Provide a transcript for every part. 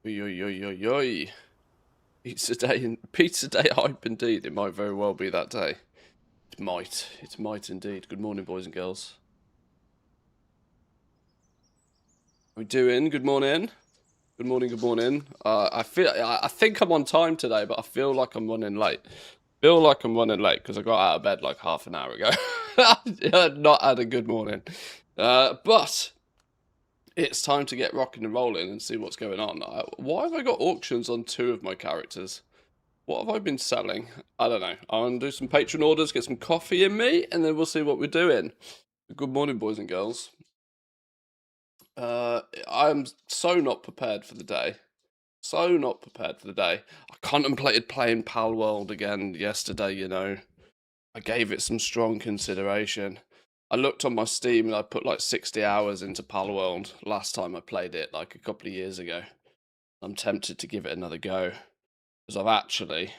Oi, oi, oi, oi, oi. Pizza day hype indeed. It might very well be that day. It might indeed. Good morning, boys and girls. How we doing? Good morning. Good morning, good morning. I think I'm on time today, but I feel like I'm running late. Because I got out of bed like half an hour ago. Not had a good morning. But it's time to get rocking and rolling and see what's going on. Why have I got auctions on 2 of my characters? What have I been selling? I don't know. I'm going to do some patron orders, get some coffee in me, and then we'll see what we're doing. Good morning, boys and girls. I'm so not prepared for the day. So not prepared for the day. I contemplated playing Pal World again yesterday, you know. I gave it some strong consideration. I looked on my Steam and I put like 60 hours into Pal World last time I played it, like a couple of years ago. I'm tempted to give it another go. Because I've actually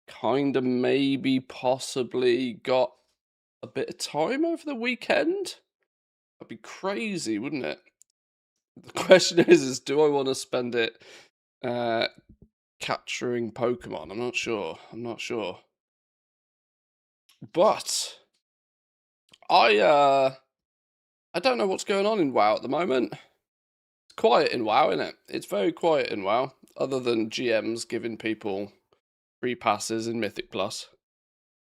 kind of maybe possibly got a bit of time over the weekend. That'd be crazy, wouldn't it? The question is do I want to spend it capturing Pokemon? I'm not sure. But I don't know what's going on in WoW at the moment. It's quiet in WoW, isn't it? It's very quiet in WoW, other than GMs giving people free passes in Mythic Plus.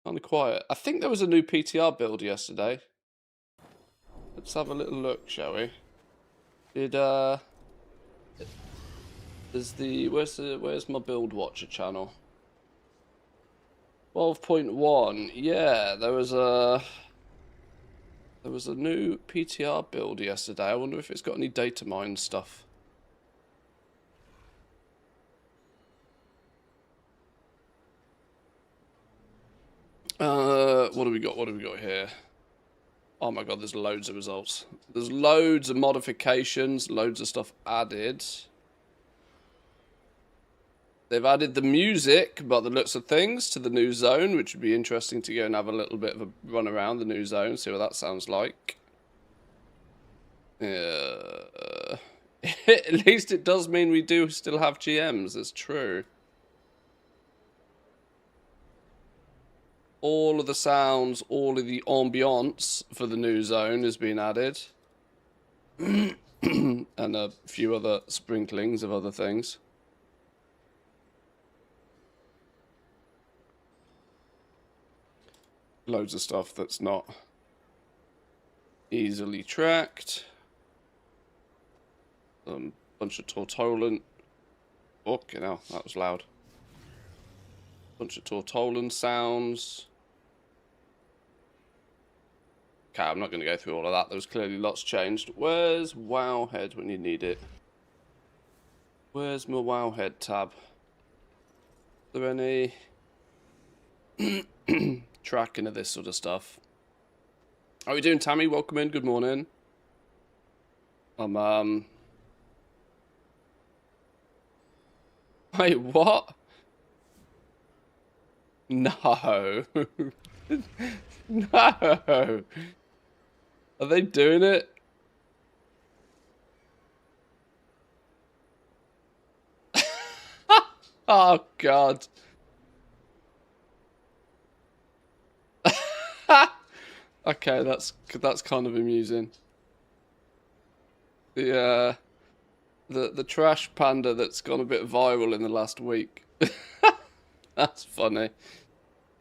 Kind of quiet. I think there was a new PTR build yesterday. Let's have a little look, shall we? Where's my Build Watcher channel? 12.1. Yeah, there was a new PTR build yesterday. I wonder if it's got any data mine stuff. What do we got? What do we got here? Oh my god, there's loads of results. There's loads of modifications, loads of stuff added. They've added the music, by the looks of things, to the new zone, which would be interesting to go and have a little bit of a run around the new zone, see what that sounds like. At least it does mean we do still have GMs, that's true. All of the sounds, all of the ambiance for the new zone has been added. And a few other sprinklings of other things. Loads of stuff that's not easily tracked. Bunch of Tortolan. Fucking hell, that was loud. Bunch of Tortolan sounds. Okay, I'm not going to go through all of that. There was clearly lots changed. Where's Wowhead when you need it? Where's my Wowhead tab? Is there any tracking of this sort of stuff? How are we doing, Tammy? Welcome in. Good morning. Wait, what? No. No. Are they doing it? Oh, God. Okay, that's kind of amusing. The trash panda that's gone a bit viral in the last week. That's funny.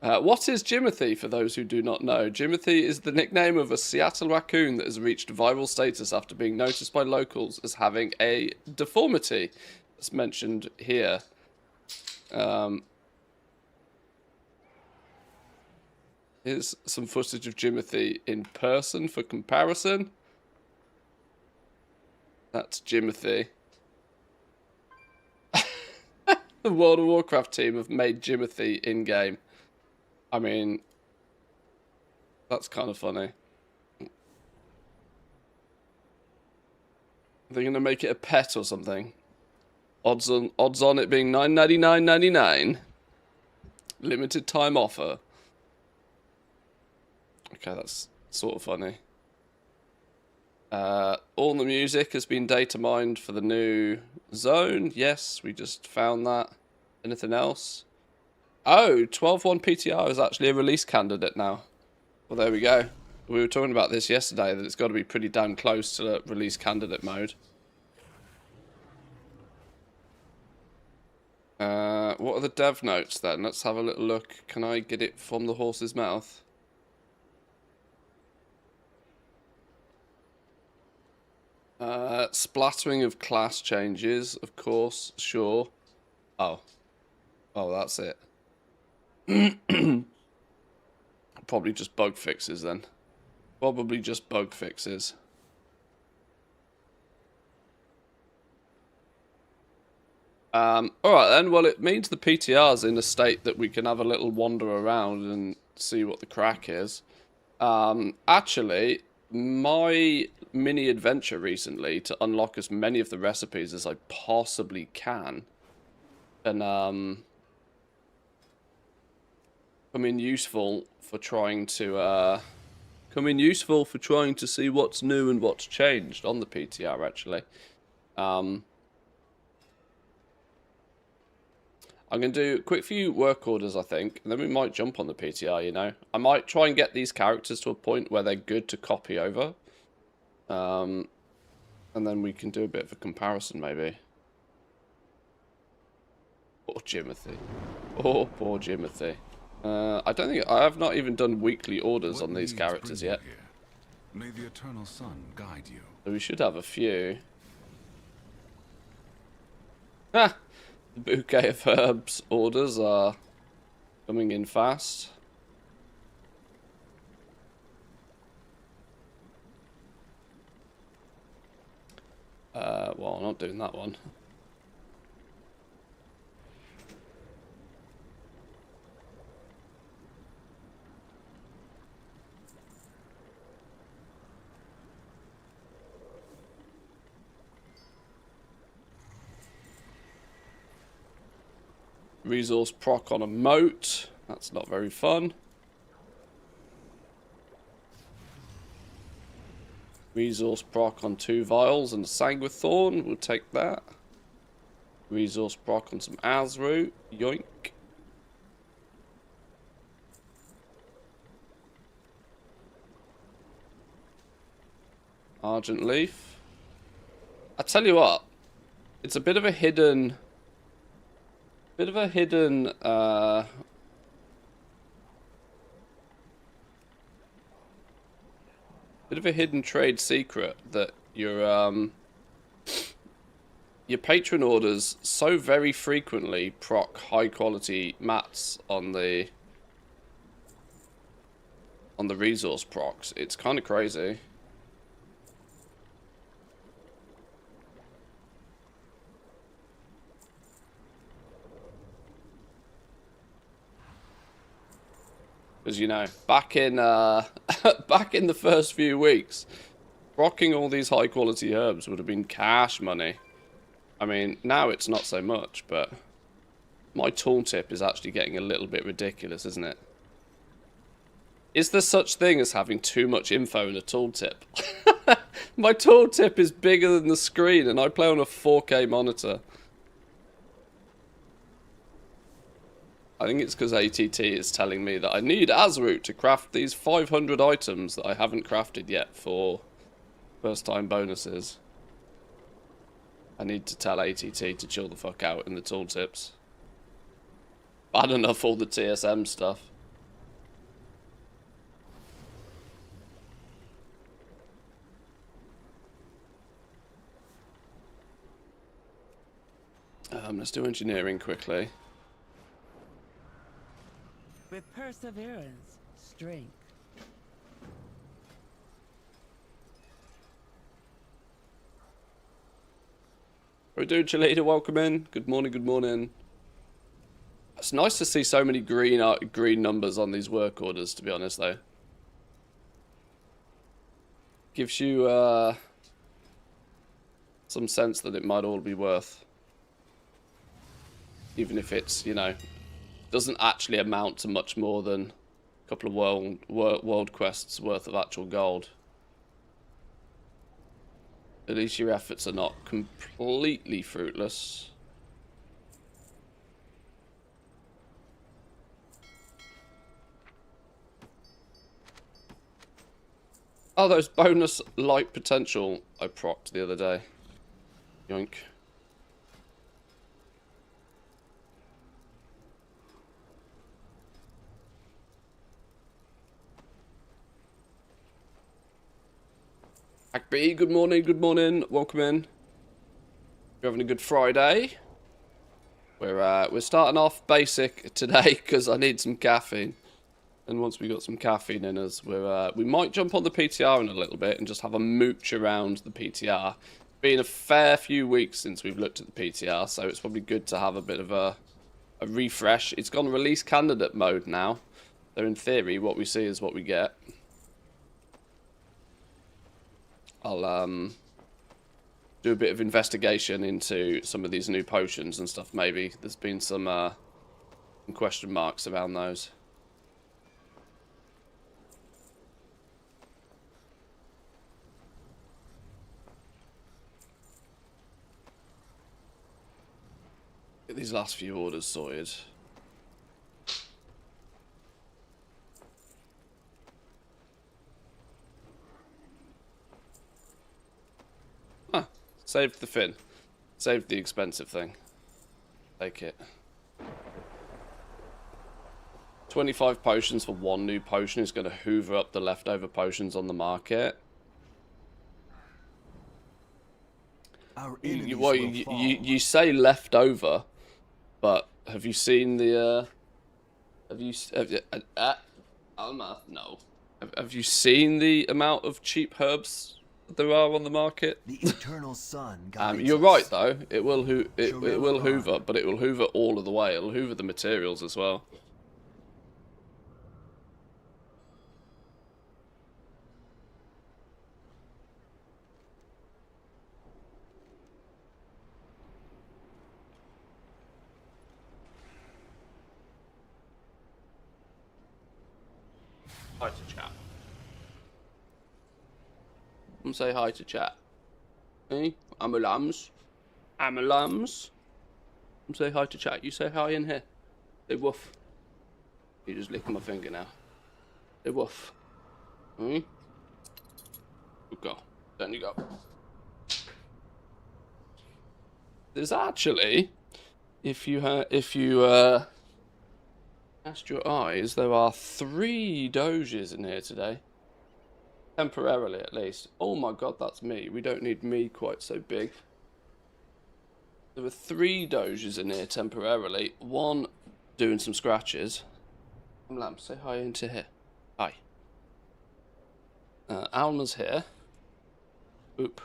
What is Jimothy, for those who do not know? Jimothy is the nickname of a Seattle raccoon that has reached viral status after being noticed by locals as having a deformity. That's mentioned here. Here's some footage of Jimothy in person for comparison. That's Jimothy. The World of Warcraft team have made Jimothy in-game. I mean, that's kind of funny. They're going to make it a pet or something. Odds on it being $9.99.99. Limited time offer. Okay, that's sort of funny. all the music has been data mined for the new zone. Yes, we just found that. Anything else? Oh, 12.1 PTR is actually a release candidate now. Well, there we go. We were talking about this yesterday, that it's got to be pretty damn close to the release candidate mode. What are the dev notes then? Let's have a little look. Can I get it from the horse's mouth? Splattering of class changes, of course, sure. Oh, that's it. Probably just bug fixes then. Probably just bug fixes. Alright then, well it means the PTR's in a state that we can have a little wander around and see what the crack is. Actually, my mini adventure recently to unlock as many of the recipes as I possibly can, and come in useful for trying to see what's new and what's changed on the PTR actually. I'm going to do a quick few work orders, I think, and then we might jump on the PTR, you know. I might try and get these characters to a point where they're good to copy over. And then we can do a bit of a comparison, maybe. Poor Jimothy. Oh, poor Jimothy. I don't think... I have not even done weekly orders on these characters yet. May the eternal sun guide you. So we should have a few. Ha! The bouquet of herbs orders are coming in fast. Well, I'm not doing that one. Resource proc on a moat. That's not very fun. Resource proc on 2 vials and a sanguithorn. We'll take that. Resource proc on some azroot. Yoink. Argent leaf. I tell you what, it's a bit of a hidden trade secret that your patron orders so very frequently proc high quality mats on the resource procs. It's kind of crazy. Because, you know, back in the first few weeks, rocking all these high quality herbs would have been cash money. I mean, now it's not so much, but my tooltip is actually getting a little bit ridiculous, isn't it? Is there such thing as having too much info in a tooltip? My tooltip is bigger than the screen, and I play on a 4K monitor. I think it's because ATT is telling me that I need azroot to craft these 500 items that I haven't crafted yet for first time bonuses. I need to tell ATT to chill the fuck out in the tooltips. Bad enough all the TSM stuff. Let's do engineering quickly. With perseverance, strength. How we doing, Chalita? Welcome in. Good morning, good morning. It's nice to see so many green numbers on these work orders, to be honest, though. Gives you some sense that it might all be worth. Even if it's, you know, doesn't actually amount to much more than a couple of world quests worth of actual gold. At least your efforts are not completely fruitless. Oh, those bonus light potential I procced the other day. Yoink. Hackby, good morning, welcome in. You're having a good Friday. We're starting off basic today because I need some caffeine. And once we got some caffeine in us, we might jump on the PTR in a little bit and just have a mooch around the PTR. It's been a fair few weeks since we've looked at the PTR, so it's probably good to have a bit of a refresh. It's gone release candidate mode now. So in theory, what we see is what we get. I'll do a bit of investigation into some of these new potions and stuff. Maybe there's been some question marks around those. Get these last few orders sorted. Ah, saved the fin. Saved the expensive thing. Take it. 25 potions for one new potion is going to hoover up the leftover potions on the market. You say leftover, but have you seen the Alma? No. Have you seen the amount of cheap herbs there are on the market? The eternal sun guides You're us. right though. It will hoover, but it will hoover all of the way. It'll hoover the materials as well. Hi to chat. Come say hi to chat. Hey, I'm a lambs. I'm a lambs. Come say hi to chat. You say hi in here. Say woof. You're just licking my finger now. Say woof. Hmm? Good girl. Down you go. There's actually, if you cast your eyes, there are 3 doges in here today. Temporarily, at least. Oh my god, that's me. We don't need me quite so big. There are 3 doges in here temporarily. One doing some scratches. Lamp, say hi into here. Hi. Alma's here. Oop.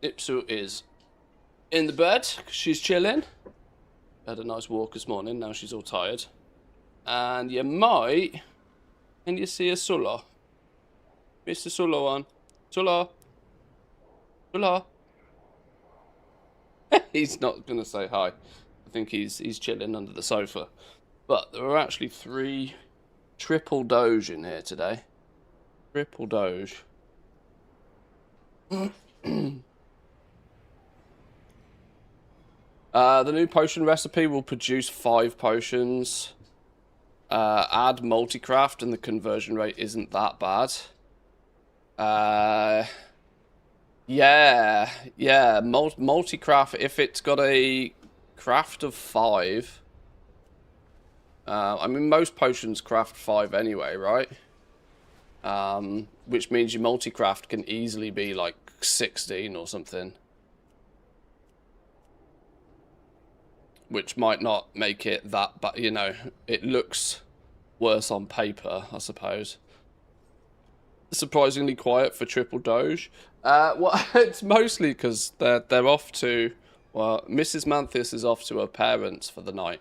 Ipsu is in the bed, 'cause she's chilling. Had a nice walk this morning, now she's all tired. And you might... Can you see a Sulla? Mr. Sulla on. Sulla. Sulla. He's not going to say hi. I think he's chilling under the sofa. But there are actually 3 triple doge in here today. Triple doge. The new potion recipe will produce 5 potions. Add multicraft and the conversion rate isn't that bad. Yeah, multicraft, if it's got a craft of 5. I mean, most potions craft 5 anyway, right? Which means your multicraft can easily be like 16 or something. Which might not make it that, but you know, it looks worse on paper, I suppose. Surprisingly quiet for triple doge. Well, it's mostly because they're off to, well, Mrs. Manthis is off to her parents for the night,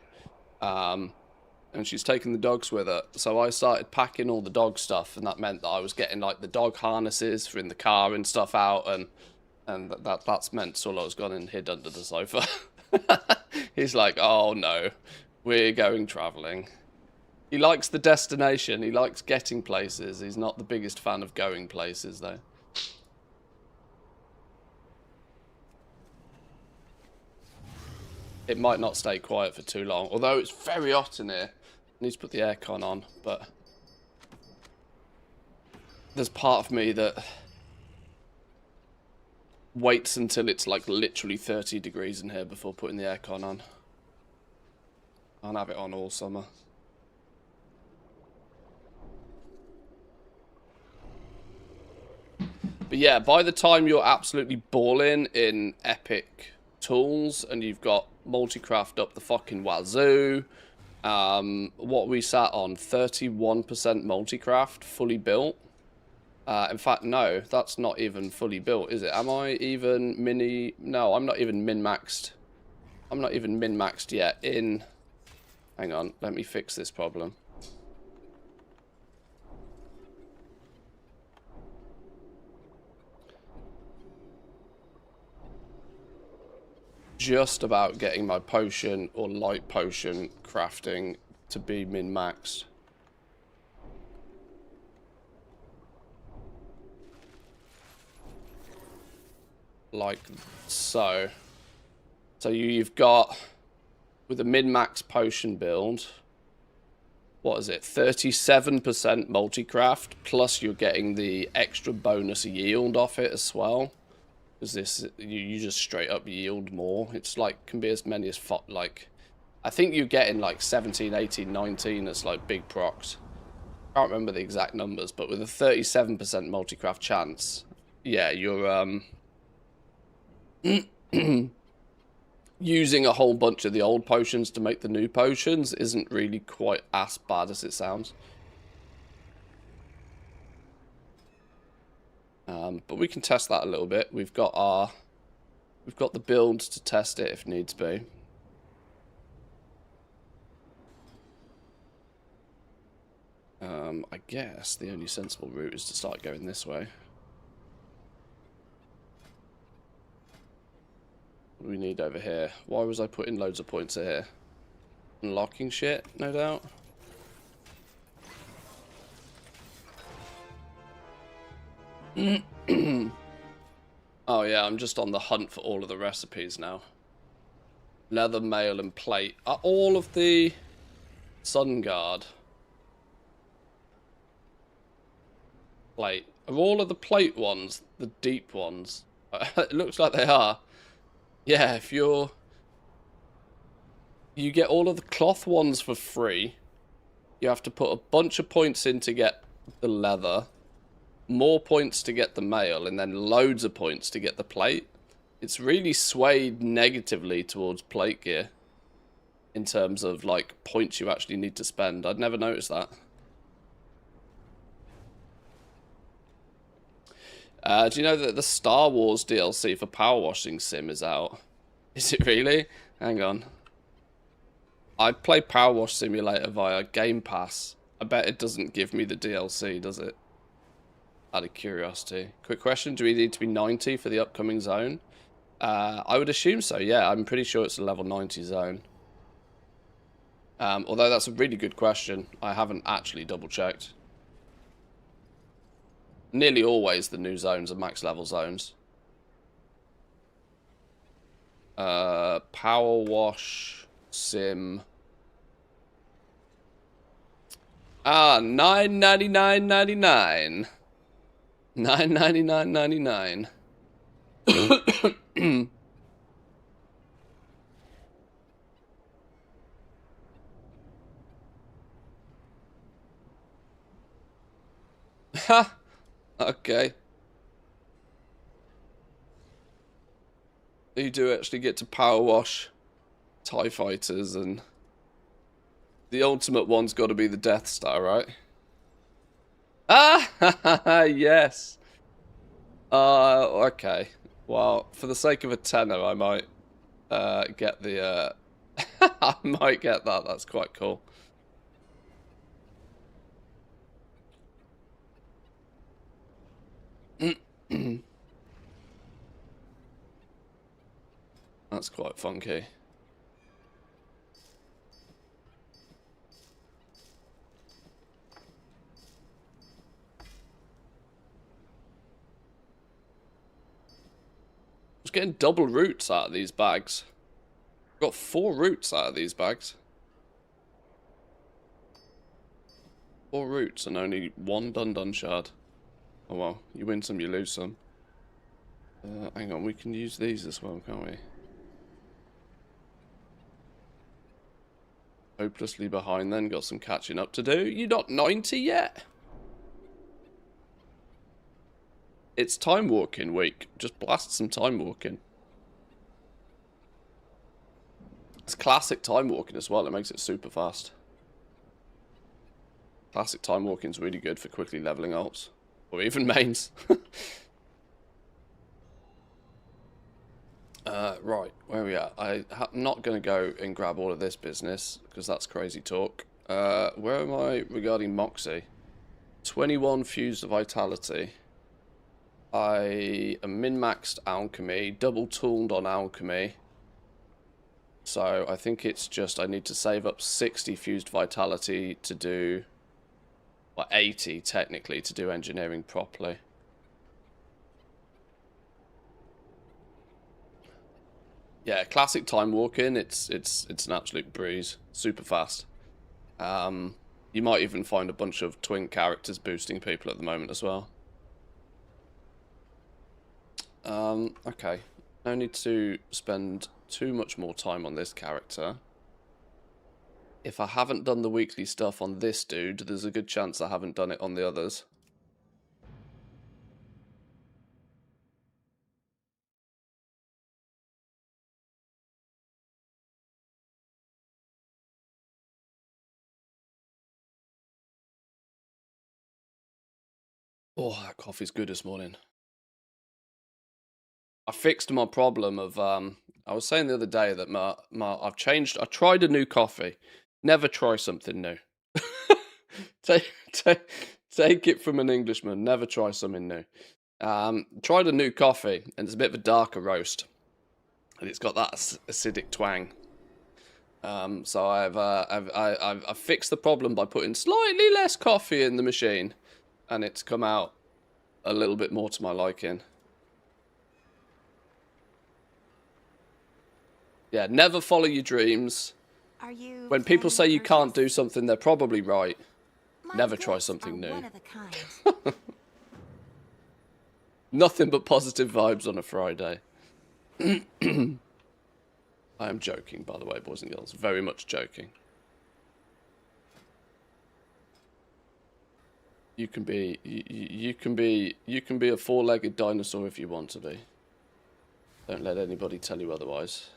and she's taking the dogs with her. So I started packing all the dog stuff, and that meant that I was getting like the dog harnesses for in the car and stuff out, and that's meant Sulla's gone and hid under the sofa. He's like, oh no, we're going travelling. He likes the destination, he likes getting places. He's not the biggest fan of going places, though. it might not stay quiet for too long. Although it's very hot in here. I need to put the aircon on, but there's part of me that waits until it's like literally 30 degrees in here before putting the aircon on. I'll have it on all summer. But yeah, by the time you're absolutely balling in epic tools and you've got multi-craft up the fucking wazoo, what we sat on, 31% multi-craft, fully built. In fact, no, that's not even fully built, is it? Am I even mini... No, I'm not even min-maxed. I'm not even min-maxed yet in... Hang on, let me fix this problem. Just about getting my potion or light potion crafting to be min-maxed. Like so. So you've got, with a min-max potion build, what is it, 37% multi-craft, plus you're getting the extra bonus yield off it as well. Because this, you just straight up yield more. It's like, can be as many as, like, I think you're getting like 17, 18, 19 as like big procs. Can't remember the exact numbers, but with a 37% multi-craft chance, yeah, you're using a whole bunch of the old potions to make the new potions isn't really quite as bad as it sounds. But we can test that a little bit. We've got the builds to test it if needs be. I guess the only sensible route is to start going this way. What do we need over here? Why was I putting loads of points here? Unlocking shit, no doubt. Oh yeah, I'm just on the hunt for all of the recipes now. Leather, mail, and plate. Are all of the sun guard plate? Are all of the plate ones the deep ones? It looks like they are. Yeah, if you get all of the cloth ones for free. You have to put a bunch of points in to get the leather. More points to get the mail, and then loads of points to get the plate. It's really swayed negatively towards plate gear in terms of like points you actually need to spend. I'd never noticed that. Do you know that the Star Wars DLC for Power Washing Sim is out? Is it really? Hang on. I play Power Wash Simulator via Game Pass. I bet it doesn't give me the DLC, does it? Out of curiosity. Quick question, do we need to be 90 for the upcoming zone? I would assume so, yeah. I'm pretty sure it's a level 90 zone. Although that's a really good question. I haven't actually double-checked. Nearly always the new zones are max level zones. Power Wash Sim. Ah, $9.99.99. $9.99.99. Ha! Okay. You do actually get to power wash TIE fighters, and the ultimate one's got to be the Death Star, right? Ah, yes. Okay. Well, for the sake of a tenner, I might get the. I might get that. That's quite cool. That's quite funky. I was getting double roots out of these bags. Got 4 roots out of these bags. 4 roots and only 1 dun shard. Oh well, you win some, you lose some. Hang on, we can use these as well, can't we? Hopelessly behind then, got some catching up to do. You're not 90 yet? It's time walking week. Just blast some time walking. It's classic time walking as well, it makes it super fast. Classic time walking is really good for quickly leveling ults. Or even mains. Right, where are we at? I'm not going to go and grab all of this business, because that's crazy talk. Where am I regarding Moxie? 21 fused vitality. I am min-maxed alchemy, double tooled on alchemy. So I think it's just I need to save up 60 fused vitality to do... Well, 80 technically to do engineering properly. Yeah, classic time walking. It's an absolute breeze. Super fast. You might even find a bunch of twin characters boosting people at the moment as well. Okay. No need to spend too much more time on this character. If I haven't done the weekly stuff on this dude, there's a good chance I haven't done it on the others. Oh, that coffee's good this morning. I fixed my problem of I was saying the other day that I tried a new coffee. Never try something new. take it from an Englishman. Never try something new. Tried a new coffee and it's a bit of a darker roast, and it's got that acidic twang. So I've fixed the problem by putting slightly less coffee in the machine, and it's come out a little bit more to my liking. Yeah, never follow your dreams. Are you When people say you can't do something, they're probably right. My Never try gifts something are new. One of a kind. Nothing but positive vibes on a Friday. I am joking, by the way, boys and girls. Very much joking. You can be a 4-legged dinosaur if you want to be. Don't let anybody tell you otherwise.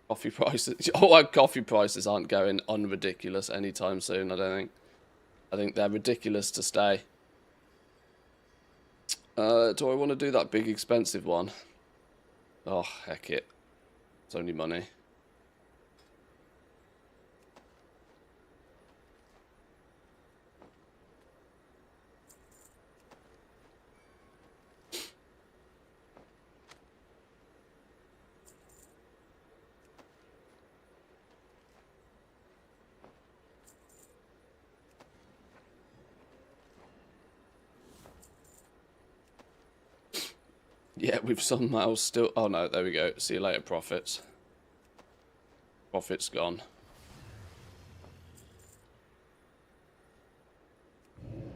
Coffee prices. Oh, coffee prices aren't going unridiculous anytime soon, I don't think. I think they're ridiculous to stay. Do I want to do that big expensive one? Oh, heck it. It's only money. Yeah, we've somehow still... Oh no, there we go. See you later, profits. Profits gone.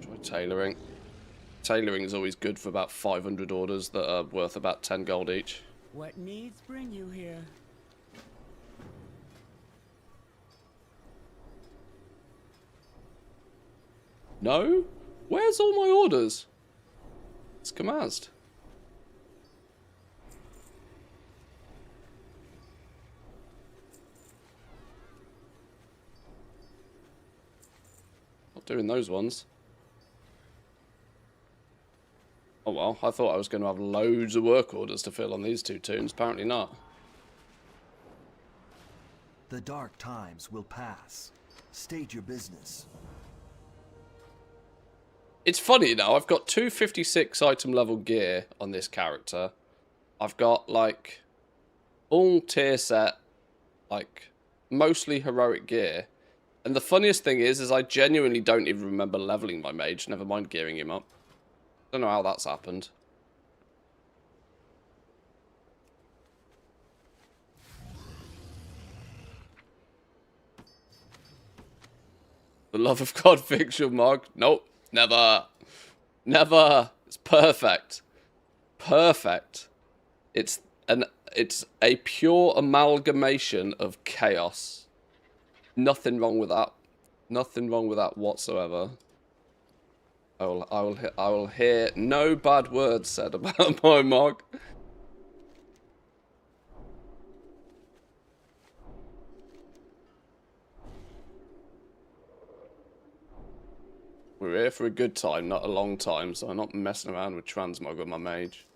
Try tailoring. Tailoring is always good for about 500 orders that are worth about 10 gold each. What needs bring you here? No? Where's all my orders? It's Kamazd. Not doing those ones. Oh well, I thought I was going to have loads of work orders to fill on these two tunes. Apparently not. The dark times will pass. State your business. It's funny now, I've got 256 item level gear on this character. I've got, like, all tier set, like, mostly heroic gear. And the funniest thing is I genuinely don't even remember leveling my mage, never mind gearing him up. Don't know how that's happened. The love of God fix your mug. Nope, never. Never. It's perfect. Perfect. It's a pure amalgamation of chaos. Nothing wrong with that. Nothing wrong with that whatsoever. I will hear no bad words said about my mug. We're here for a good time, not a long time, so I'm not messing around with transmog with my mage.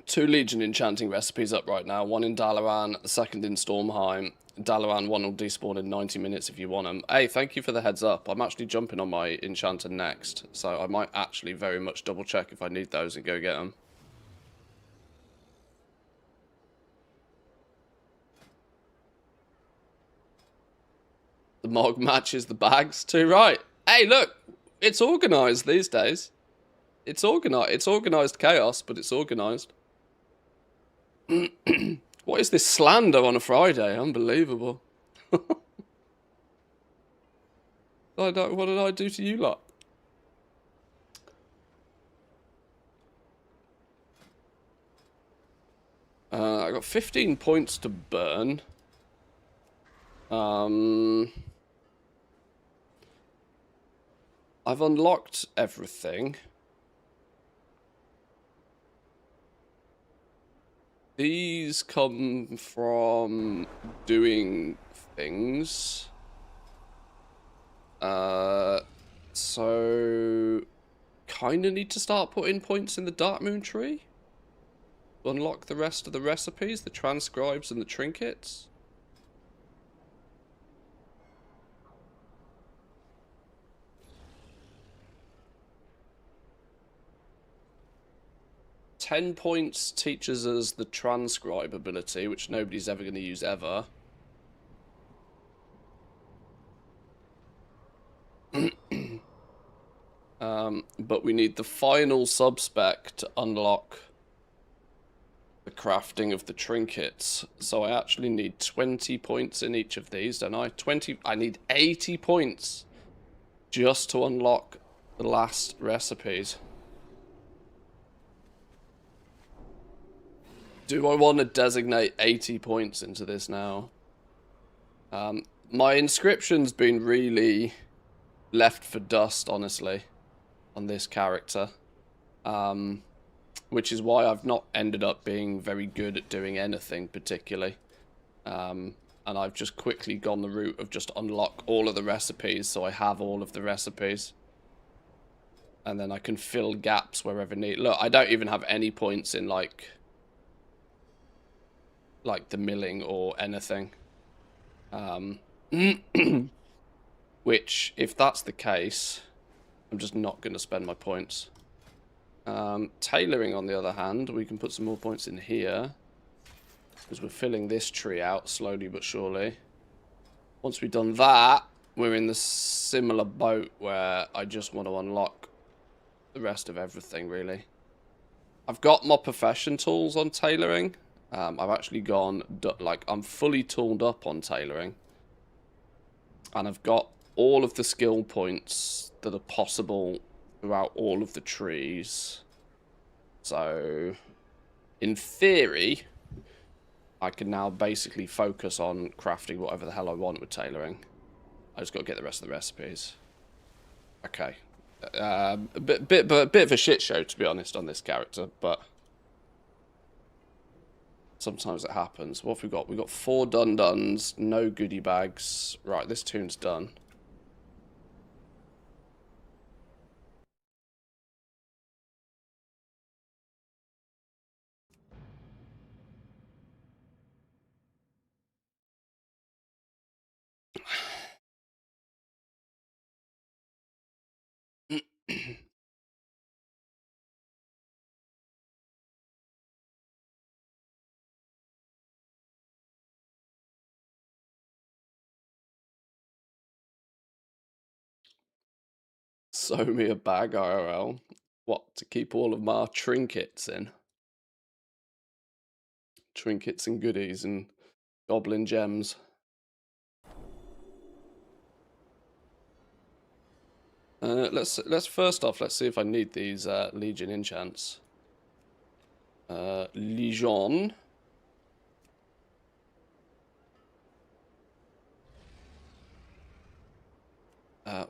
Two Legion enchanting recipes up right now. One in Dalaran, the second in Stormheim. Dalaran one will despawn in 90 minutes if you want them. Hey, thank you for the heads up. I'm actually jumping on my enchanter next, so I might actually very much double check if I need those and go get them. The mog matches the bags too, right? Hey, look, it's organised these days. It's organised. It's organised chaos, but it's organised. What is this slander on a Friday? Unbelievable. What did I do to you lot? I got 15 points to burn. I've unlocked everything. These come from doing things. So kind of need to start putting points in the Dark Moon tree. Unlock the rest of the recipes, the transcribes and the trinkets. $10 points teaches us the transcribe ability, which nobody's ever going to use ever. But we need the final subspec to unlock the crafting of the trinkets. So I actually need 20 points in each of these, don't I? I need 80 points just to unlock the last recipes. Do I want to designate 80 points into this now? My inscription's been really left for dust, honestly, on this character. Which is why I've not ended up being very good at doing anything particularly. And I've just quickly gone the route of just unlock all of the recipes, so I have all of the recipes. And then I can fill gaps wherever need. Look, I don't even have any points in like the milling or anything. Which, if that's the case, I'm just not going to spend my points. Tailoring, on the other hand, we can put some more points in here, because we're filling this tree out slowly but surely. Once we've done that, we're in the similar boat where I just want to unlock the rest of everything, really. I've got my profession tools on tailoring. I've actually gone, like, I'm fully tooled up on tailoring. And I've got all of the skill points that are possible throughout all of the trees. So, in theory, I can now basically focus on crafting whatever the hell I want with tailoring. I just got to get the rest of the recipes. Okay. A bit of a shit show, to be honest, on this character, but sometimes it happens. What have we got? We've got 4 dun-duns, no goodie bags. Right, this tune's done. Sew me a bag IRL. What, to keep all of my trinkets in? Trinkets and goodies and goblin gems. Let's first off, let's see if I need these Legion enchants. Legion.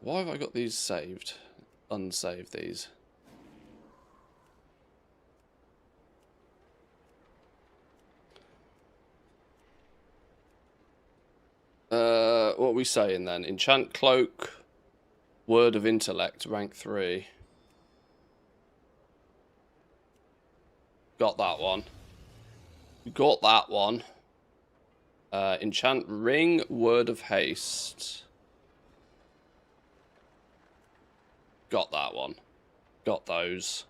Why have I got these saved? Unsave these. What are we saying then? Enchant Cloak, Word of Intellect, rank 3. Got that one. Got that one. Enchant Ring, Word of Haste. Got that one. Got those.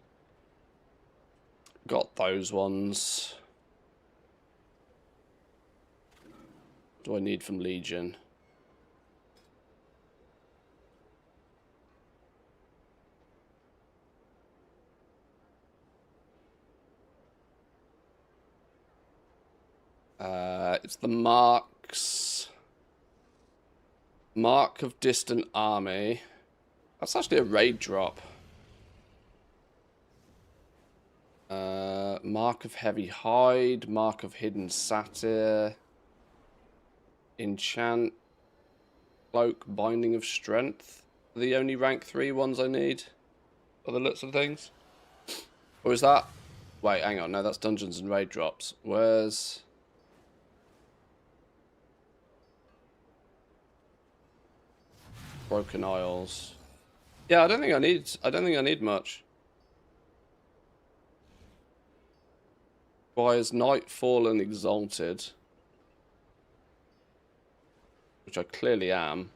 Got those ones. What do I need from Legion? It's the marks. Mark of Distant Army. That's actually a raid drop. Mark of Heavy Hide. Mark of Hidden Satyr. Enchant. Cloak. Binding of Strength. The only rank 3 ones I need. By the looks of things. Or is that... Wait, hang on. No, that's Dungeons and Raid drops. Where's... Broken Isles. Yeah, I don't think I need much. Why is Nightfall and Exalted? Which I clearly am.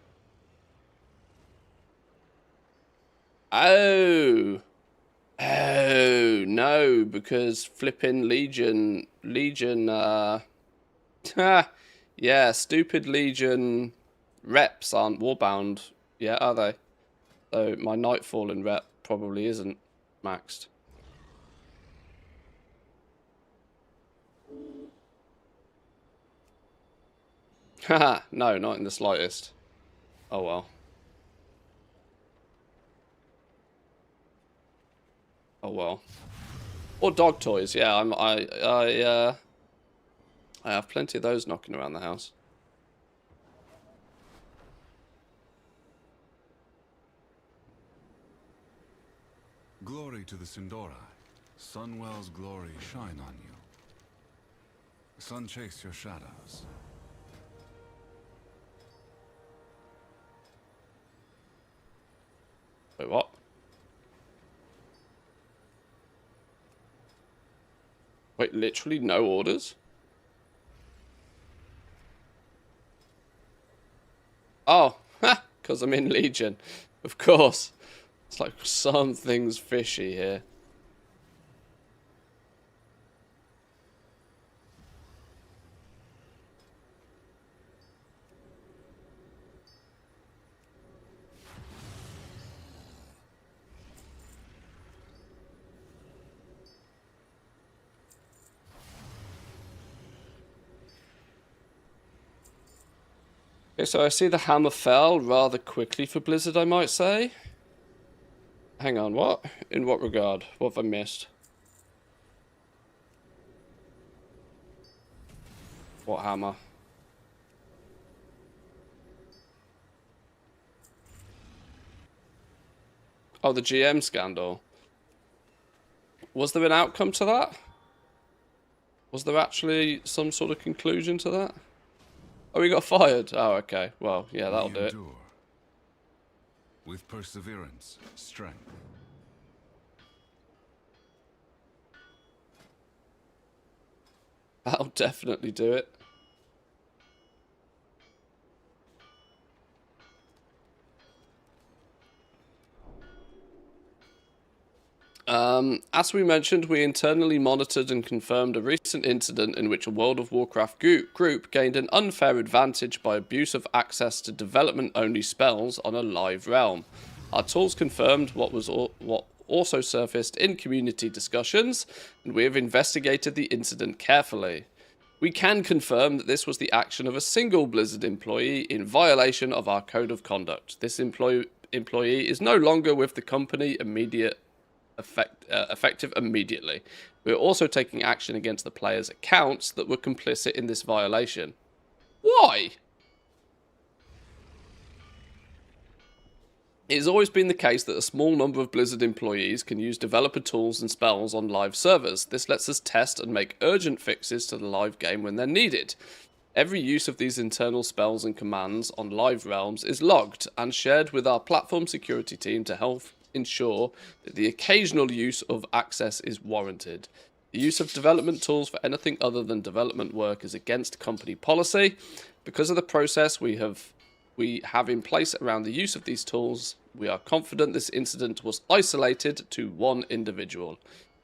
Oh! Oh, no, because flipping Legion, yeah, stupid Legion reps aren't warbound yet, are they? So my Nightfall and rep probably isn't maxed. Haha, no, not in the slightest. Oh well. Oh well. Or dog toys, yeah. I have plenty of those knocking around the house. Glory to the Sindori. Sunwell's glory shine on you. Sun chase your shadows. Wait, what? Wait, literally no orders? Oh, ha! Because I'm in Legion. Of course. It's like something's fishy here. Okay, so I see the hammer fell rather quickly for Blizzard, I might say. Hang on, what? In what regard? What have I missed? What hammer? Oh, the GM scandal. Was there an outcome to that? Was there actually some sort of conclusion to that? Oh, he got fired. Oh, okay. Well, yeah, that'll do it. Endure. With perseverance, strength. That'll definitely do it. As we mentioned, we internally monitored and confirmed a recent incident in which a World of Warcraft group gained an unfair advantage by abuse of access to development-only spells on a live realm. Our tools confirmed what also surfaced in community discussions, and we have investigated the incident carefully. We can confirm that this was the action of a single Blizzard employee in violation of our code of conduct. This employee is no longer with the company effective immediately. We are also taking action against the players' accounts that were complicit in this violation. Why? It has always been the case that a small number of Blizzard employees can use developer tools and spells on live servers. This lets us test and make urgent fixes to the live game when they're needed. Every use of these internal spells and commands on live realms is logged and shared with our platform security team to help ensure that the occasional use of access is warranted. The use of development tools for anything other than development work is against company policy. Because of the process we have in place around the use of these tools, we are confident this incident was isolated to one individual.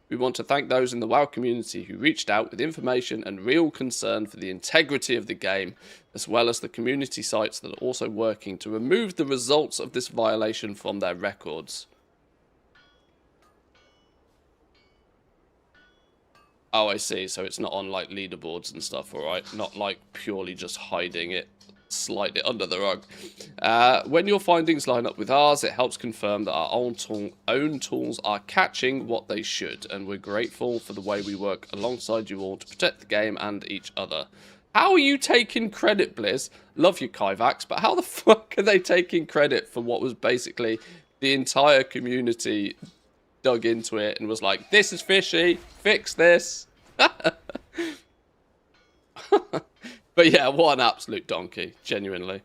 We want to thank those in the WoW community who reached out with information and real concern for the integrity of the game, as well as the community sites that are also working to remove the results of this violation from their records. Oh, I see. So it's not on like leaderboards and stuff, alright? Not like purely just hiding it slightly under the rug. When your findings line up with ours, it helps confirm that our own tools are catching what they should, and we're grateful for the way we work alongside you all to protect the game and each other. How are you taking credit, Blizz? Love you, Kyvax, but how the fuck are they taking credit for what was basically the entire community dug into it and was like, this is fishy, fix this. But yeah, what an absolute donkey. Genuinely.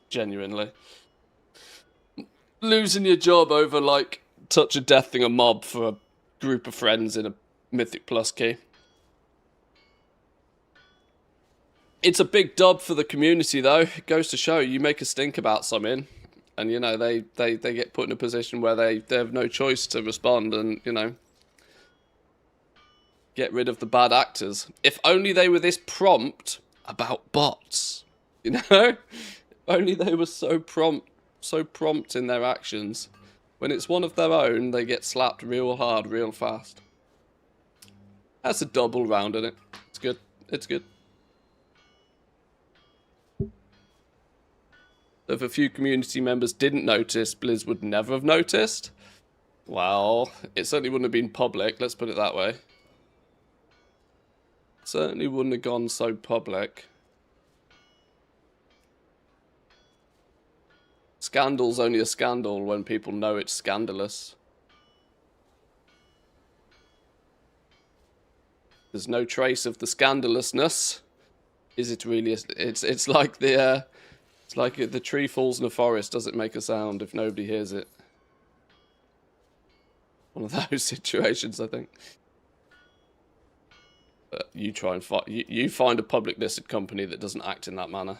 Genuinely. Losing your job over, like, touch of deathing a mob for a group of friends in a Mythic Plus key. It's a big dub for the community, though. It goes to show you make a stink about something, and, you know, they get put in a position where they have no choice to respond and, you know, get rid of the bad actors. If only they were this prompt about bots, you know? If only they were so prompt in their actions. When it's one of their own, they get slapped real hard, real fast. That's a double round, isn't it? It's good. It's good. If a few community members didn't notice, Blizz would never have noticed. Well, it certainly wouldn't have been public, let's put it that way. Certainly wouldn't have gone so public. Scandal's only a scandal when people know it's scandalous. There's no trace of the scandalousness. Is it really? It's like the the tree falls in a forest. Does it make a sound if nobody hears it? One of those situations, I think. You try and find you find a public listed company that doesn't act in that manner.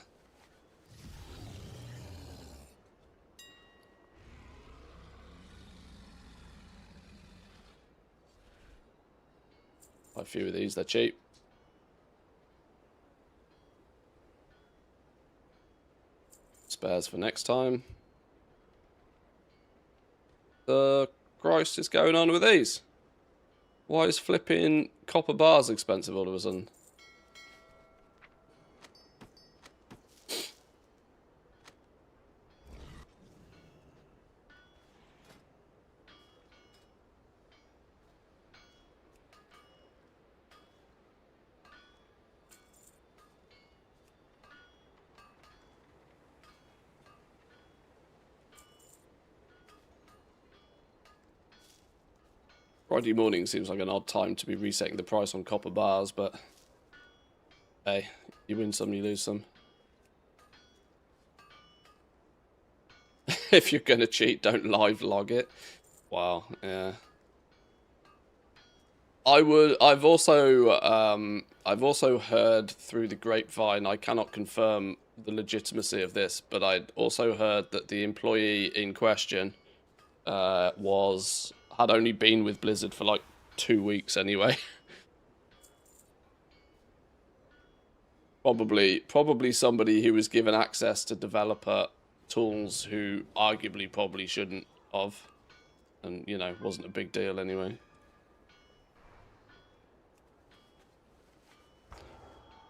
A few of these, they're cheap. Spares for next time. The Christ is going on with these? Why is flipping copper bars expensive all of a sudden? Friday morning seems like an odd time to be resetting the price on copper bars, but hey, you win some, you lose some. If you're gonna cheat, don't live log it. Wow, yeah. I've also heard through the grapevine, I cannot confirm the legitimacy of this, but I'd also heard that the employee in question had only been with Blizzard for like 2 weeks anyway. Probably somebody who was given access to developer tools who arguably probably shouldn't have. And, you know, wasn't a big deal anyway.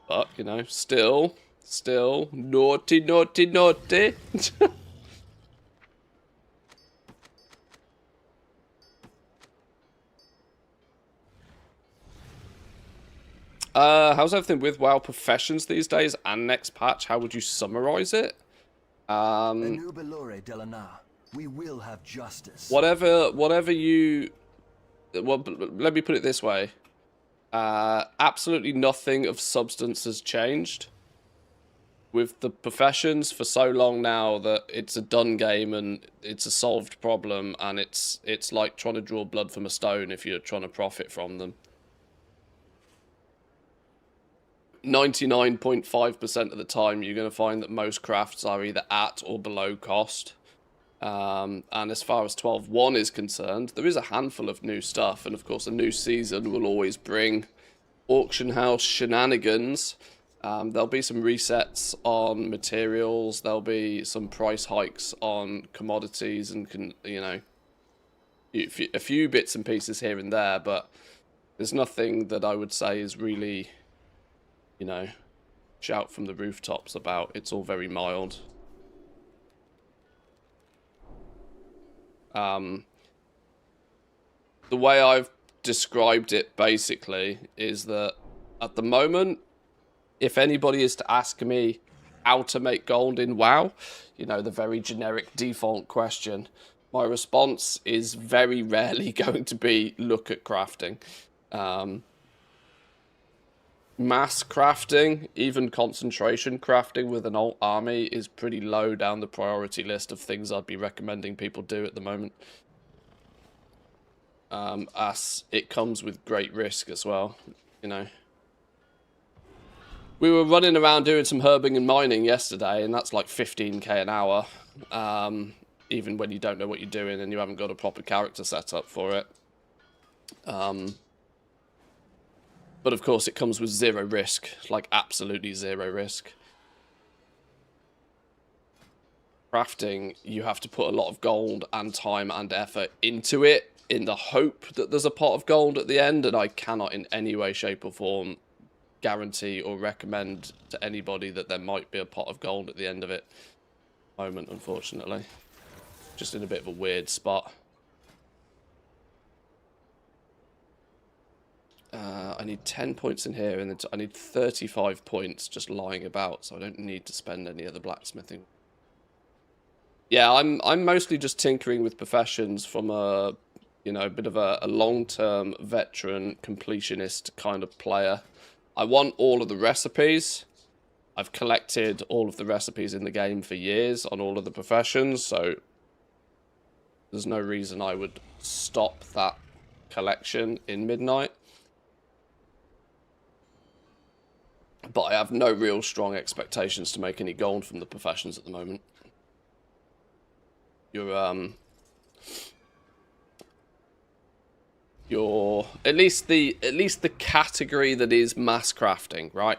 But, you know, still, naughty, naughty, naughty. How's everything with WoW professions these days and next patch? How would you summarize it? Enubelore Delana. We will have justice. Whatever you... Well, let me put it this way. Absolutely nothing of substance has changed with the professions for so long now that it's a done game and it's a solved problem, and it's like trying to draw blood from a stone if you're trying to profit from them. 99.5% of the time you're going to find that most crafts are either at or below cost. And as far as 12.1 is concerned, there is a handful of new stuff, and of course a new season will always bring auction house shenanigans. There'll be some resets on materials, there'll be some price hikes on commodities, and you know, a few bits and pieces here and there, but there's nothing that I would say is really, you know, shout from the rooftops about. It's all very mild. The way I've described it basically is that at the moment, if anybody is to ask me how to make gold in WoW, you know, the very generic default question, my response is very rarely going to be look at crafting. Mass crafting, even concentration crafting with an alt army, is pretty low down the priority list of things I'd be recommending people do at the moment. As it comes with great risk as well, you know. We were running around doing some herbing and mining yesterday, and that's like 15k an hour, even when you don't know what you're doing and you haven't got a proper character set up for it. But of course it comes with zero risk, like absolutely zero risk. Crafting, you have to put a lot of gold and time and effort into it in the hope that there's a pot of gold at the end, and I cannot in any way, shape or form guarantee or recommend to anybody that there might be a pot of gold at the end of it. Moment, unfortunately. Just in a bit of a weird spot. I need 10 points in here, and then I need 35 points just lying about, so I don't need to spend any other blacksmithing. Yeah, I'm mostly just tinkering with professions from a, you know, a bit of a long-term veteran completionist kind of player. I want all of the recipes. I've collected all of the recipes in the game for years on all of the professions, so there's no reason I would stop that collection in Midnight. But I have no real strong expectations to make any gold from the professions at the moment. Your at least the category that is mass crafting, right?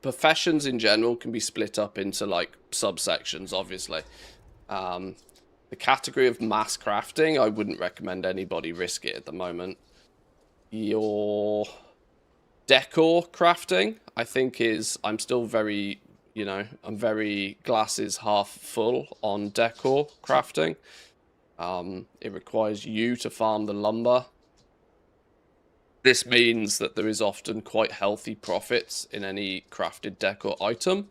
Professions in general can be split up into like subsections, obviously. The category of mass crafting, I wouldn't recommend anybody risk it at the moment. Your decor crafting, I think I'm still very, you know, I'm very glasses half full on decor crafting. It requires you to farm the lumber. This means that there is often quite healthy profits in any crafted decor item,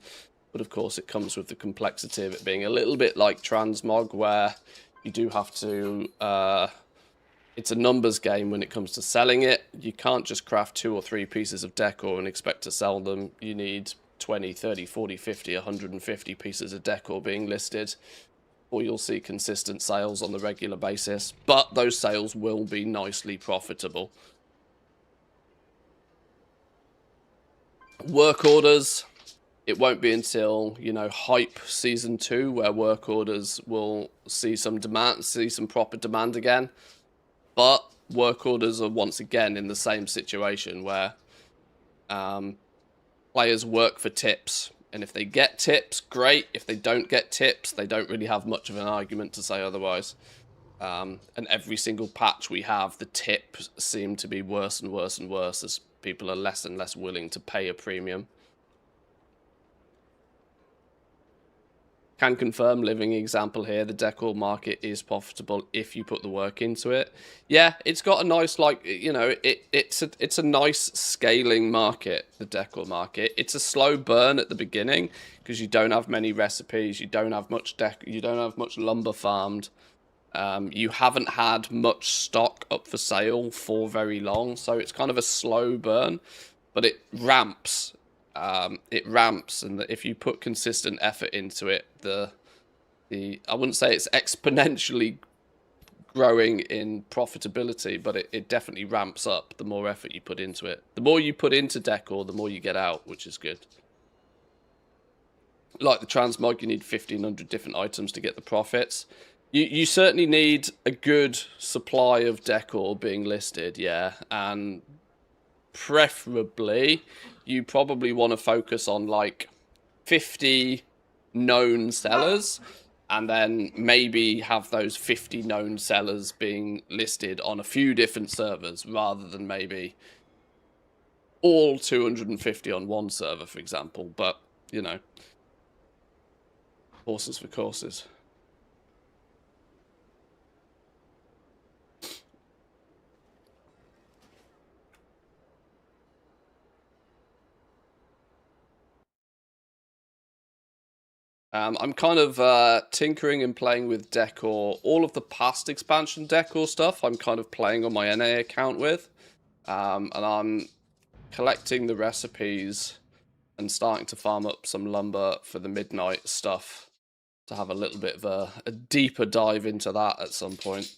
but of course it comes with the complexity of it being a little bit like transmog, where you do have to it's a numbers game when it comes to selling it. You can't just craft 2 or 3 pieces of decor and expect to sell them. You need 20, 30, 40, 50, 150 pieces of decor being listed, or you'll see consistent sales on the regular basis. But those sales will be nicely profitable. Work orders, it won't be until, you know, hype season 2 where work orders will see some demand, see some proper demand again. But work orders are once again in the same situation where players work for tips. And if they get tips, great. If they don't get tips, they don't really have much of an argument to say otherwise. And every single patch we have, the tips seem to be worse and worse and worse as people are less and less willing to pay a premium. Can confirm, living example here, the decor market is profitable if you put the work into it. Yeah, it's got a nice, like, you know, it's a nice scaling market, the decor market. It's a slow burn at the beginning because you don't have many recipes, you don't have much you don't have much lumber farmed. You haven't had much stock up for sale for very long, so it's kind of a slow burn, but it ramps. And if you put consistent effort into it, I wouldn't say it's exponentially growing in profitability, but it definitely ramps up the more effort you put into it. The more you put into decor, the more you get out, which is good. Like the transmog, you need 1,500 different items to get the profits. You certainly need a good supply of decor being listed, yeah, and preferably you probably want to focus on like 50 known sellers and then maybe have those 50 known sellers being listed on a few different servers rather than maybe all 250 on one server, for example. But, you know, horses for courses. I'm kind of tinkering and playing with decor. All of the past expansion decor stuff I'm kind of playing on my NA account with. And I'm collecting the recipes and starting to farm up some lumber for the midnight stuff to have a little bit of a deeper dive into that at some point.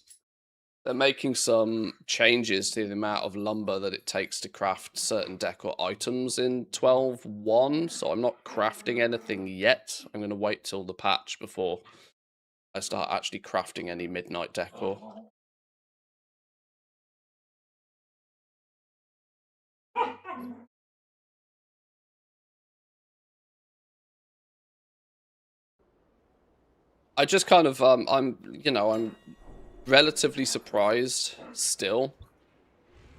They're making some changes to the amount of lumber that it takes to craft certain decor items in 12.1, so I'm not crafting anything yet. I'm going to wait till the patch before I start actually crafting any midnight decor. I just kind of, I'm relatively surprised still.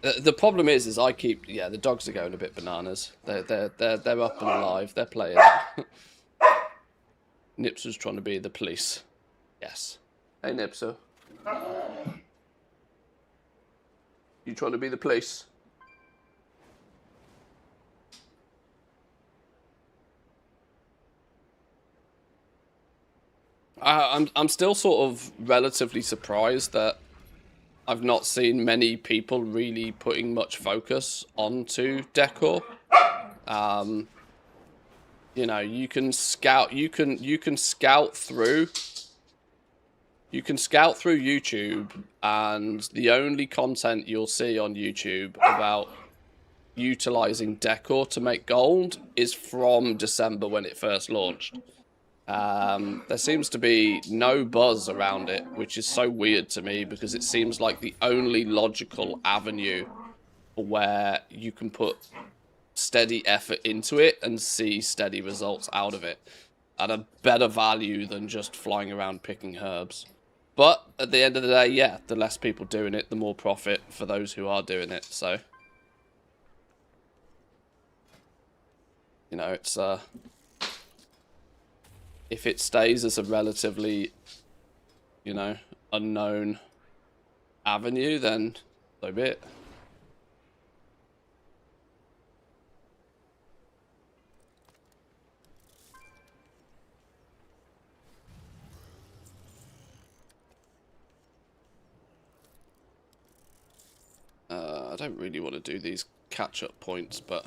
The problem is I keep, yeah, the dogs are going a bit bananas. They're up and alive. They're playing. Nips was trying to be the police. Yes. Hey, Nipso. You trying to be the police? I'm still sort of relatively surprised that I've not seen many people really putting much focus onto decor. You know, you can scout through YouTube, and the only content you'll see on YouTube about utilizing decor to make gold is from December when it first launched. There seems to be no buzz around it, which is so weird to me because it seems like the only logical avenue where you can put steady effort into it and see steady results out of it at a better value than just flying around picking herbs. But at the end of the day, yeah, the less people doing it, the more profit for those who are doing it. So, you know, it's if it stays as a relatively, you know, unknown avenue, then so be it. I don't really want to do these catch-up points, but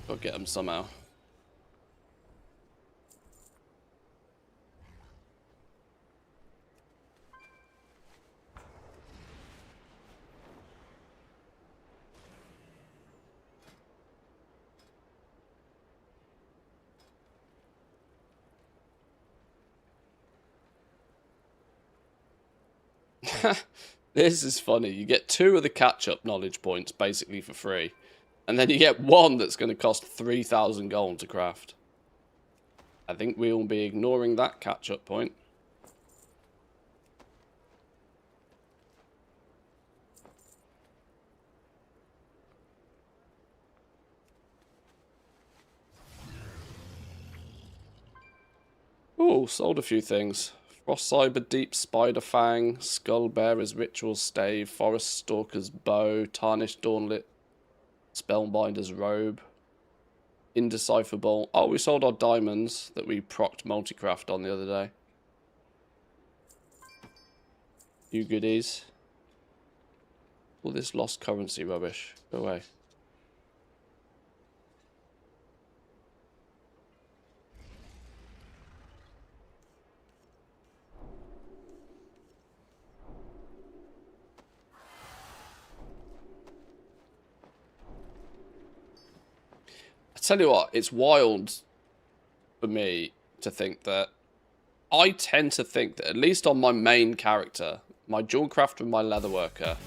I'll get them somehow. This is funny. You get 2 of the catch-up knowledge points basically for free. And then you get 1 that's going to cost 3,000 gold to craft. I think we will be ignoring that catch-up point. Oh, sold a few things. Frost Cyber, Deep Spider Fang, Skull Bearer's Ritual Stave, Forest Stalker's Bow, Tarnished Dawnlit, Spellbinder's Robe, Indecipherable. Oh, we sold our diamonds that we procced Multicraft on the other day. You goodies. All this lost currency rubbish. Go away. I tell you what, it's wild for me to think that I tend to think that, at least on my main character, my Jewelcrafter and my Leatherworker,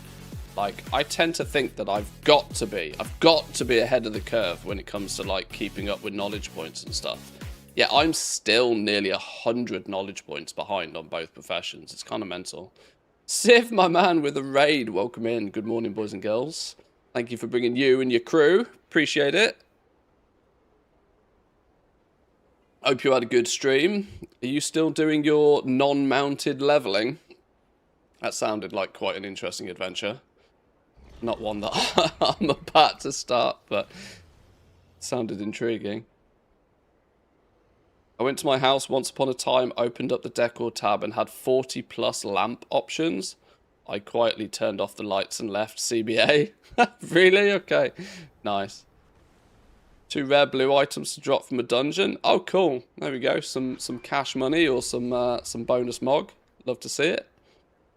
like, I tend to think that I've got to be ahead of the curve when it comes to, like, keeping up with knowledge points and stuff. Yeah, I'm still nearly 100 knowledge points behind on both professions. It's kind of mental. Civ, my man, with a raid. Welcome in. Good morning, boys and girls. Thank you for bringing you and your crew. Appreciate it. Hope you had a good stream. Are you still doing your non-mounted leveling? That sounded like quite an interesting adventure. Not one that I'm about to start, but sounded intriguing. I went to my house once upon a time, opened up the decor tab and had 40 plus lamp options. I quietly turned off the lights and left CBA. Really? Okay. Nice. 2 rare blue items to drop from a dungeon. Oh, cool. There we go. Some cash money or some bonus mog. Love to see it.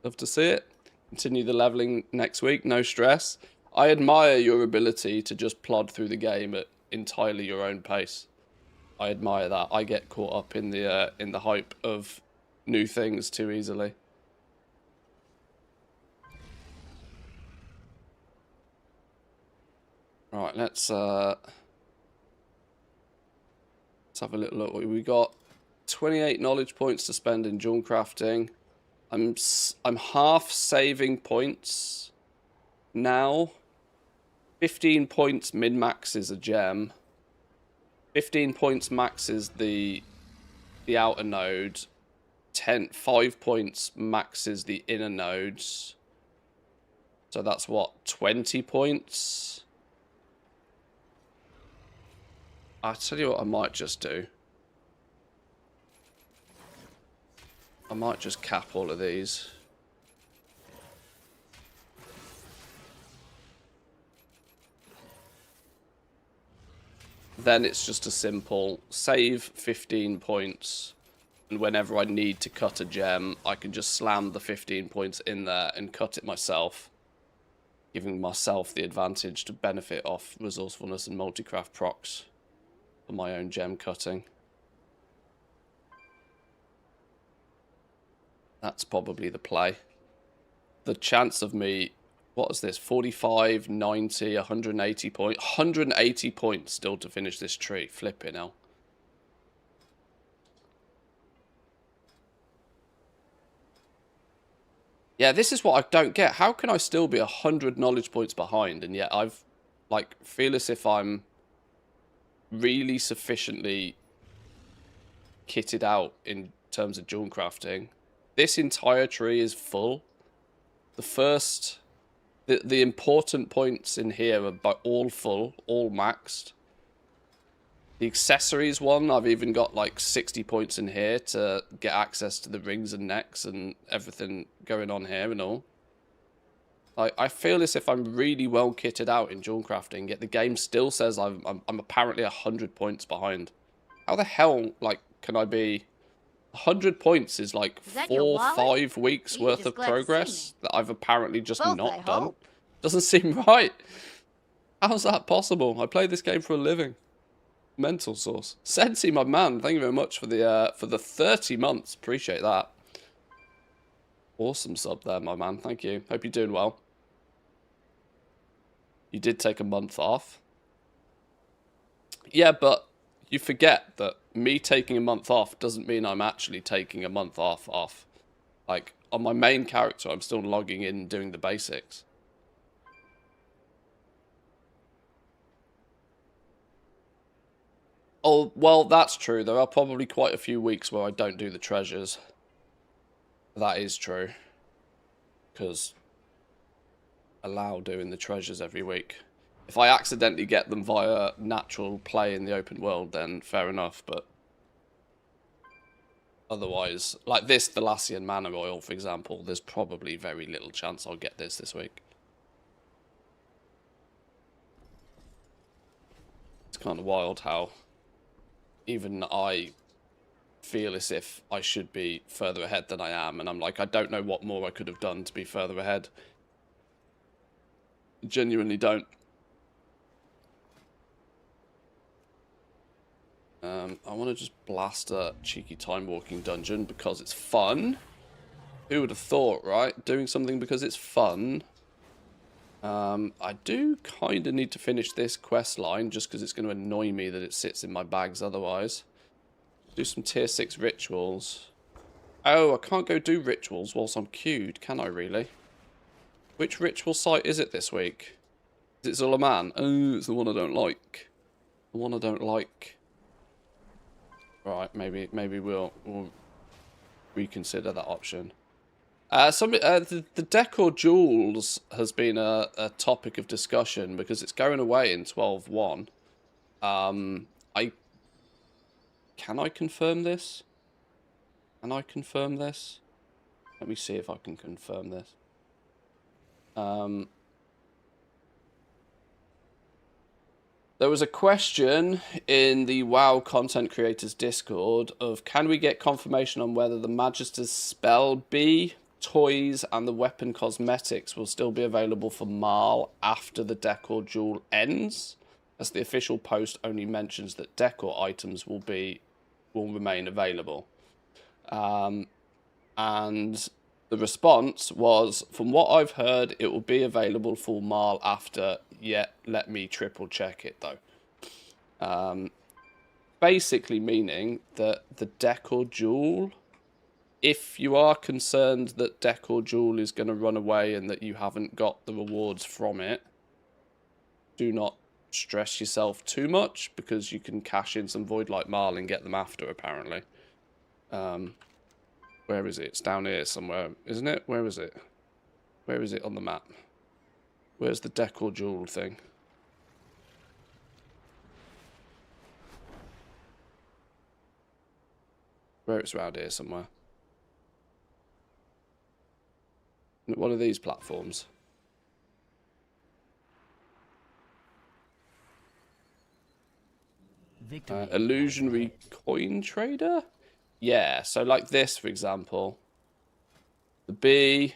Love to see it. Continue the leveling next week. No stress. I admire your ability to just plod through the game at entirely your own pace. I admire that. I get caught up in the hype of new things too easily. Right, let's have a little look. We got 28 knowledge points to spend in jewel crafting. I'm half saving points now. 15 points min maxes a gem. 15 points maxes the outer node. 5 points maxes the inner nodes. So that's what, 20 points? I'll tell you what I might just do. I might just cap all of these. Then it's just a simple save 15 points. And whenever I need to cut a gem, I can just slam the 15 points in there and cut it myself. Giving myself the advantage to benefit off resourcefulness and multicraft procs for my own gem cutting. That's probably the play. The chance of me, what is this, 45, 90, 180 points. 180 points still to finish this tree. Flipping hell. Yeah, this is what I don't get. How can I still be 100 knowledge points behind, and yet I've, like, feel as if I'm really sufficiently kitted out in terms of jewel crafting. This entire tree is full. The important points in here are all full, all maxed. The accessories one, I've even got like 60 points in here to get access to the rings and necks and everything going on here and all. I feel as if I'm really well kitted out in jewel crafting, yet the game still says I'm apparently 100 points behind. How the hell, like, can I be... 100 points is like 4-5 weeks worth of progress that I've apparently just not done. Doesn't seem right. How's that possible? I play this game for a living. Mental source. Sensi, my man, thank you very much for the 30 months. Appreciate that. Awesome sub there, my man. Thank you. Hope you're doing well. You did take a month off. Yeah, but you forget that me taking a month off doesn't mean I'm actually taking a month off. Like, on my main character, I'm still logging in and doing the basics. Oh, well, that's true. There are probably quite a few weeks where I don't do the treasures. That is true. Because allow doing the treasures every week. If I accidentally get them via natural play in the open world, then fair enough, but otherwise, like this Thalassian Mana Oil, for example, there's probably very little chance I'll get this week. It's kind of wild how even I feel as if I should be further ahead than I am, and I'm like, I don't know what more I could have done to be further ahead. Genuinely don't. I want to just blast a cheeky time-walking dungeon because it's fun. Who would have thought, right? Doing something because it's fun. I do kind of need to finish this quest line just because it's going to annoy me that it sits in my bags otherwise. Do some tier 6 rituals. Oh, I can't go do rituals whilst I'm queued, can I really? Which ritual site is it this week? Is it Zulaman? Oh, it's the one I don't like. The one I don't like. Right, maybe we'll reconsider that option. The Decor Jewels has been a topic of discussion because it's going away in 12.1. Can I confirm this? Can I confirm this? Let me see if I can confirm this. There was a question in the WoW content creators Discord of can we get confirmation on whether the Magister's spell bee, toys, and the weapon cosmetics will still be available for Marl after the Decor Jewel ends, as the official post only mentions that Decor items will remain available. And the response was, from what I've heard, it will be available for Marl after, yet let me triple check it though. Basically meaning that the Decor Jewel, if you are concerned that Decor Jewel is going to run away and that you haven't got the rewards from it, do not stress yourself too much because you can cash in some Voidlight Marl and get them after, apparently. Where is it? It's down here somewhere, isn't it? Where is it? Where is it on the map? Where's the Decor Jewel thing? Where it's around here somewhere. One of these platforms. Illusionary coin trader? Yeah, so like this, for example. The bee,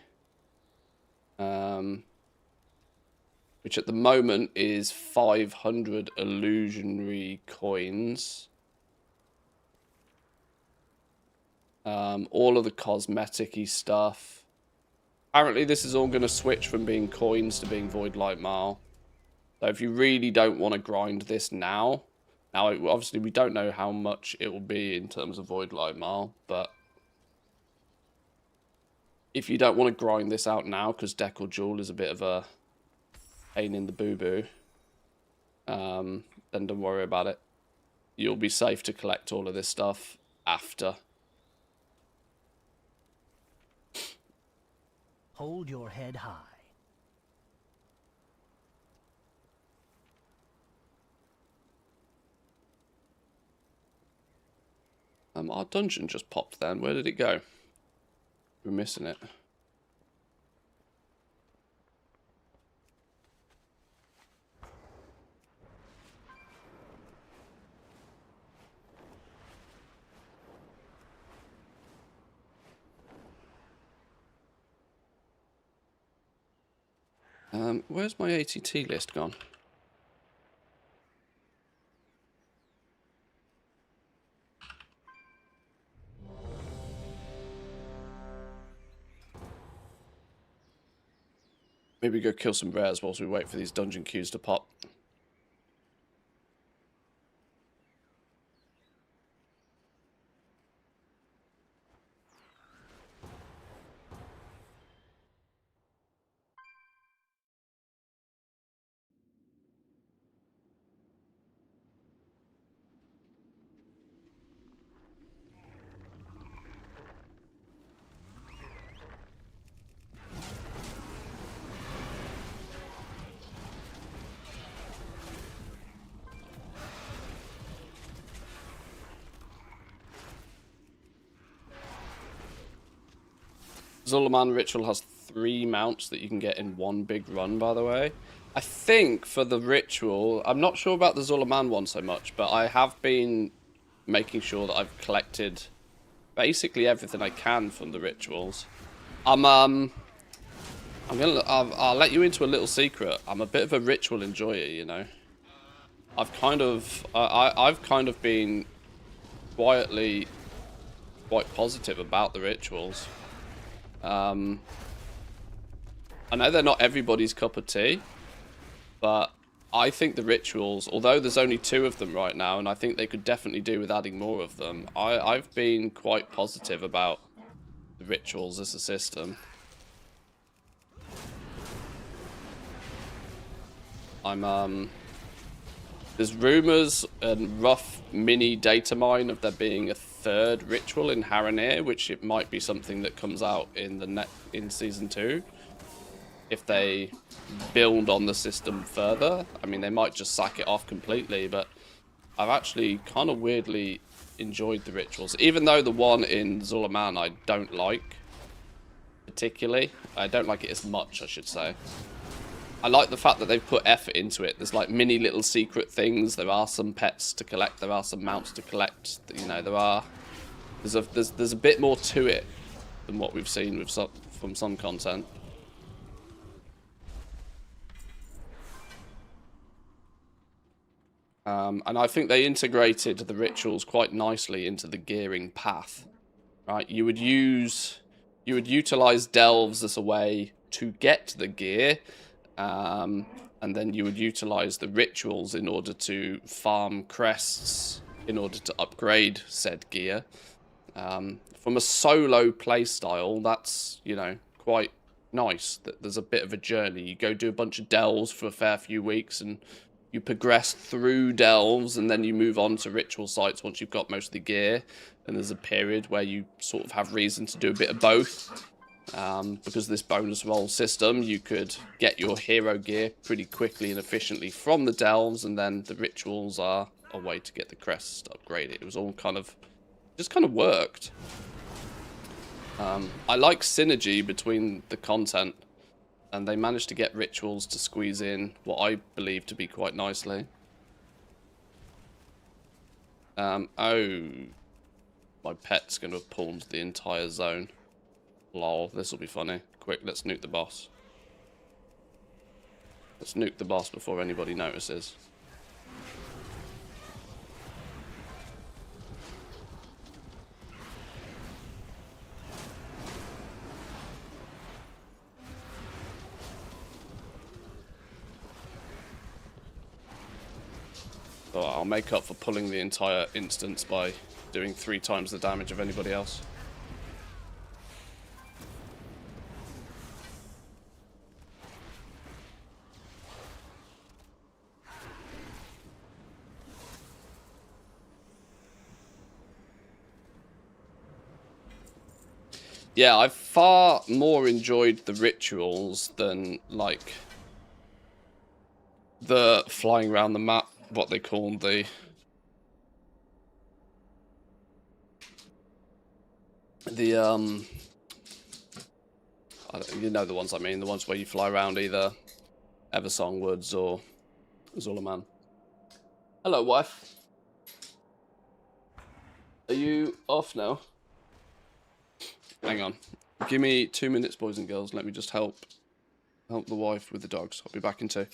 which at the moment is 500 illusionary coins. All of the cosmetic-y stuff. Apparently this is all going to switch from being coins to being Voidlight Marl. So if you really don't want to grind this now, obviously we don't know how much it will be in terms of Voidlight Marl, but if you don't want to grind this out now, because Decor Jewel is a bit of a pain in the boo-boo, then don't worry about it. You'll be safe to collect all of this stuff after. Hold your head high. Our dungeon just popped then. Where did it go? We're missing it. Where's my ATT list gone? Maybe go kill some bears whilst we wait for these dungeon queues to pop. Zulaman ritual has 3 mounts that you can get in one big run, by the way. I think for the ritual, I'm not sure about the Zulaman one so much, but I have been making sure that I've collected basically everything I can from the rituals. I'll let you into a little secret. I'm a bit of a ritual enjoyer, you know. I've kind of been quietly quite positive about the rituals. I know they're not everybody's cup of tea, but I think the rituals, although there's only 2 of them right now, and I think they could definitely do with adding more of them, I've been quite positive about the rituals as a system. There's rumors and rough mini data mine of there being a 3rd ritual in Haranir, which it might be something that comes out in season 2. If they build on the system further, I mean, they might just sack it off completely, but I've actually kind of weirdly enjoyed the rituals, even though the one in Zulaman I don't like particularly. I don't like it as much, I should say. I like the fact that they've put effort into it. There's like mini little secret things. There are some pets to collect. There are some mounts to collect. You know, there's a bit more to it than what we've seen with from some content. And I think they integrated the rituals quite nicely into the gearing path. Right, you would utilize delves as a way to get the gear. And then you would utilize the rituals in order to farm crests in order to upgrade said gear. From a solo playstyle, that's, you know, quite nice. That there's a bit of a journey. You go do a bunch of delves for a fair few weeks, and you progress through delves, and then you move on to ritual sites once you've got most of the gear. And there's a period where you sort of have reason to do a bit of both. Because of this bonus roll system, you could get your hero gear pretty quickly and efficiently from the delves, and then the rituals are a way to get the crests upgraded. It was all just kind of worked. I like synergy between the content, and they managed to get rituals to squeeze in what I believe to be quite nicely. Oh, my pet's going to have pawned the entire zone. Lol, this will be funny. Quick, let's nuke the boss. Let's nuke the boss before anybody notices. So I'll make up for pulling the entire instance by doing 3 times the damage of anybody else. Yeah, I've far more enjoyed the rituals than, like, the flying around the map, what they call the... you know the ones I mean, the ones where you fly around either Eversong Woods or Zulaman. Hello, wife. Are you off now? Hang on. Give me 2 minutes, boys and girls. Let me just help the wife with the dogs. I'll be back in 2.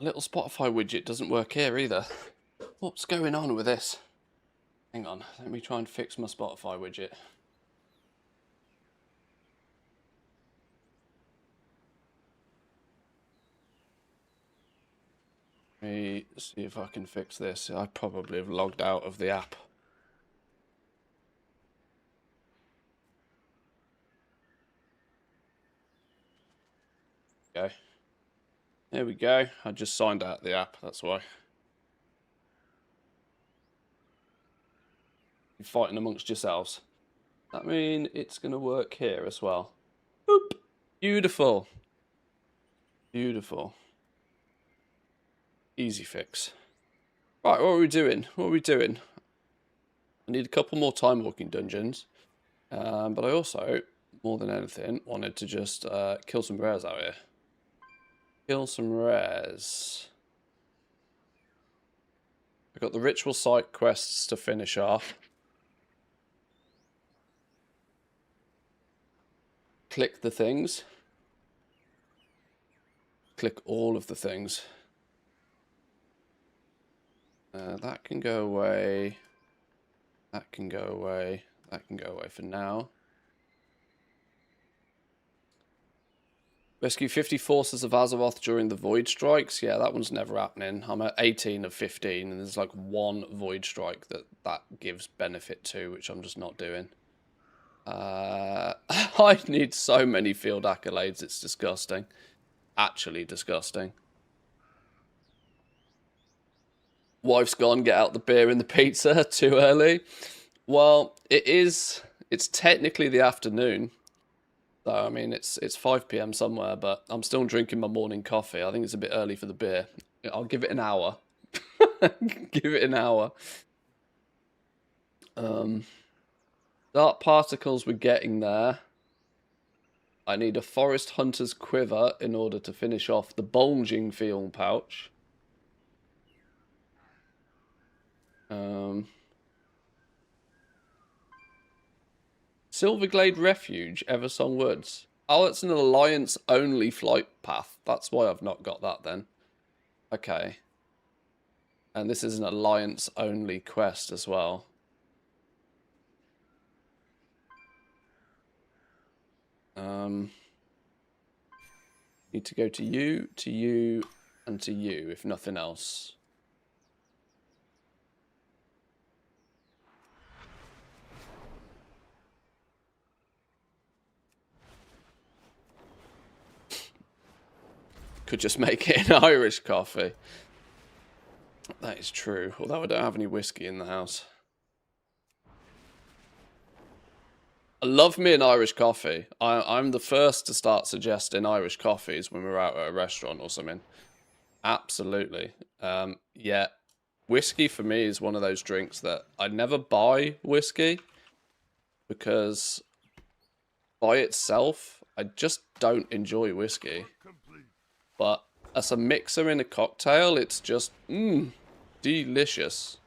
Little Spotify widget doesn't work here either. What's going on with this? Hang on, let me try and fix my Spotify widget. Let me see if I can fix this. I probably have logged out of the app. Okay. There we go. I just signed out the app, that's why. You're fighting amongst yourselves. That mean it's going to work here as well. Boop. Beautiful. Beautiful. Easy fix. Right, what are we doing? What are we doing? I need a couple more time walking dungeons. But I also, more than anything, wanted to just kill some rares out here. Kill some rares. I've got the ritual site quests to finish off. Click the things. Click all of the things. That can go away. That can go away. That can go away for now. Rescue 50 forces of Azeroth during the Void Strikes. Yeah, that one's never happening. I'm at 18 of 15, and there's like one Void Strike that gives benefit to, which I'm just not doing. I need so many field accolades, it's disgusting. Actually disgusting. Wife's gone, get out the beer and the pizza too early. Well, it's technically the afternoon. So, I mean, it's 5 PM somewhere, but I'm still drinking my morning coffee. I think it's a bit early for the beer. I'll give it an hour. Give it an hour. Dark particles, we're getting there. I need a forest hunter's quiver in order to finish off the bulging field pouch. Silverglade Refuge, Eversong Woods. Oh, it's an alliance-only flight path. That's why I've not got that then. Okay. And this is an alliance-only quest as well. Need to go to you, and to you, if nothing else. Could just make it an Irish coffee. That is true, although I don't have any whiskey in the house. I love me an Irish coffee. I'm the first to start suggesting Irish coffees when we're out at a restaurant or something. Absolutely. Yeah, whiskey for me is one of those drinks that I never buy whiskey because by itself, I just don't enjoy whiskey. But as a mixer in a cocktail, it's just, delicious.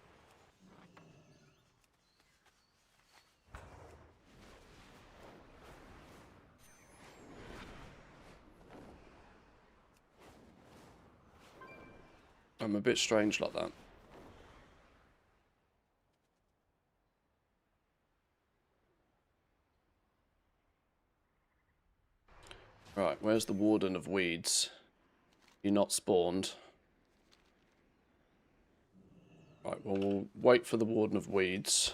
I'm a bit strange like that. Right, where's the Warden of Weeds? You're not spawned. Right, well, we'll wait for the Warden of Weeds.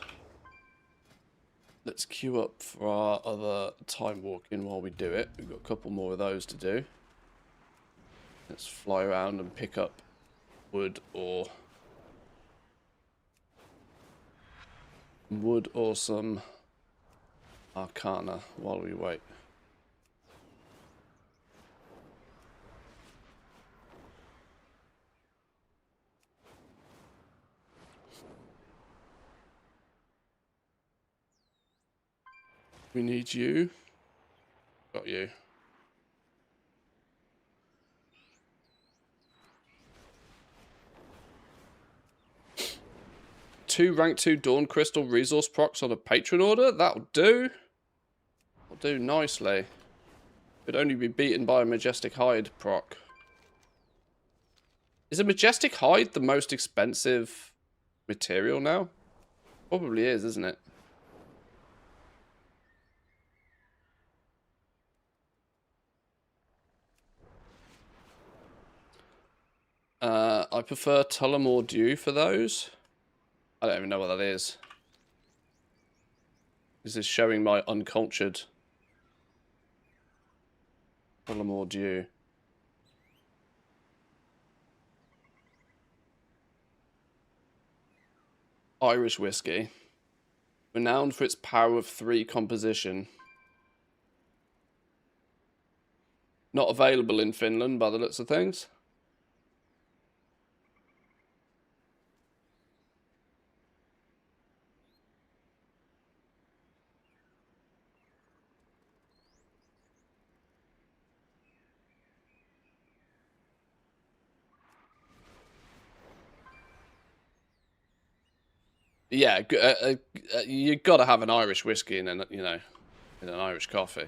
Let's queue up for our other time walking while we do it. We've got a couple more of those to do. Let's fly around and pick up wood or some arcana while we wait. We need you. Got you. Two rank 2 Dawn Crystal resource procs on a patron order? That'll do. That'll do nicely. Could only be beaten by a Majestic Hide proc. Is a majestic hide the most expensive material now? Probably is, isn't it? I prefer Tullamore Dew for those. I don't even know what that is. This is showing my uncultured Tullamore Dew. Irish whiskey. Renowned for its power of 3 composition. Not available in Finland by the looks of things. Yeah, you got to have an Irish whiskey in an Irish coffee.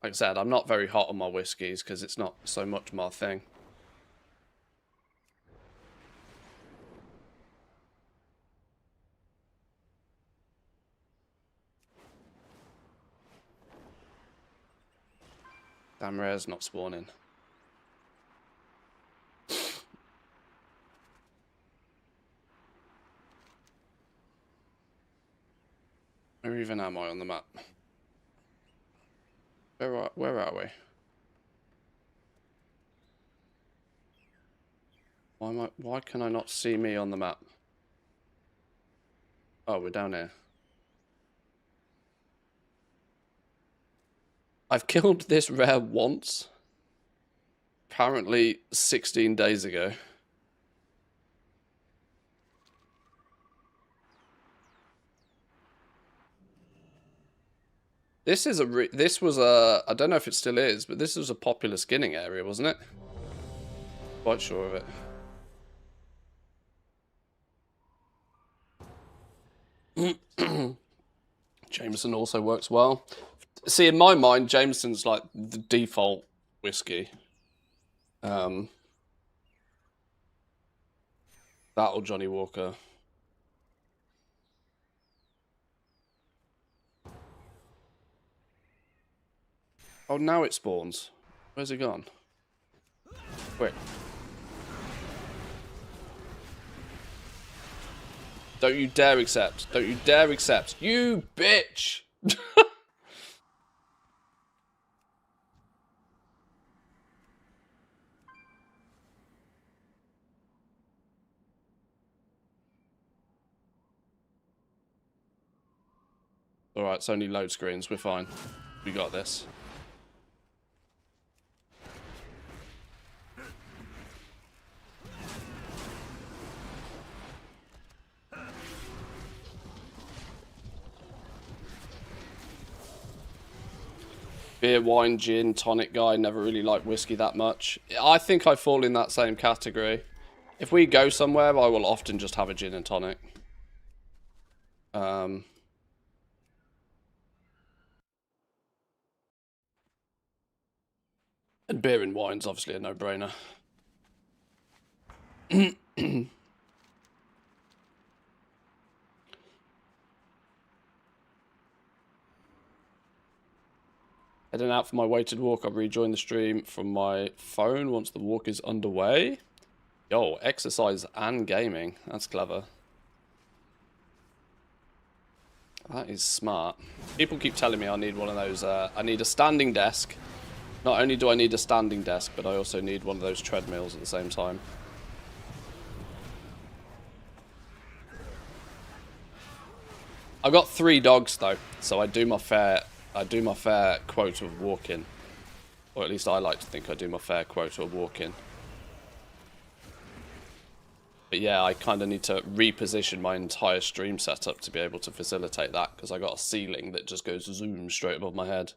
Like I said, I'm not very hot on my whiskies because it's not so much my thing. Damn rare's not spawning. Where even am I on the map? Where are we? Why can I not see me on the map? Oh, we're down here. I've killed this rare once. Apparently 16 days ago. This was a, I don't know if it still is, but this was a popular skinning area, wasn't it? Quite sure of it. Jameson also works well. See, in my mind, Jameson's like the default whiskey. That or Johnny Walker. Oh, now it spawns. Where's it gone? Quick. Don't you dare accept. Don't you dare accept. You bitch! Alright, it's only load screens. We're fine. We got this. Beer, wine, gin, tonic guy. Never really liked whiskey that much. I think I fall in that same category. If we go somewhere, I will often just have a gin and tonic. And beer and wine's obviously a no-brainer. Heading out for my weighted walk. I'll rejoin the stream from my phone once the walk is underway. Yo, exercise and gaming. That's clever. That is smart. People keep telling me I need one of those. I need a standing desk. Not only do I need a standing desk, but I also need one of those treadmills at the same time. I've got 3 dogs though, so I do my fair quota of walking. Or at least I like to think I do my fair quota of walking. But yeah, I kind of need to reposition my entire stream setup to be able to facilitate that, because I got a ceiling that just goes zoom straight above my head.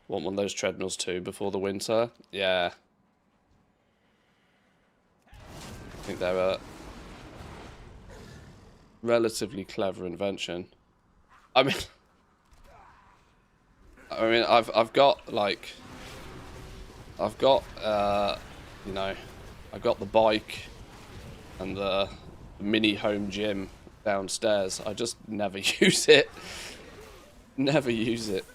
Want one of those treadmills too before the winter? Yeah. I think they're a relatively clever invention. I mean, I've got like, I've got, you know, I've got the bike and the mini home gym downstairs. I just never use it. Never use it.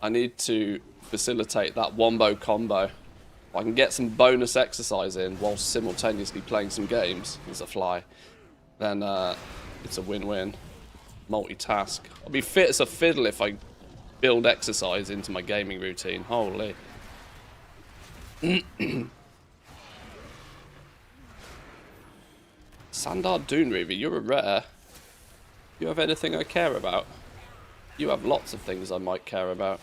I need to facilitate that wombo combo. If I can get some bonus exercise in whilst simultaneously playing some games as a fly, then it's a win-win. Multitask. I'll be fit as a fiddle if I build exercise into my gaming routine. Holy. Sandar Dune Reaver, you're a rare. You have anything I care about? You have lots of things I might care about.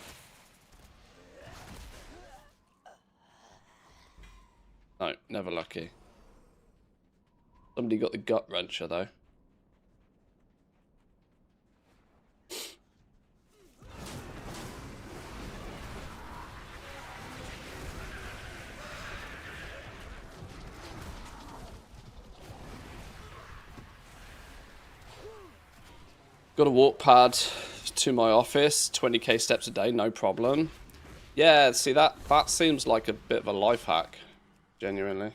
No, never lucky. Somebody got the gut wrencher though. Got a walk pad to my office, 20k steps a day, no problem. Yeah, see that seems like a bit of a life hack, genuinely.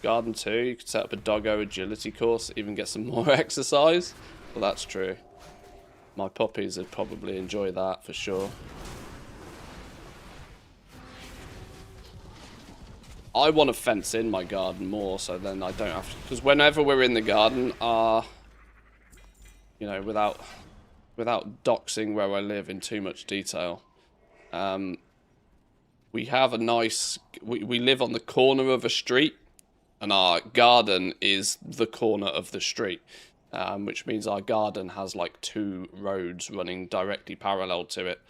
Garden 2, you could set up a doggo agility course, even get some more exercise. Well, that's true. My puppies would probably enjoy that for sure. I want to fence in my garden more, so then I don't have to, because whenever we're in the garden, you know, without doxing where I live in too much detail, we have a nice, we live on the corner of a street, and our garden is the corner of the street, which means our garden has like 2 roads running directly parallel to it,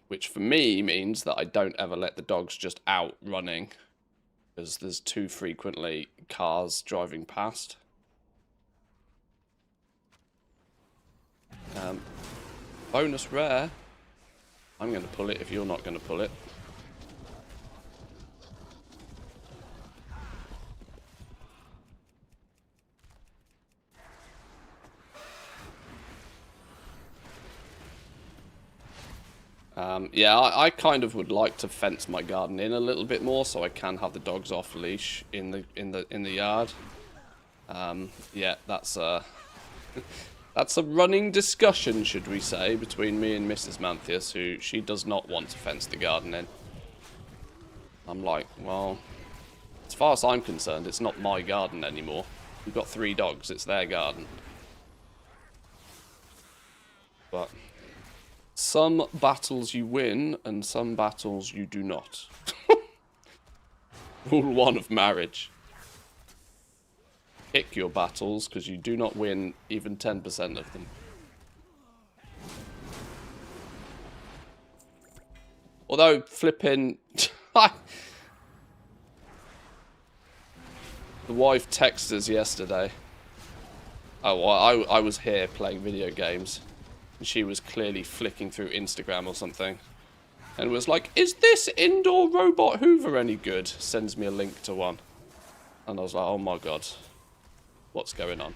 which for me means that I don't ever let the dogs just out running, because there's too frequently cars driving past. Bonus rare. I'm going to pull it if you're not going to pull it. Yeah, I kind of would like to fence my garden in a little bit more so I can have the dogs off leash in the yard. Yeah, that's that's a running discussion, should we say, between me and Mrs. Manthias, who she does not want to fence the garden in. I'm like, well, as far as I'm concerned, it's not my garden anymore. We've got 3 dogs, it's their garden. But some battles you win, and some battles you do not. Rule 1 of marriage. Pick your battles, because you do not win even 10% of them. Although, flipping... the wife texted us yesterday. Oh, well, I was here playing video games. And she was clearly flicking through Instagram or something. And was like, is this indoor robot Hoover any good? Sends me a link to one. And I was like, oh my god. What's going on?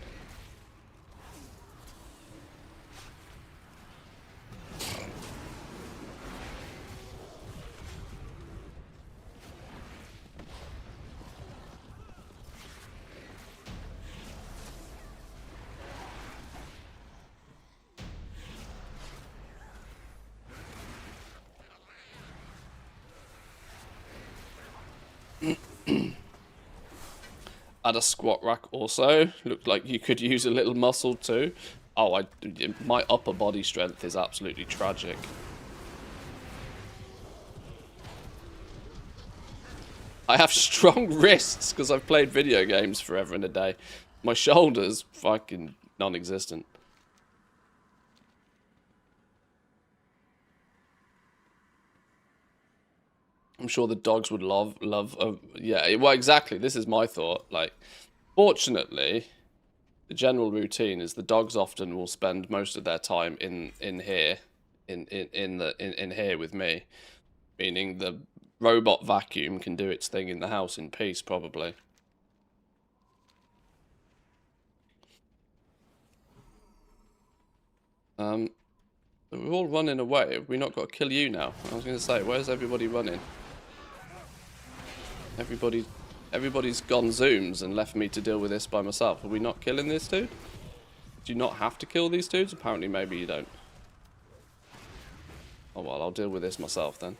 Add a squat rack also. Looked like you could use a little muscle too. Oh, my upper body strength is absolutely tragic. I have strong wrists because I've played video games forever and a day. My shoulders, fucking non-existent. I'm sure the dogs would love, yeah, well, exactly. This is my thought. Like, fortunately, the general routine is the dogs often will spend most of their time in here, in here with me, meaning the robot vacuum can do its thing in the house in peace, probably. We're all running away. Have we not got to kill you now? I was going to say, where's everybody running? Everybody's gone zooms and left me to deal with this by myself. Are we not killing this dude? Do you not have to kill these dudes? Apparently, maybe you don't. Oh well, I'll deal with this myself then.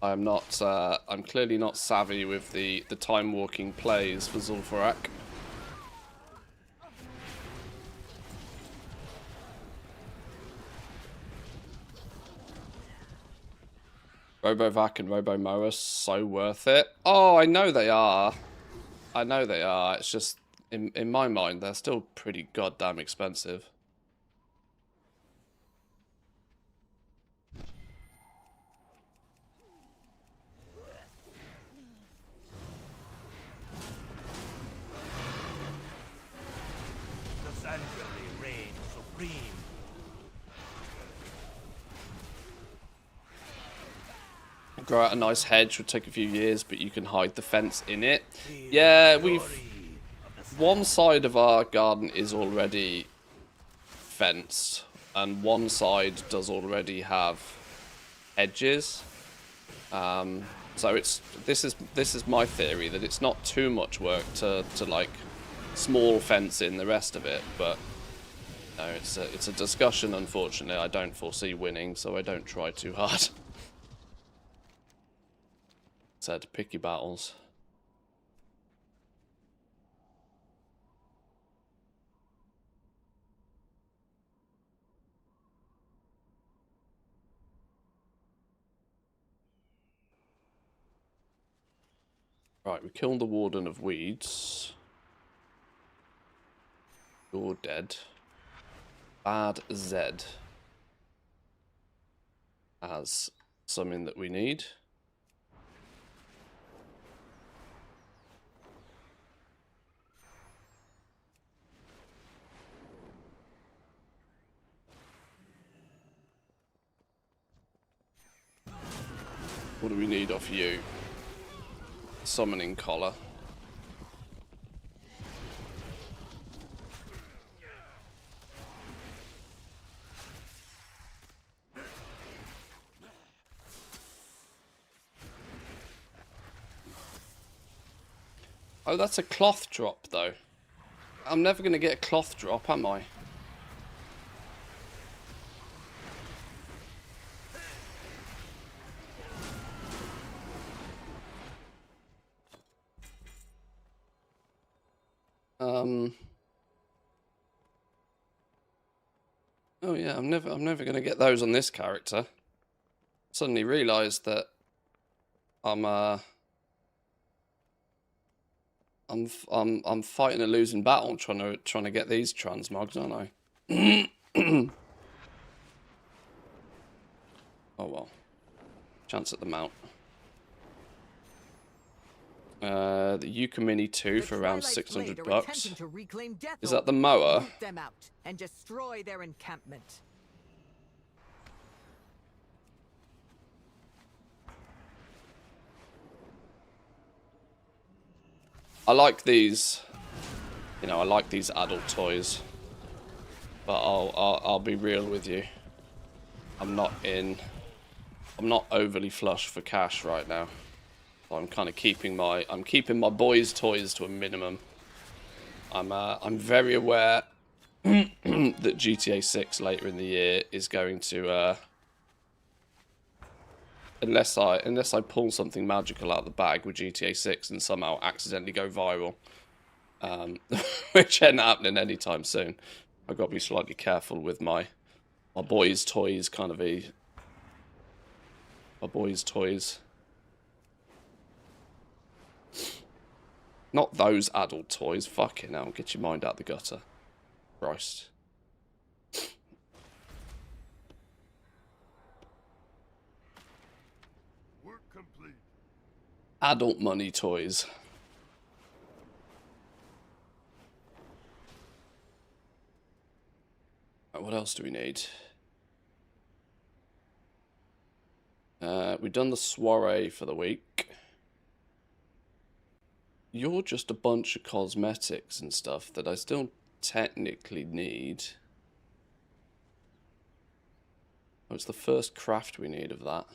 I'm not. I'm clearly not savvy with the time walking plays for Zul'Farrak. Robovac and Robomoa, so worth it. Oh, I know they are. I know they are. It's just in my mind they're still pretty goddamn expensive. The sanctuary reigns supreme. Grow out a nice hedge would take a few years, but you can hide the fence in it. Yeah, one side of our garden is already fenced, and one side does already have hedges. So this is my theory that it's not too much work to like small fence in the rest of it, but no, it's a discussion. Unfortunately, I don't foresee winning, so I don't try too hard. Said picky battles. Right, we killed the Warden of Weeds. You're dead. Bad Zed has something that we need. What do we need off you? Summoning collar. Oh, that's a cloth drop, though. I'm never going to get a cloth drop, am I? Oh yeah, I'm never going to get those on this character. Suddenly realised that I'm fighting a losing battle trying to get these transmogs, aren't I? Oh well. Chance at the mount. The Yuka Mini 2 for around 600 bucks. Is that the mower? Root them out and destroy their encampment. I like these. You know, I like these adult toys. But I'll be real with you. I'm not overly flush for cash right now. So I'm kind of keeping my boys' toys to a minimum. I'm very aware that GTA 6 later in the year is going to unless I pull something magical out of the bag with GTA 6 and somehow accidentally go viral, which ain't happening anytime soon. I've got to be slightly careful with my boys' toys, my boys' toys. Not those adult toys. Fucking hell, get your mind out the gutter. Christ. Work complete. Adult money toys. Right, what else do we need? We've done the soiree for the week. You're just a bunch of cosmetics and stuff that I still technically need. Oh, it's the first craft we need of that.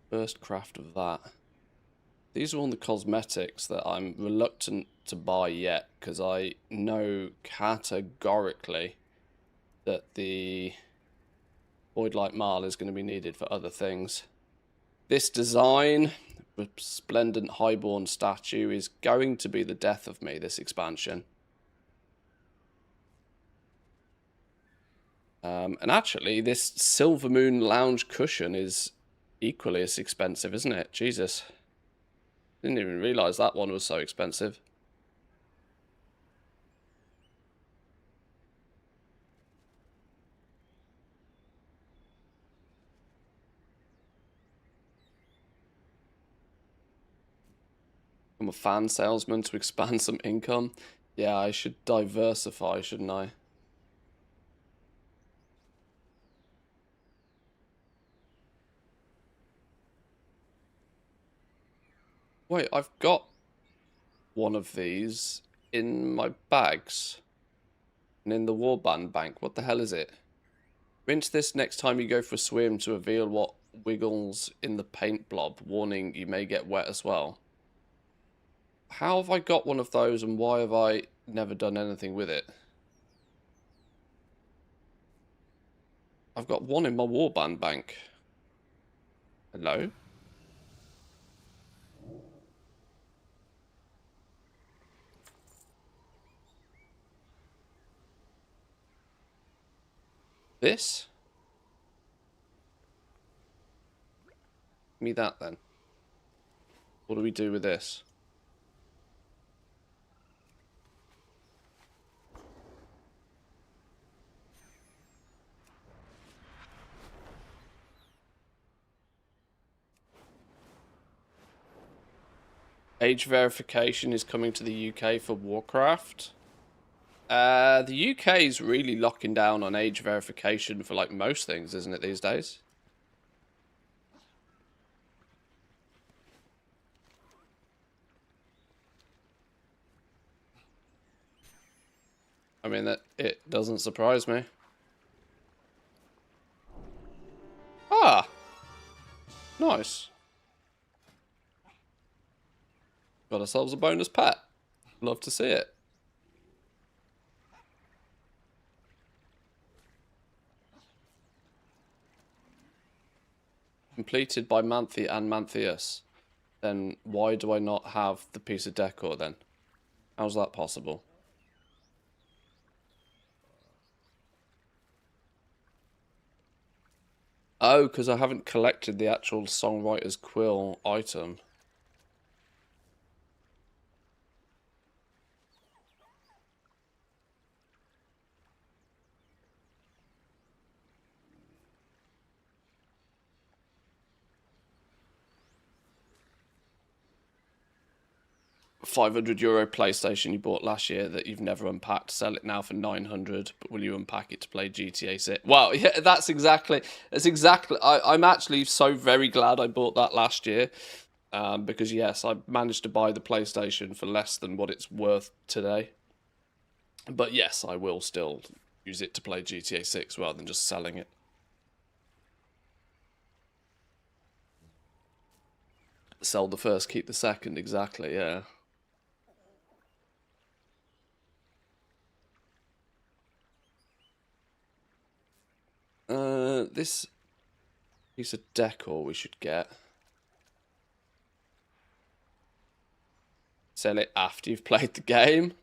First craft of that. These are all the cosmetics that I'm reluctant to buy yet, because I know categorically that the Voidlight Marl is going to be needed for other things. This design, resplendent highborn statue, is going to be the death of me, this expansion. And actually, this Silver Moon lounge cushion is equally as expensive, isn't it? Jesus. Didn't even realise that one was so expensive. I'm a fan salesman to expand some income. Yeah, I should diversify, shouldn't I? Wait, I've got one of these in my bags. And in the warband bank. What the hell is it? Rinse this next time you go for a swim to reveal what wiggles in the paint blob. Warning, you may get wet as well. How have I got one of those and why have I never done anything with it? I've got one in my warband bank. Hello? This? Give me that then. What do we do with this? Age verification is coming to the UK for Warcraft. The UK is really locking down on age verification for like most things, isn't it, these days? I mean, that it doesn't surprise me. Ah! Nice. Got ourselves a bonus pet. Love to see it. Completed by Manthe and Mantheus. Then why do I not have the piece of decor then? How's that possible? Oh, because I haven't collected the actual Songwriter's Quill item. €500 PlayStation you bought last year that you've never unpacked. Sell it now for 900, but will you unpack it to play GTA 6? Well, yeah, that's exactly. I'm actually so very glad I bought that last year, because yes, I managed to buy the PlayStation for less than what it's worth today. But yes, I will still use it to play GTA 6 rather than just selling it. Sell the first, keep the second. Exactly. Yeah. This piece of decor we should get. Sell it after you've played the game.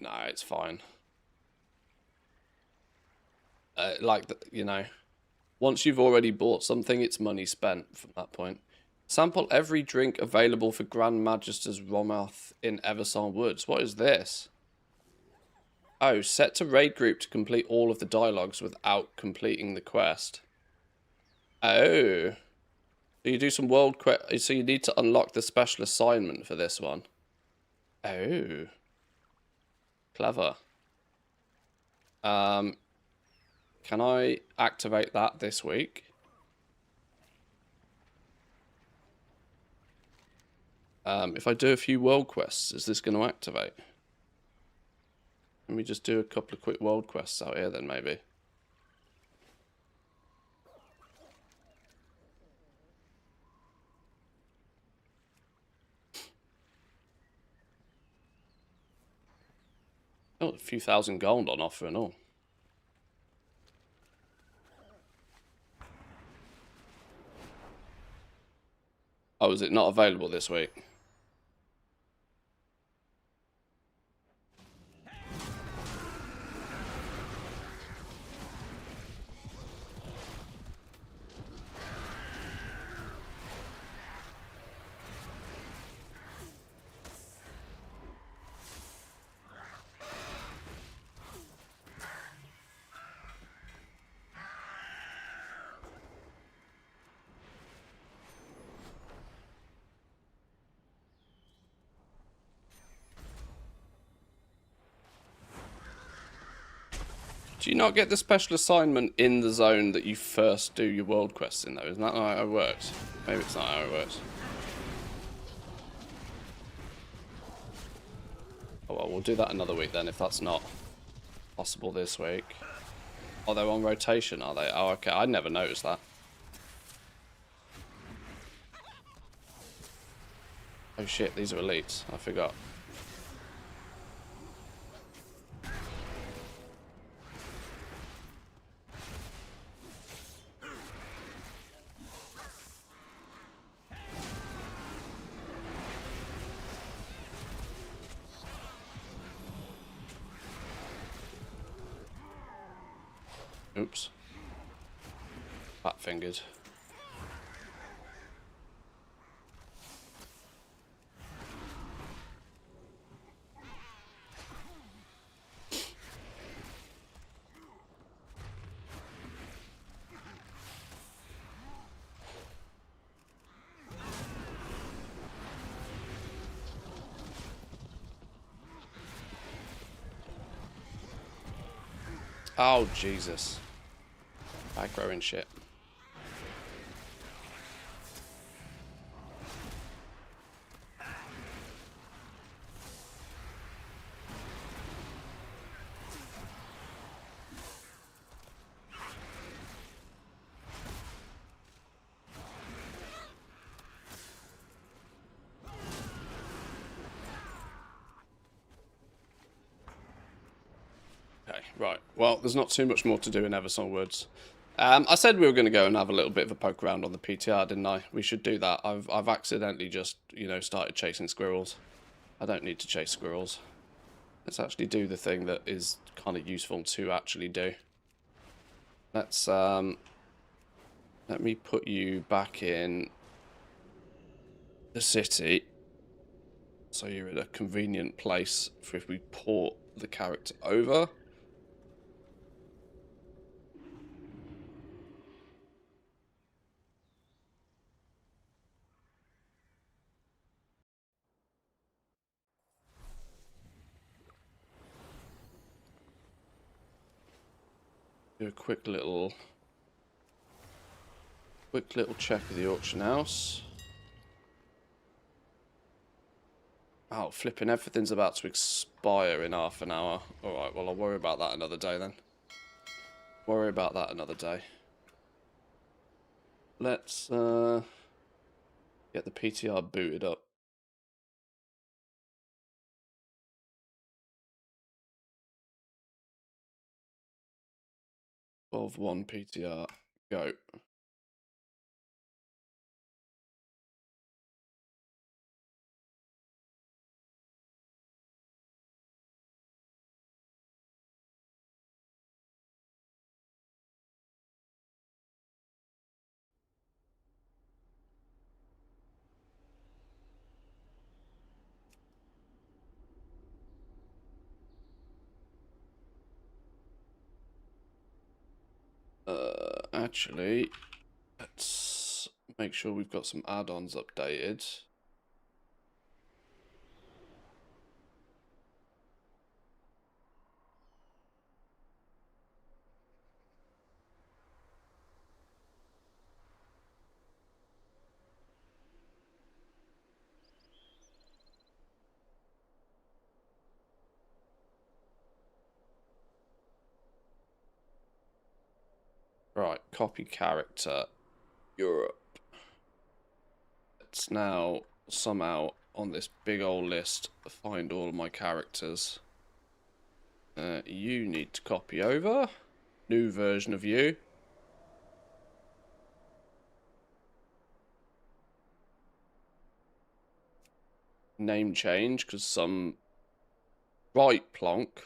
No, it's fine. You know, once you've already bought something, it's money spent from that point. Sample every drink available for Grand Magister's Romoth in Eversong Woods. What is this? Oh, set to raid group to complete all of the dialogues without completing the quest. Oh. So you do some world quest. So you need to unlock the special assignment for this one. Oh. Clever. Can I activate that this week? If I do a few world quests, is this going to activate? Let me just do a couple of quick world quests out here then, maybe. Oh, a few thousand gold on offer and all. Oh, is it not available this week? Do you not get the special assignment in the zone that you first do your world quests in, though? Isn't that how it works? Maybe it's not how it works. Oh well, we'll do that another week then, if that's not possible this week. Oh, they're on rotation, are they? Oh, okay. I never noticed that. Oh shit, these are elites. I forgot. Oops. Fat fingered. Oh, Jesus. Aggro and shit. Okay, right. Well, there's not too much more to do in Eversong Woods. I said we were going to go and have a little bit of a poke around on the PTR, didn't I? We should do that. I've accidentally just, you know, started chasing squirrels. I don't need to chase squirrels. Let's actually do the thing that is kind of useful to actually do. Let's, let me put you back in the city. So you're at a convenient place for if we port the character over. Do a quick little check of the auction house. Oh, flipping, everything's about to expire in half an hour. Alright, well, I'll worry about that another day then. Worry about that another day. Let's get the PTR booted up. 12-1 PTR, go. Actually, let's make sure we've got some add-ons updated. Right, copy character, Europe. Let's now somehow on this big old list find all of my characters. You need to copy over. New version of you. Name change, because some right plonk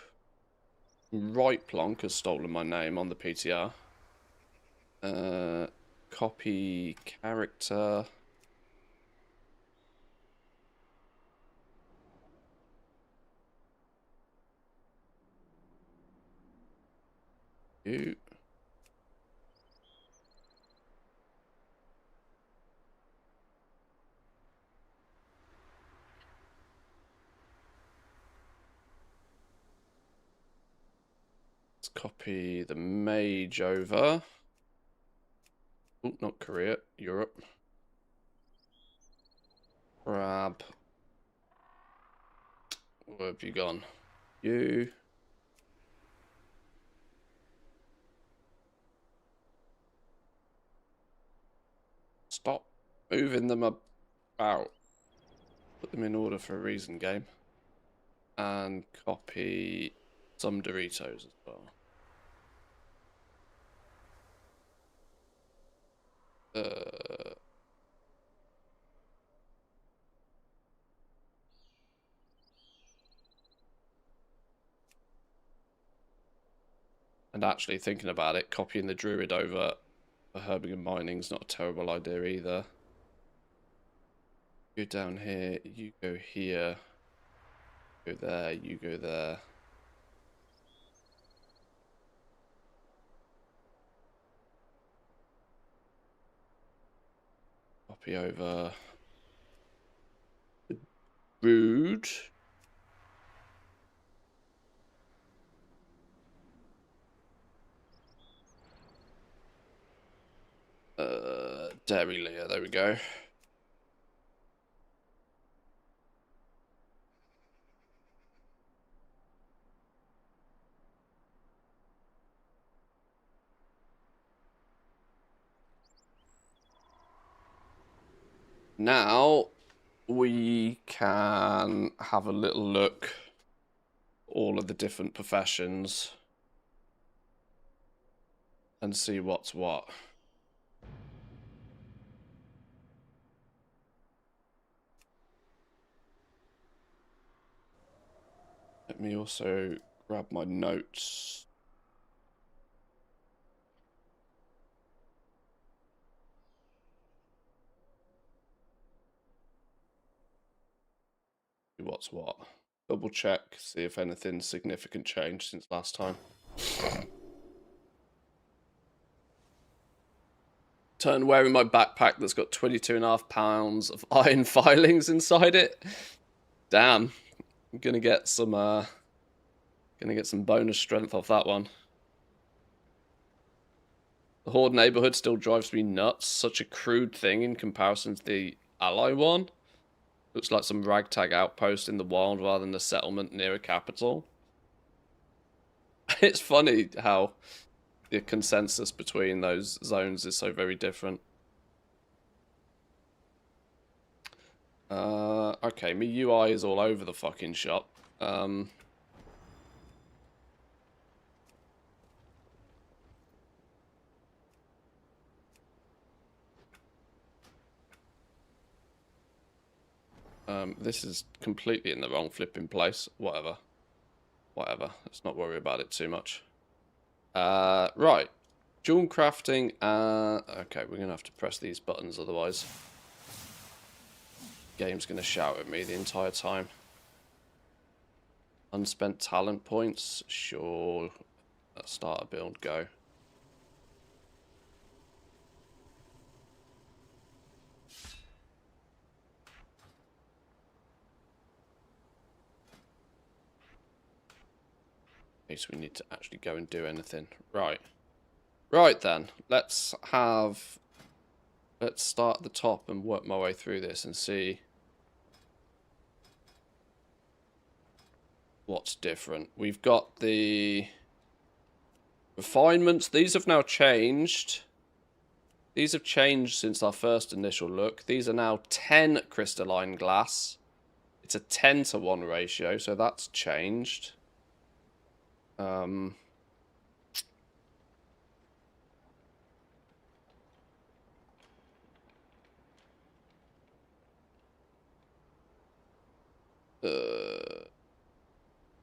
has stolen my name on the PTR. Copy character. You. Let's copy the mage over. Oh, not Korea, Europe. Grab. Where have you gone? You. Stop moving them about. Put them in order for a reason, game. And copy some Doritos as well. And actually thinking about it, copying the druid over for herbing and mining is not a terrible idea either. Go down here, you go here, go there, you go there. Copy over the druid. Dairy layer, there we go. Now we can have a little look all of the different professions and see what's what. Let me also grab my notes. What's what? Double check, see if anything significant changed since last time. Turn wearing my backpack that's got 22.5 pounds of iron filings inside it. Damn. I'm gonna get some bonus strength off that one. The Horde neighborhood still drives me nuts. Such a crude thing in comparison to the ally one. Looks like some ragtag outpost in the wild rather than a settlement near a capital. It's funny how the consensus between those zones is so very different. Okay, my UI is all over the fucking shop. This is completely in the wrong flipping place. Whatever. Let's not worry about it too much. Right. Jewel crafting. Okay, we're going to have to press these buttons, otherwise game's going to shout at me the entire time. Unspent talent points. Sure. Let's start a build. Go. Okay, so we need to actually go and do anything. Right. Right then. Let's start at the top and work my way through this and see what's different. We've got the Refinements. These have now changed. These have changed since our first initial look. These are now 10 crystalline glass. It's a 10-to-1 ratio, so that's changed. Where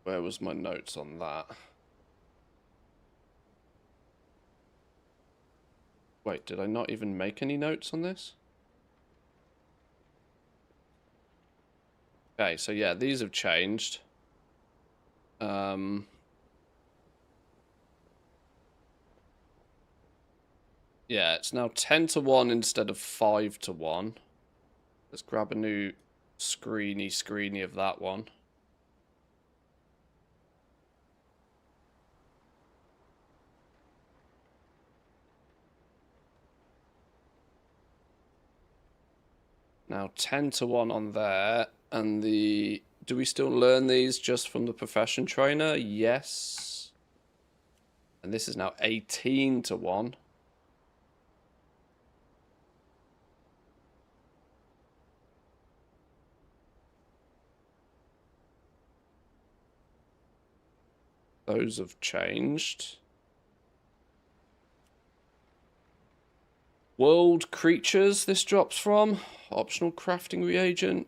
was my notes on that? Wait, did I not even make any notes on this? Okay, so yeah, these have changed. Yeah, it's now 10-to-1 instead of 5-to-1. Let's grab a new screeny of that one. Now 10-to-1 on there, and the... Do we still learn these just from the profession trainer? Yes. And this is now 18-to-1. Those have changed. World creatures this drops from. Optional crafting reagent.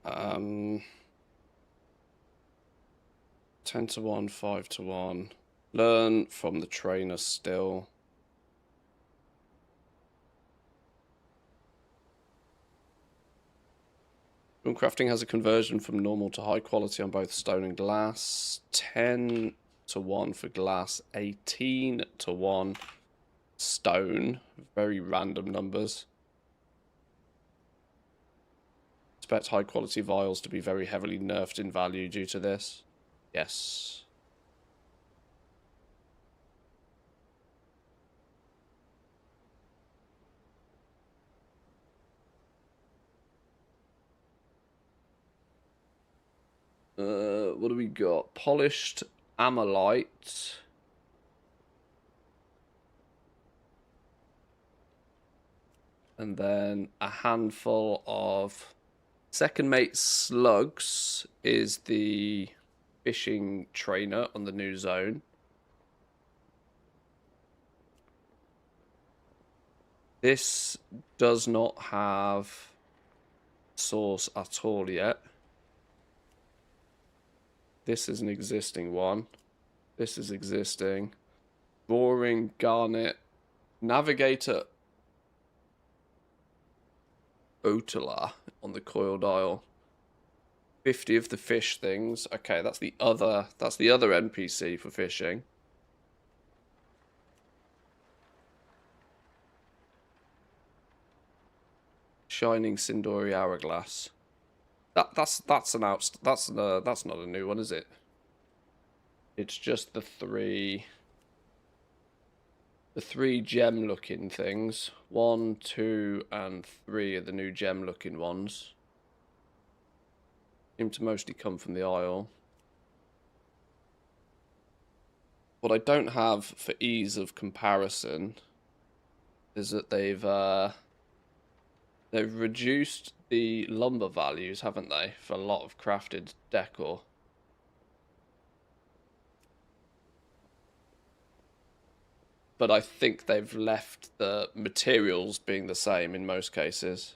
Um, 10-to-1, 5-to-1. Learn from the trainer still. Crafting has a conversion from normal to high quality on both stone and glass. 10-to-1 for glass, 18-to-1 stone. Very random numbers. Expect high quality vials to be very heavily nerfed in value due to this. Yes. What do we got? Polished amylite. And then a handful of second mate slugs is the fishing trainer on the new zone. This does not have source at all yet. This is an existing one. This is existing. Boring, garnet, navigator, Otala on the coiled dial. 50 of the fish things. Okay, that's the other NPC for fishing. Shining Sindori hourglass. That's not a new one, is it? It's just the three gem looking things. 1, 2, and 3 are the new gem looking ones. Seem to mostly come from the Isle. What I don't have for ease of comparison is that they've reduced the lumber values, haven't they, for a lot of crafted decor. But I think they've left the materials being the same in most cases.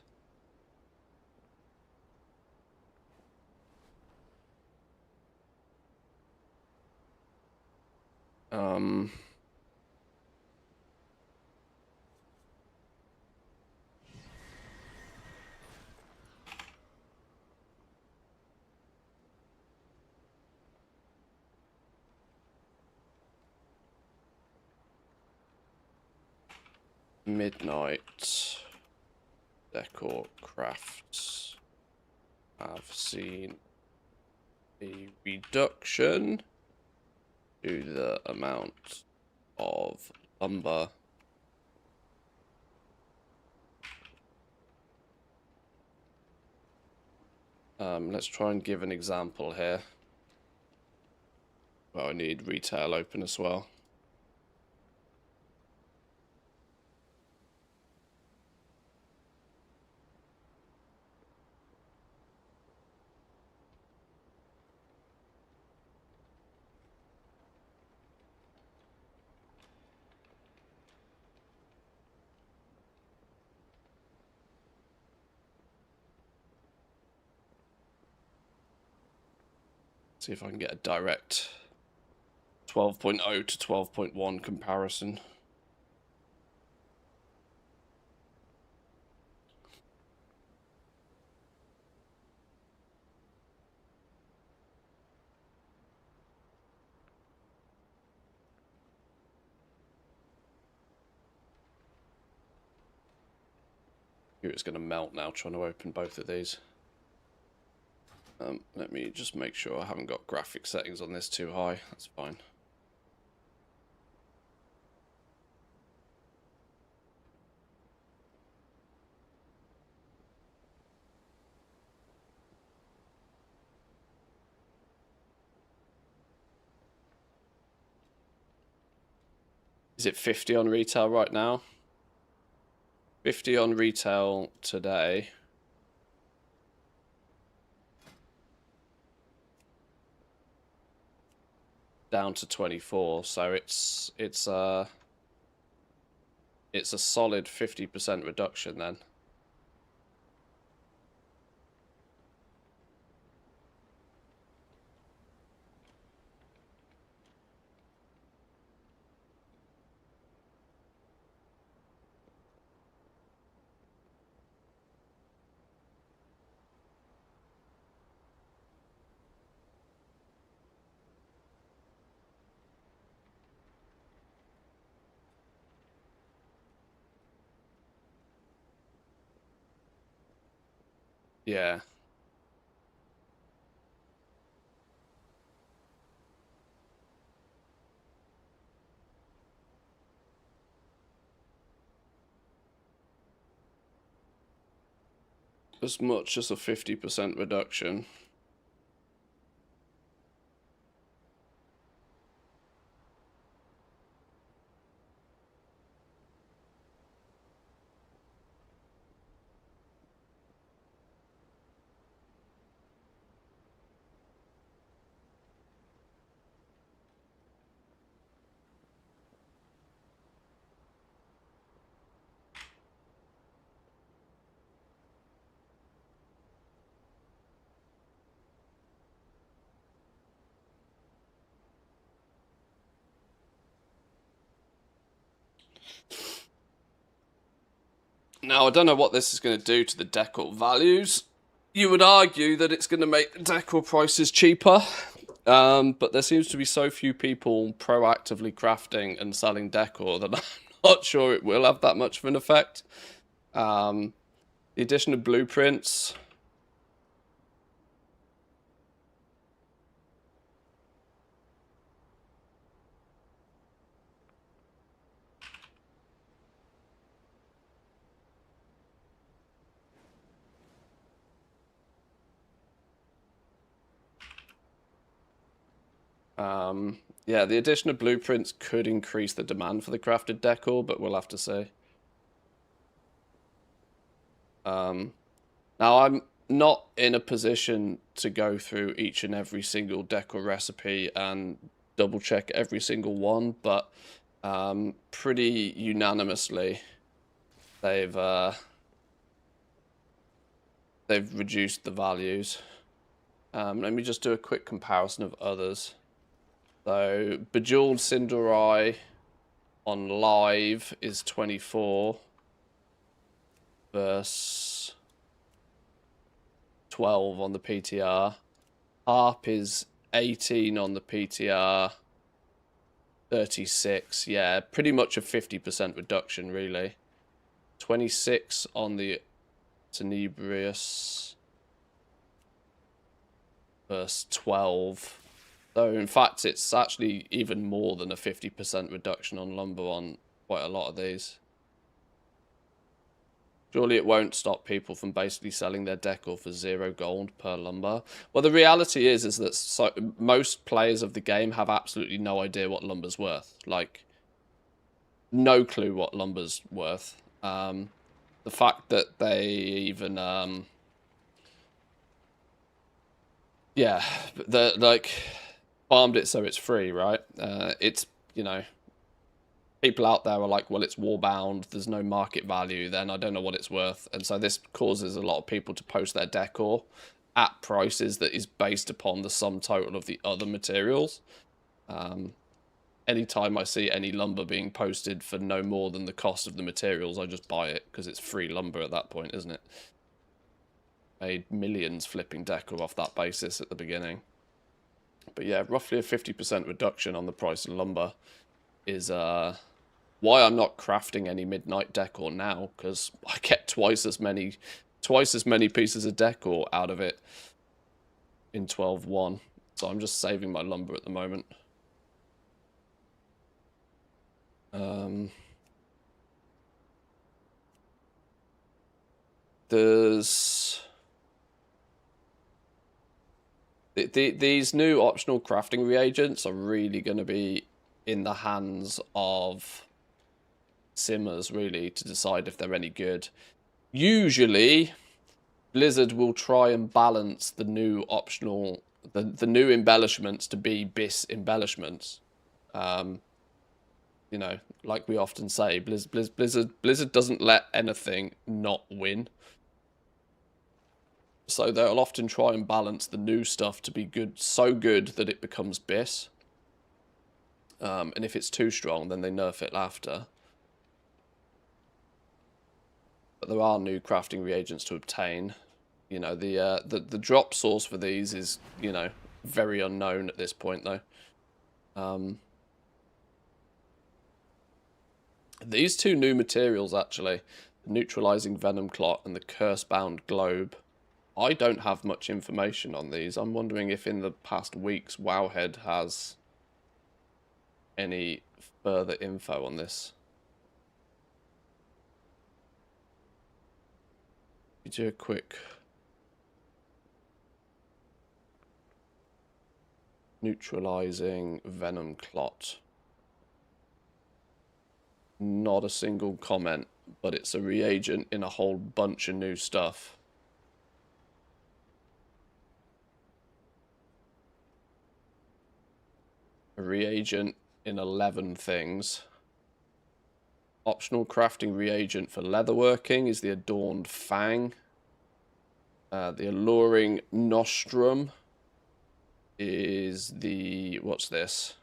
Midnight decor crafts. I've seen a reduction to the amount of lumber. Let's try and give an example here. Well, I need retail open as well. See if I can get a direct 12.0 to 12.1 comparison. It's going to melt now trying to open both of these. Let me just make sure I haven't got graphic settings on this too high. That's fine. Is it 50 on retail right now? 50 on retail today. Down to 24, so it's a solid 50% reduction then. Yeah. As much as a 50% reduction. Now, I don't know what this is going to do to the decor values. You would argue that it's going to make the decor prices cheaper, but there seems to be so few people proactively crafting and selling decor that I'm not sure it will have that much of an effect. The addition of blueprints. Yeah, the addition of blueprints could increase the demand for the crafted decor, but we'll have to see. Now, I'm not in a position to go through each and every single decor recipe and double check every single one, but pretty unanimously, they've reduced the values. Let me just do a quick comparison of others. So, Bejeweled Cinder Eye on live is 24 versus 12 on the PTR. Harp is 18 on the PTR, 36. Yeah, pretty much a 50% reduction, really. 26 on the Tenebrious versus 12. So, in fact, it's actually even more than a 50% reduction on lumber on quite a lot of these. Surely it won't stop people from basically selling their decor for 0 gold per lumber. Well, the reality is that most players of the game have absolutely no idea what lumber's worth. Like, no clue what lumber's worth. The fact that they even, yeah, like farmed it so it's free, right? It's, you know, people out there are like, well, it's warbound, there's no market value, then I don't know what it's worth. And so this causes a lot of people to post their decor at prices that is based upon the sum total of the other materials. Anytime I see any lumber being posted for no more than the cost of the materials, I just buy it because it's free lumber at that point, isn't it? Made millions flipping decor off that basis at the beginning. But yeah, roughly a 50% reduction on the price of lumber is why I'm not crafting any midnight decor now, because I get twice as many pieces of decor out of it in 12.1. So I'm just saving my lumber at the moment. There's these new optional crafting reagents are really going to be in the hands of simmers, really, to decide if they're any good. Usually, Blizzard will try and balance the new optional, the new embellishments to be BIS embellishments. You know, like we often say, Blizzard doesn't let anything not win. So they'll often try and balance the new stuff to be good, so good that it becomes BIS. And if it's too strong, then they nerf it after. But there are new crafting reagents to obtain. You know, the drop source for these is, you know, very unknown at this point, though. These two new materials, actually, the neutralizing venom clot and the curse-bound globe, I don't have much information on these. I'm wondering if in the past weeks Wowhead has any further info on this. You do a quick neutralizing venom clot. Not a single comment, but it's a reagent in a whole bunch of new stuff. A reagent in 11 things. Optional crafting reagent for leatherworking is the Adorned Fang. The Alluring Nostrum is the... what's this?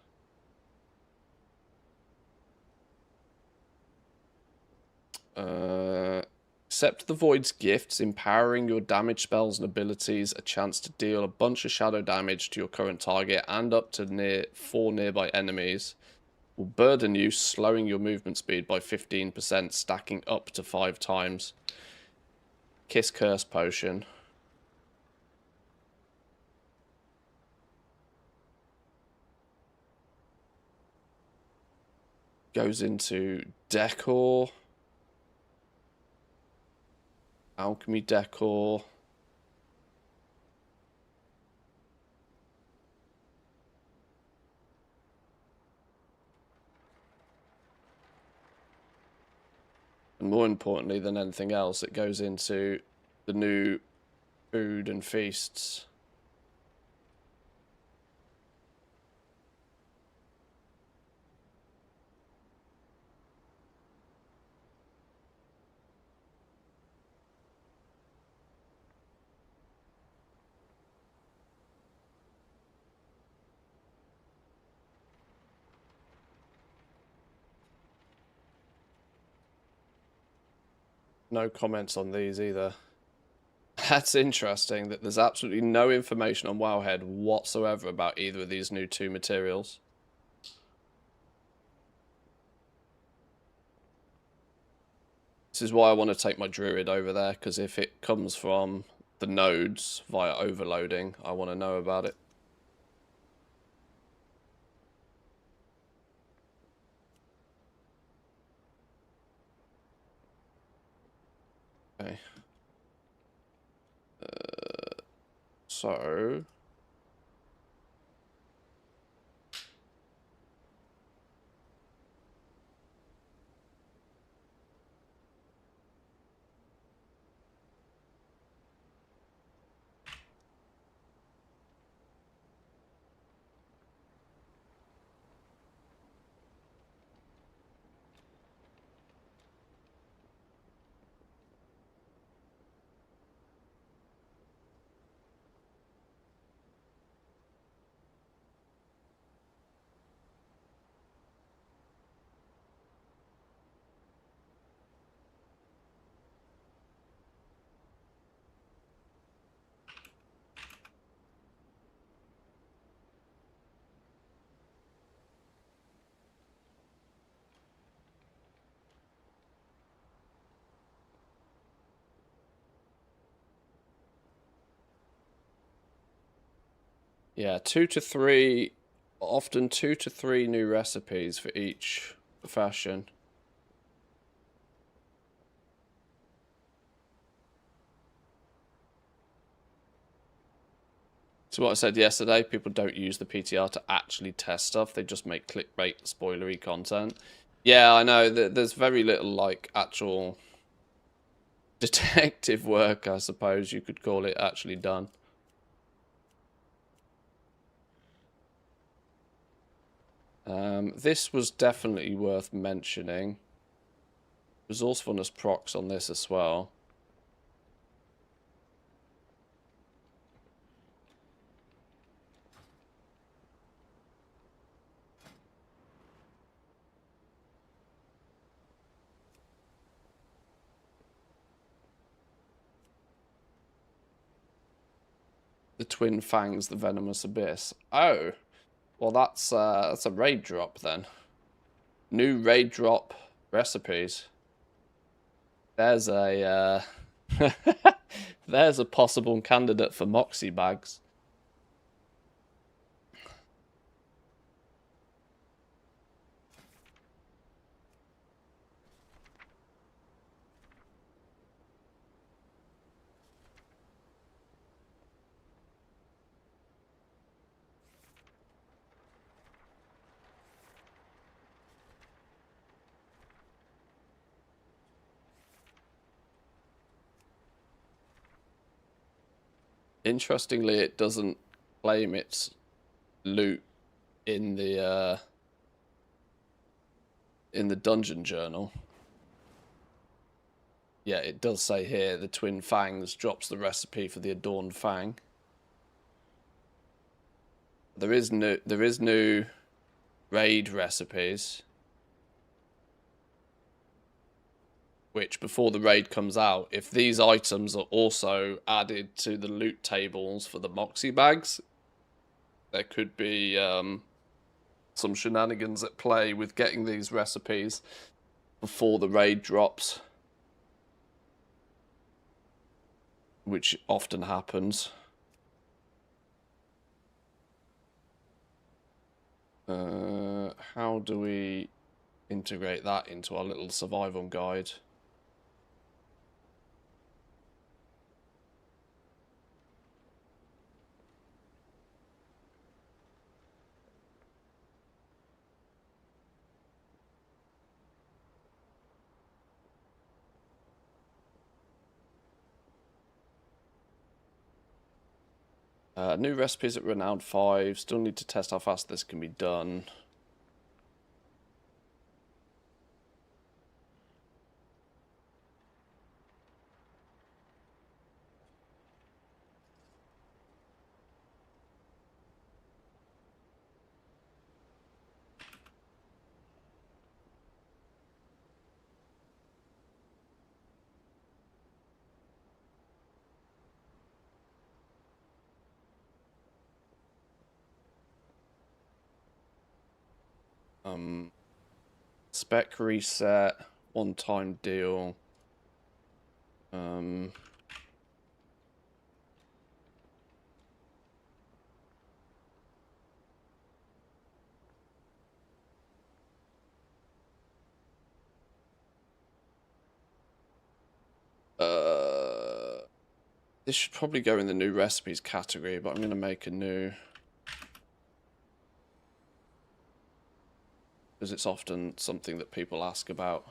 Accept the Void's gifts, empowering your damage spells and abilities, a chance to deal a bunch of shadow damage to your current target and up to 4 nearby enemies. Will burden you, slowing your movement speed by 15%, stacking up to 5 times. Kiss Curse Potion. Goes into Decor. Alchemy Decor. And more importantly than anything else, it goes into the new food and feasts. No comments on these either. That's interesting that there's absolutely no information on Wowhead whatsoever about either of these new 2 materials. This is why I want to take my druid over there, because if it comes from the nodes via overloading, I want to know about it. Okay. So... Yeah, 2 to 3, often 2 to 3 new recipes for each profession. So what I said yesterday, people don't use the PTR to actually test stuff. They just make clickbait, spoilery content. Yeah, I know. There's very little, like, actual detective work, I suppose you could call it, actually done. This was definitely worth mentioning. Resourcefulness procs on this as well. The Twin Fangs, the Venomous Abyss. Oh, well that's a raid drop then. New raid drop recipes. There's a there's a possible candidate for Moxie bags. Interestingly, it doesn't claim its loot in the dungeon journal. Yeah, it does say here the Twin Fangs drops the recipe for the Adorned Fang. There is new raid recipes, which before the raid comes out, if these items are also added to the loot tables for the Moxie bags, there could be some shenanigans at play with getting these recipes before the raid drops, which often happens. How do we integrate that into our little survival guide? New recipes at Renowned 5. Still need to test how fast this can be done. Spec reset, one-time deal. This should probably go in the new recipes category, but I'm going to make a new, because it's often something that people ask about.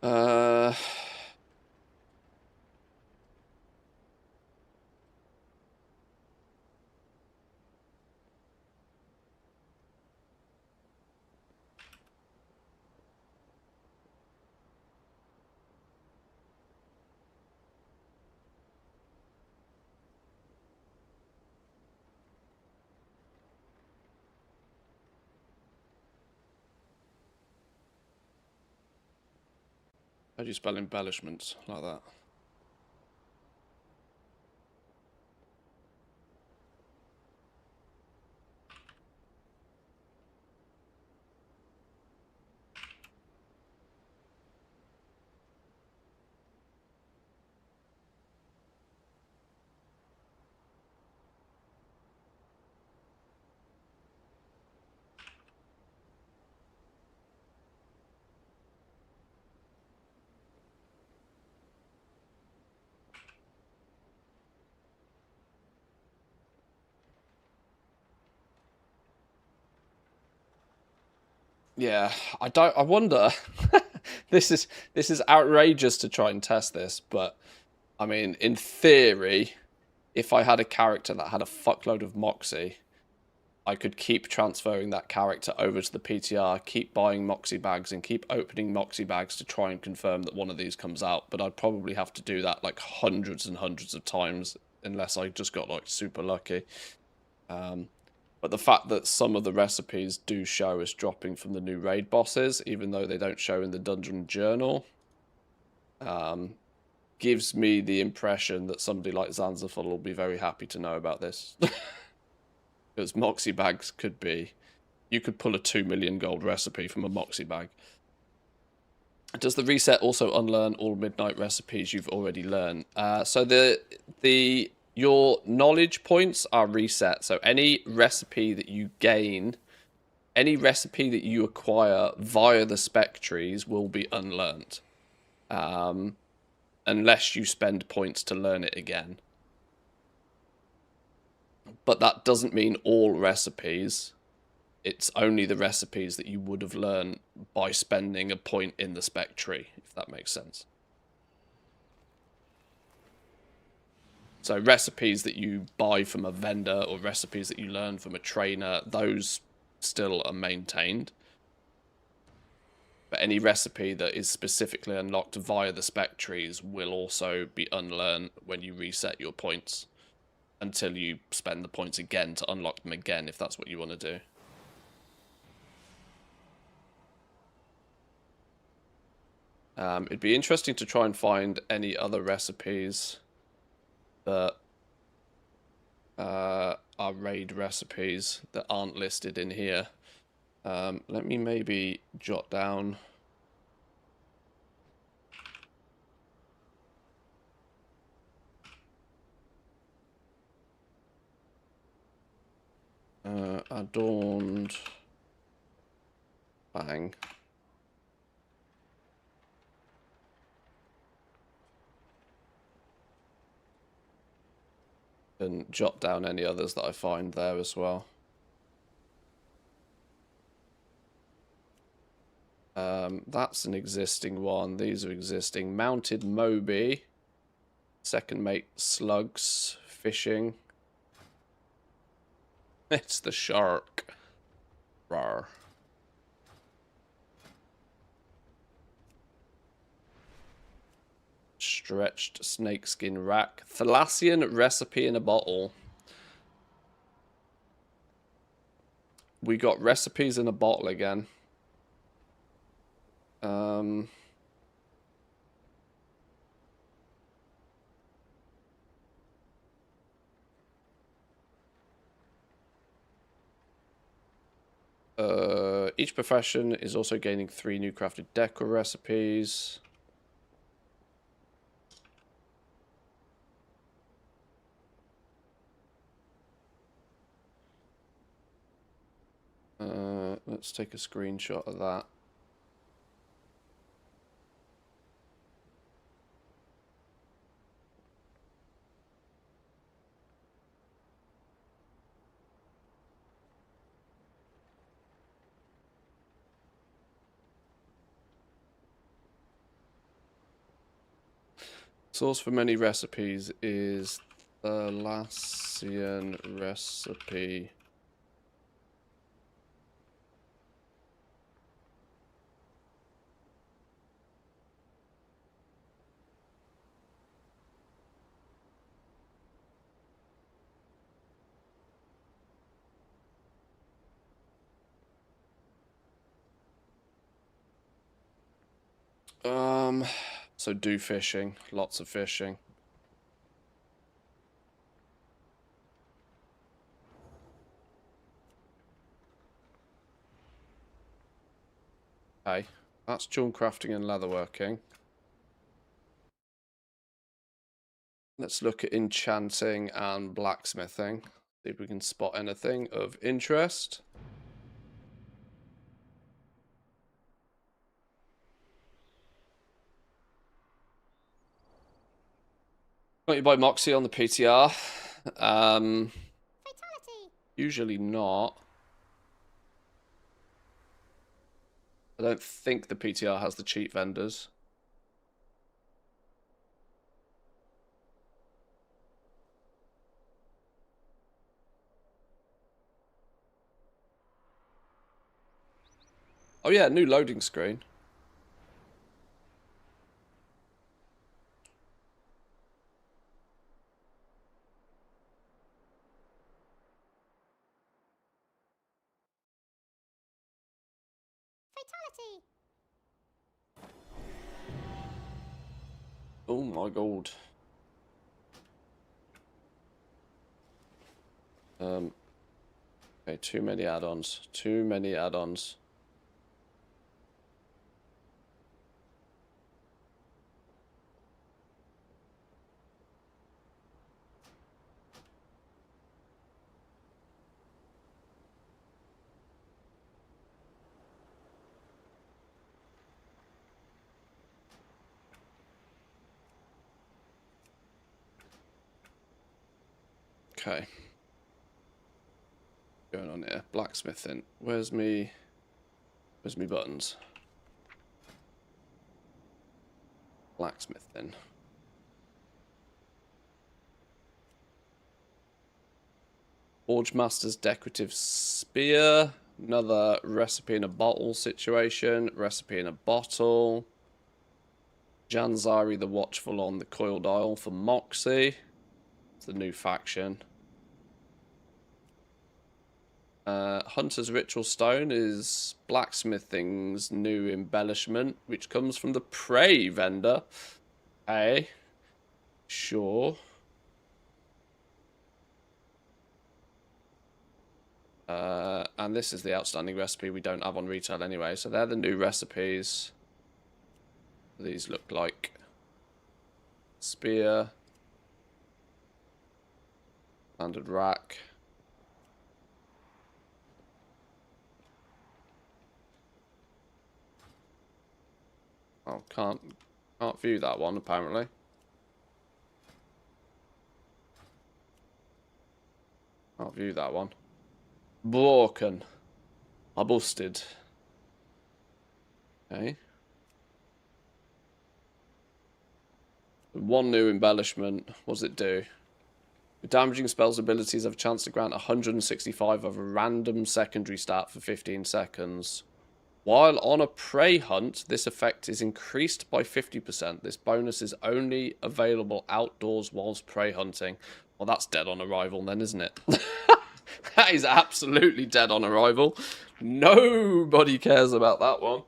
Uh, how do you spell embellishments like that? Yeah, I wonder. This is outrageous to try and test this, but I mean, in theory, if I had a character that had a fuckload of Moxie, I could keep transferring that character over to the PTR, keep buying Moxie bags, and keep opening Moxie bags to try and confirm that one of these comes out. But I'd probably have to do that like hundreds and hundreds of times, unless I just got like super lucky. But the fact that some of the recipes do show as dropping from the new raid bosses, even though they don't show in the dungeon journal, gives me the impression that somebody like Zanzibar will be very happy to know about this. Because Moxie bags could be... You could pull a 2 million gold recipe from a Moxie bag. Does the reset also unlearn all midnight recipes you've already learned? So your knowledge points are reset. So any recipe that you gain, any recipe that you acquire via the spec trees will be unlearned. Unless you spend points to learn it again. But that doesn't mean all recipes. It's only the recipes that you would have learned by spending a point in the spec tree, if that makes sense. So recipes that you buy from a vendor or recipes that you learn from a trainer, those still are maintained. But any recipe that is specifically unlocked via the spec trees will also be unlearned when you reset your points, until you spend the points again to unlock them again, if that's what you want to do. It'd be interesting to try and find any other recipes that are raid recipes that aren't listed in here. Let me maybe jot down Adorned. Bang. And jot down any others that I find there as well. That's an existing one. These are existing. Mounted Moby. Second mate slugs. Fishing. It's the shark. Rawr. Stretched snakeskin rack. Thalassian recipe in a bottle. We got recipes in a bottle again. Each profession is also gaining 3 new crafted decor recipes. Let's take a screenshot of that. Source for many recipes is the Thalassian recipe. So do fishing, lots of fishing. Okay, that's jewel crafting and leatherworking. Let's look at enchanting and blacksmithing. See if we can spot anything of interest. Got you by Moxie on the PTR. Usually not. I don't think the PTR has the cheat vendors. Oh yeah, new loading screen. Oh my god. Okay, too many add-ons. Too many add-ons. Okay. Going on here. Blacksmithing. Where's me buttons? Blacksmithing. Forge Master's decorative spear. Another recipe in a bottle situation. Recipe in a bottle. Janzari the Watchful on the coiled dial for Moxie. It's the new faction. Hunter's Ritual Stone is blacksmithing's new embellishment, which comes from the Prey vendor. Okay. Sure. And this is the outstanding recipe we don't have on retail anyway. So they're the new recipes. These look like spear. Standard rack. Oh, can't view that one apparently. Can't view that one. Broken. I busted. Okay. One new embellishment. What does it do? Damaging spells abilities have a chance to grant 165 of a random secondary stat for 15 seconds. While on a prey hunt, this effect is increased by 50%. This bonus is only available outdoors whilst prey hunting. Well, that's dead on arrival then, isn't it? That is absolutely dead on arrival. Nobody cares about that one.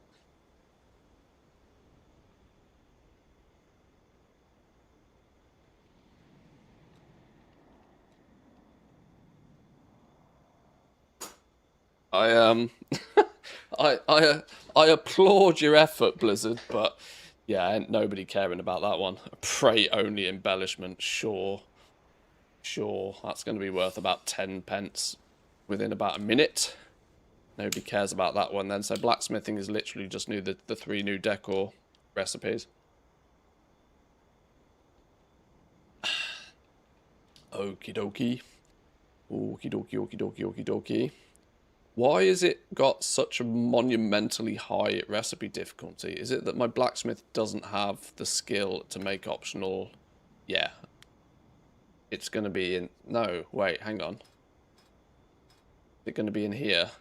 I I applaud your effort, Blizzard, but yeah, ain't nobody caring about that one. A prey only embellishment, sure. Sure, that's going to be worth about 10 pence within about a minute. Nobody cares about that one then. So blacksmithing is literally just the 3 new decor recipes. Okie dokie. Okie dokie, okie dokie, okie dokie. Why is it got such a monumentally high recipe difficulty? Is it that my blacksmith doesn't have the skill to make optional... Yeah. It's going to be in... No, wait, hang on. Is it going to be in here?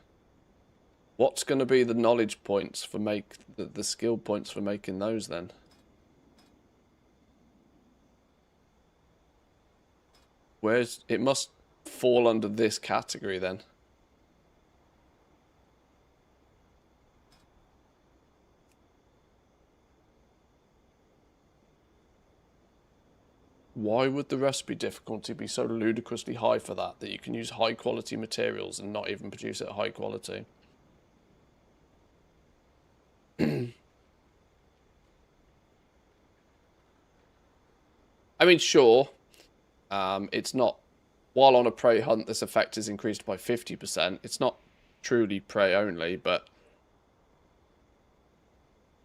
What's going to be the knowledge points for the skill points for making those then? Where's... It must fall under this category then. Why would the recipe difficulty be so ludicrously high for that you can use high quality materials and not even produce it at high quality? I mean, sure. It's not... While on a prey hunt, this effect is increased by 50%. It's not truly prey only, but...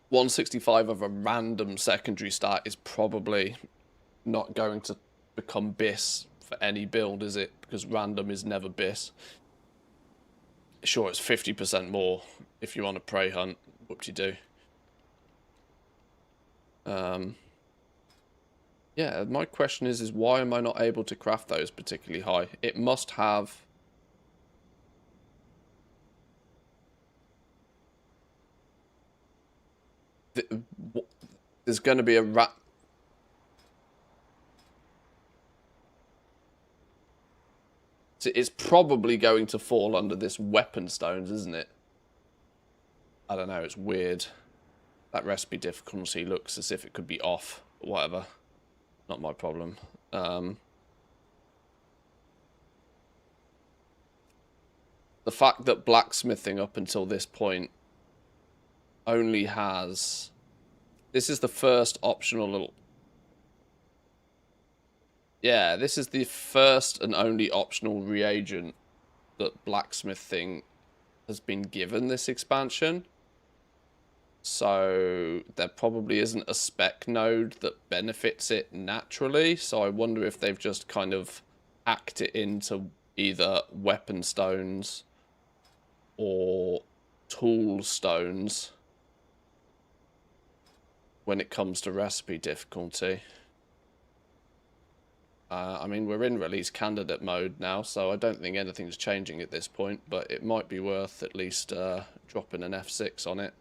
165 of a random secondary stat is probably... not going to become BIS for any build, is it? Because random is never BIS. Sure, it's 50% more if you're on a prey hunt. Whoop-de-doo. Yeah, my question is why am I not able to craft those particularly high? It must have... There's going to be a It's probably going to fall under this weapon stones, isn't it? I don't know, it's weird. That recipe difficulty looks as if it could be off, but whatever. Not my problem. The fact that blacksmithing up until this point only has... This is the first optional... Yeah, this is the first and only optional reagent that blacksmithing has been given this expansion. So there probably isn't a spec node that benefits it naturally. So I wonder if they've just kind of hacked it into either weapon stones or tool stones when it comes to recipe difficulty. I mean, we're in release candidate mode now, so I don't think anything's changing at this point, but it might be worth at least dropping an F6 on it.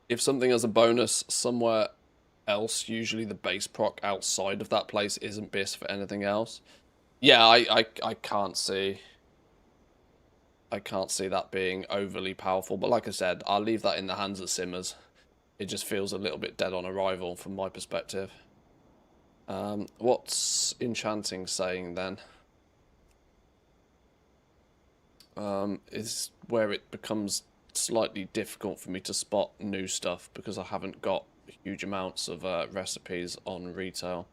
If something has a bonus somewhere else, usually the base proc outside of that place isn't BIS for anything else. Yeah, I can't see. I can't see that being overly powerful. But like I said, I'll leave that in the hands of Simmers. It just feels a little bit dead on arrival from my perspective. What's Enchanting saying then? Is where it becomes slightly difficult for me to spot new stuff because I haven't got huge amounts of recipes on retail.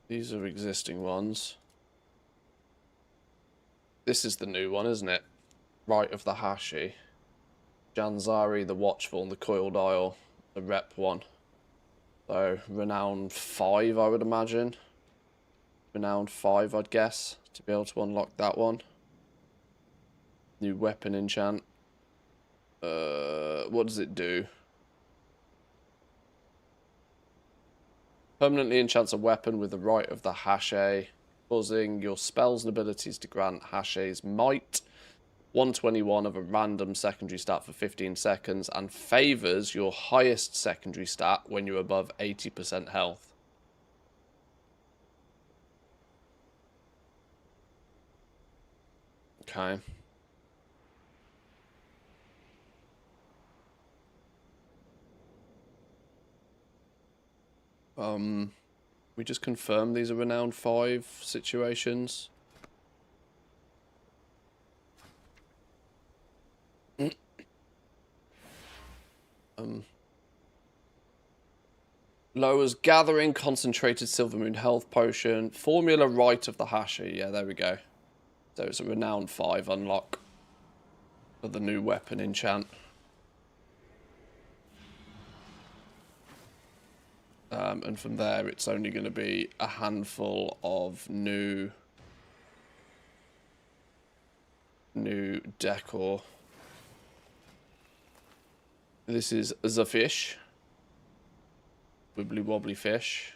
These are existing ones. This is the new one, isn't it? Rite of the Hashi. Janzari, the Watchful, and the Coiled Isle, the rep one. So, Renown 5, I would imagine. Renown 5, I'd guess, to be able to unlock that one. New weapon enchant. What does it do? Permanently enchants a weapon with the Rite of the Hashi, causing your spells and abilities to grant Hashi's might. 121 of a random secondary stat for 15 seconds and favors your highest secondary stat when you're above 80% health. Okay. We just confirm these are Renown 5 situations. Lowers Gathering, Concentrated Silvermoon Health Potion, Formula Rite of the Hashi. Yeah, there we go. So it's a Renown 5 unlock for the new weapon enchant. And from there, it's only going to be a handful of new decor. This is the fish. Wibbly wobbly fish.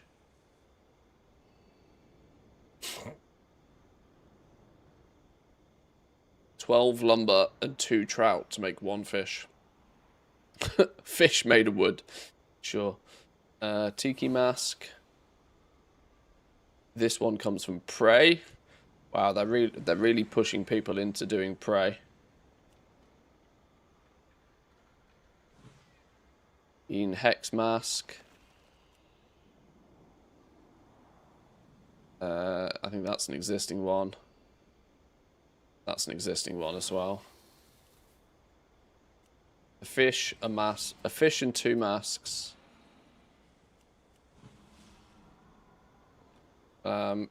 $12 lumber and 2 trout to make 1 fish. Fish made of wood. Sure. Tiki mask. This one comes from Prey. Wow, they're really pushing people into doing Prey. Ian Hex mask. I think that's an existing one. That's an existing one as well. A fish, a fish and 2 masks.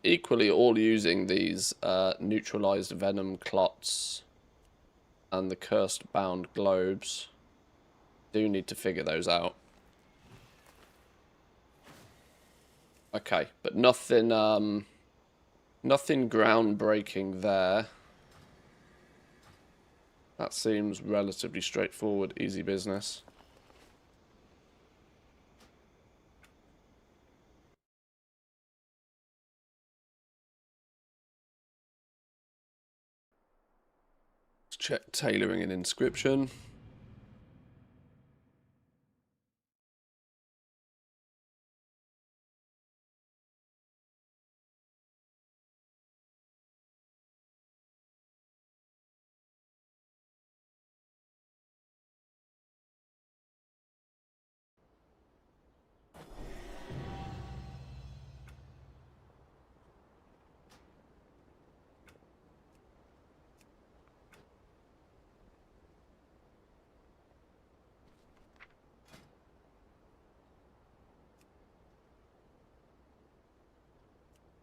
Equally all using these neutralized venom clots and the cursed bound globes. Do need to figure those out. Okay, but nothing nothing groundbreaking there. That seems relatively straightforward, easy business. Let's check tailoring and inscription.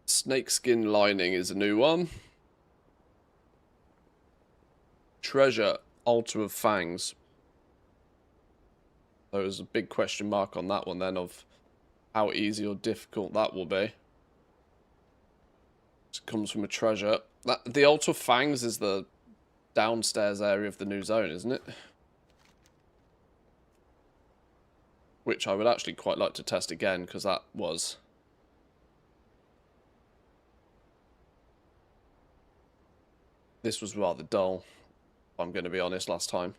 Snakeskin lining is a new one. Treasure, Altar of Fangs. There's a big question mark on that one then of how easy or difficult that will be. It comes from a treasure. The Altar of Fangs is the downstairs area of the new zone, isn't it? Which I would actually quite like to test again, because that was... This was rather dull, if I'm going to be honest, last time.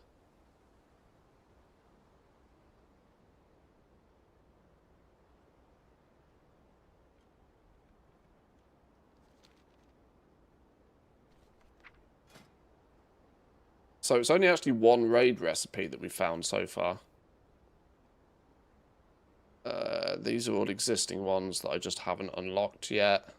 So it's only actually one raid recipe that we found so far. These are all existing ones that I just haven't unlocked yet.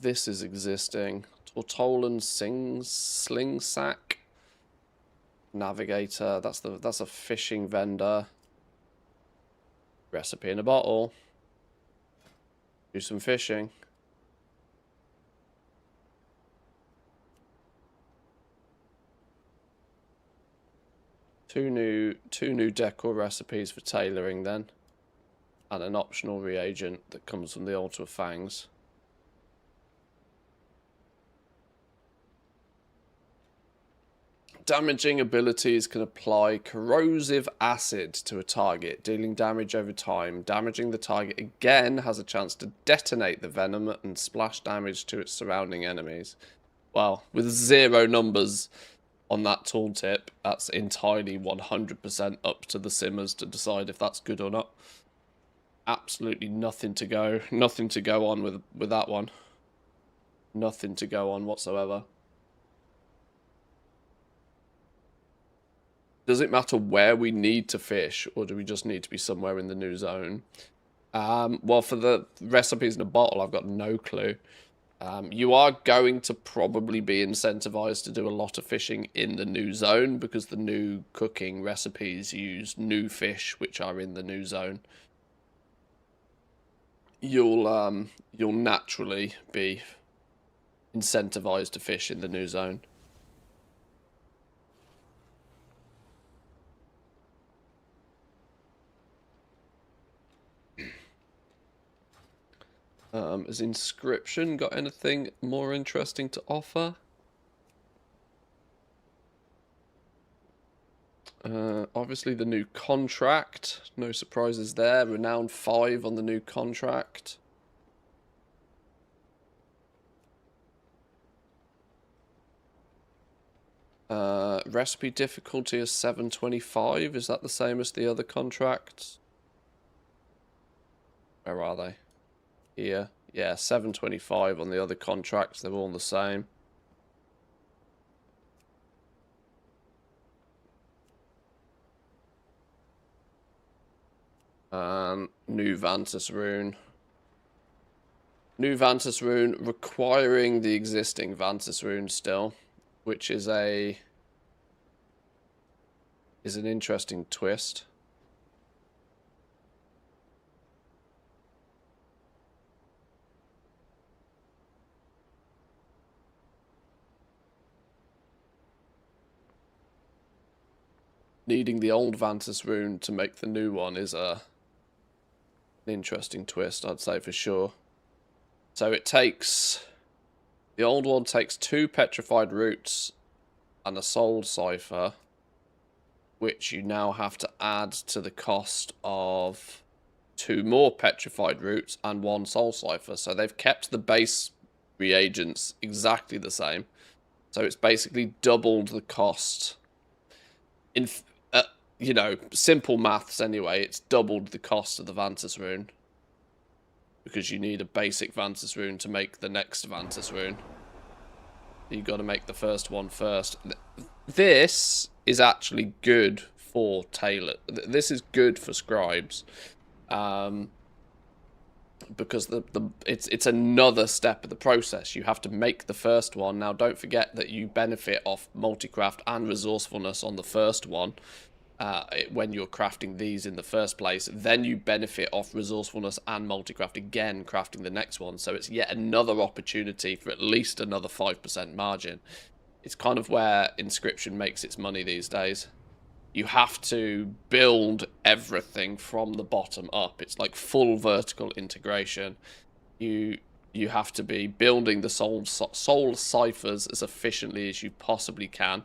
This is existing. Tortolan Sling Sack. Navigator. That's a fishing vendor. Recipe in a bottle. Do some fishing. Two new decor recipes for tailoring then. And an optional reagent that comes from the Altar of Fangs. Damaging abilities can apply corrosive acid to a target, dealing damage over time. Damaging the target again has a chance to detonate the venom and splash damage to its surrounding enemies. Well, with 0 numbers on that tooltip, that's entirely 100% up to the simmers to decide if that's good or not. Absolutely nothing to go on with that one. Nothing to go on whatsoever. Does it matter where we need to fish, or do we just need to be somewhere in the new zone? Well, for the recipes in a bottle, I've got no clue. You are going to probably be incentivized to do a lot of fishing in the new zone, because the new cooking recipes use new fish, which are in the new zone. You'll naturally be incentivized to fish in the new zone. Has Inscription got anything more interesting to offer? Obviously the new contract. No surprises there. Renown 5 on the new contract. Recipe difficulty is 725. Is that the same as the other contracts? Where are they? Here. Yeah, 725 on the other contracts. They're all the same. New Vantus rune. New Vantus rune requiring the existing Vantus rune still, which is an interesting twist. Needing the old Vantus rune to make the new one is an interesting twist, I'd say for sure. So it takes... The old one takes 2 petrified roots and a soul cipher, which you now have to add to the cost of 2 more petrified roots and 1 soul cipher. So they've kept the base reagents exactly the same. So it's basically doubled the cost. In you know, simple maths anyway, it's doubled the cost of the Vantus rune. Because you need a basic Vantus rune to make the next Vantus rune. You've got to make the first one first. This is actually good for tailor. This is good for scribes. Because it's another step of the process. You have to make the first one. Now, don't forget that you benefit off multicraft and resourcefulness on the first one. When you're crafting these in the first place, then you benefit off resourcefulness and multicraft again crafting the next one, so it's yet another opportunity for at least another 5% margin. It's kind of where Inscription makes its money these days. You have to build everything from the bottom up. It's like full vertical integration. You have to be building the soul ciphers as efficiently as you possibly can.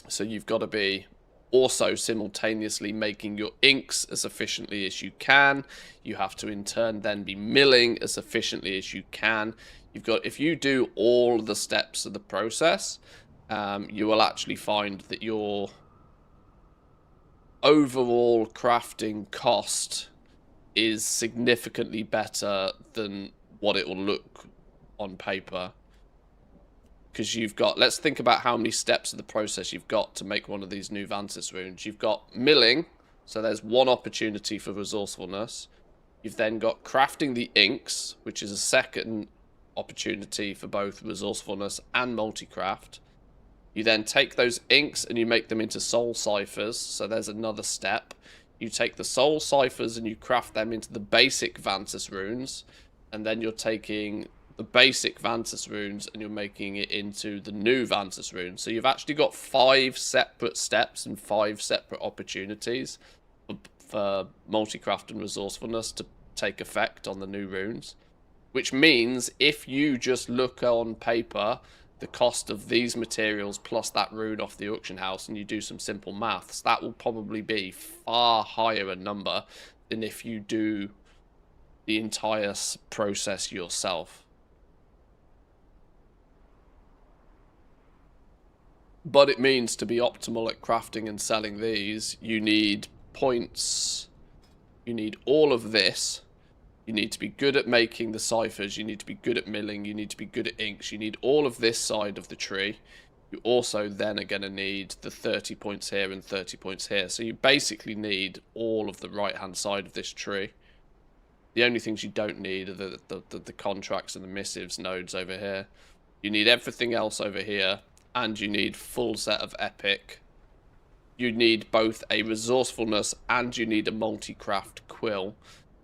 So you've got to be also simultaneously making your inks as efficiently as you can. You have to in turn then be milling as efficiently as you can. If you do all the steps of the process, you will actually find that your overall crafting cost is significantly better than what it will look on paper. Because you've got, let's think about how many steps of the process you've got to make one of these new Vantis runes. You've got milling, so there's one opportunity for resourcefulness. You've then got crafting the inks, which is a second opportunity for both resourcefulness and multi-craft. You then take those inks and you make them into soul ciphers, so there's another step. You take the soul ciphers and you craft them into the basic Vantis runes, and then you're taking the basic Vantis runes and you're making it into the new Vantis runes. So you've actually got 5 separate steps and 5 separate opportunities for multi-craft and resourcefulness to take effect on the new runes. Which means if you just look on paper the cost of these materials plus that rune off the auction house and you do some simple maths, that will probably be far higher a number than if you do the entire process yourself. But it means to be optimal at crafting and selling these, you need points, you need all of this, you need to be good at making the ciphers, you need to be good at milling, you need to be good at inks, you need all of this side of the tree. You also then are going to need the 30 points here and 30 points here. So you basically need all of the right-hand side of this tree. The only things you don't need are the contracts and the missives nodes over here. You need everything else over here. And you need full set of epic. You need both a resourcefulness and you need a multi-craft quill.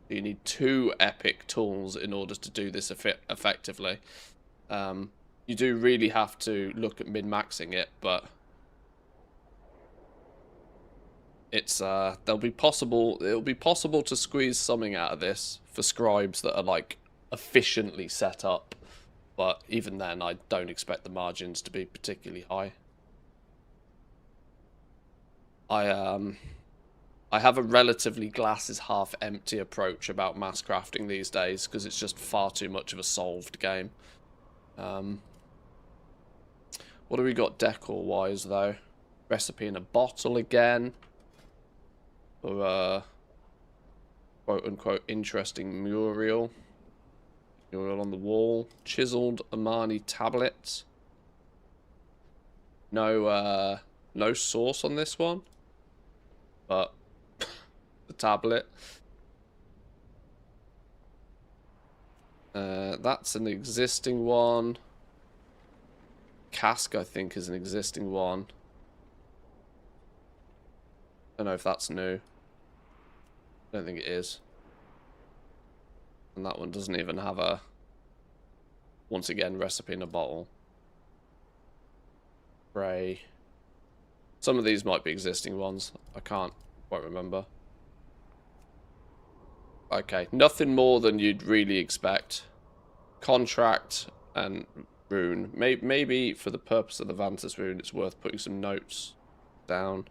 You need 2 epic tools in order to do this effectively. You do really have to look at min-maxing it, but it's it'll be possible to squeeze something out of this for scribes that are like efficiently set up. But even then, I don't expect the margins to be particularly high. I have a relatively glasses half empty approach about mass crafting these days because it's just far too much of a solved game. What do we got decor wise though? Recipe in a bottle again. Or a quote unquote interesting mural. Mural on the wall. Chiseled Amani tablet. No no source on this one. But the tablet. That's an existing one. Cask, I think, is an existing one. I don't know if that's new. I don't think it is. And that one doesn't even have a, once again, recipe in a bottle. Spray. Some of these might be existing ones. I won't remember. Okay, nothing more than you'd really expect. Contract and rune. Maybe for the purpose of the Vantis rune, it's worth putting some notes down.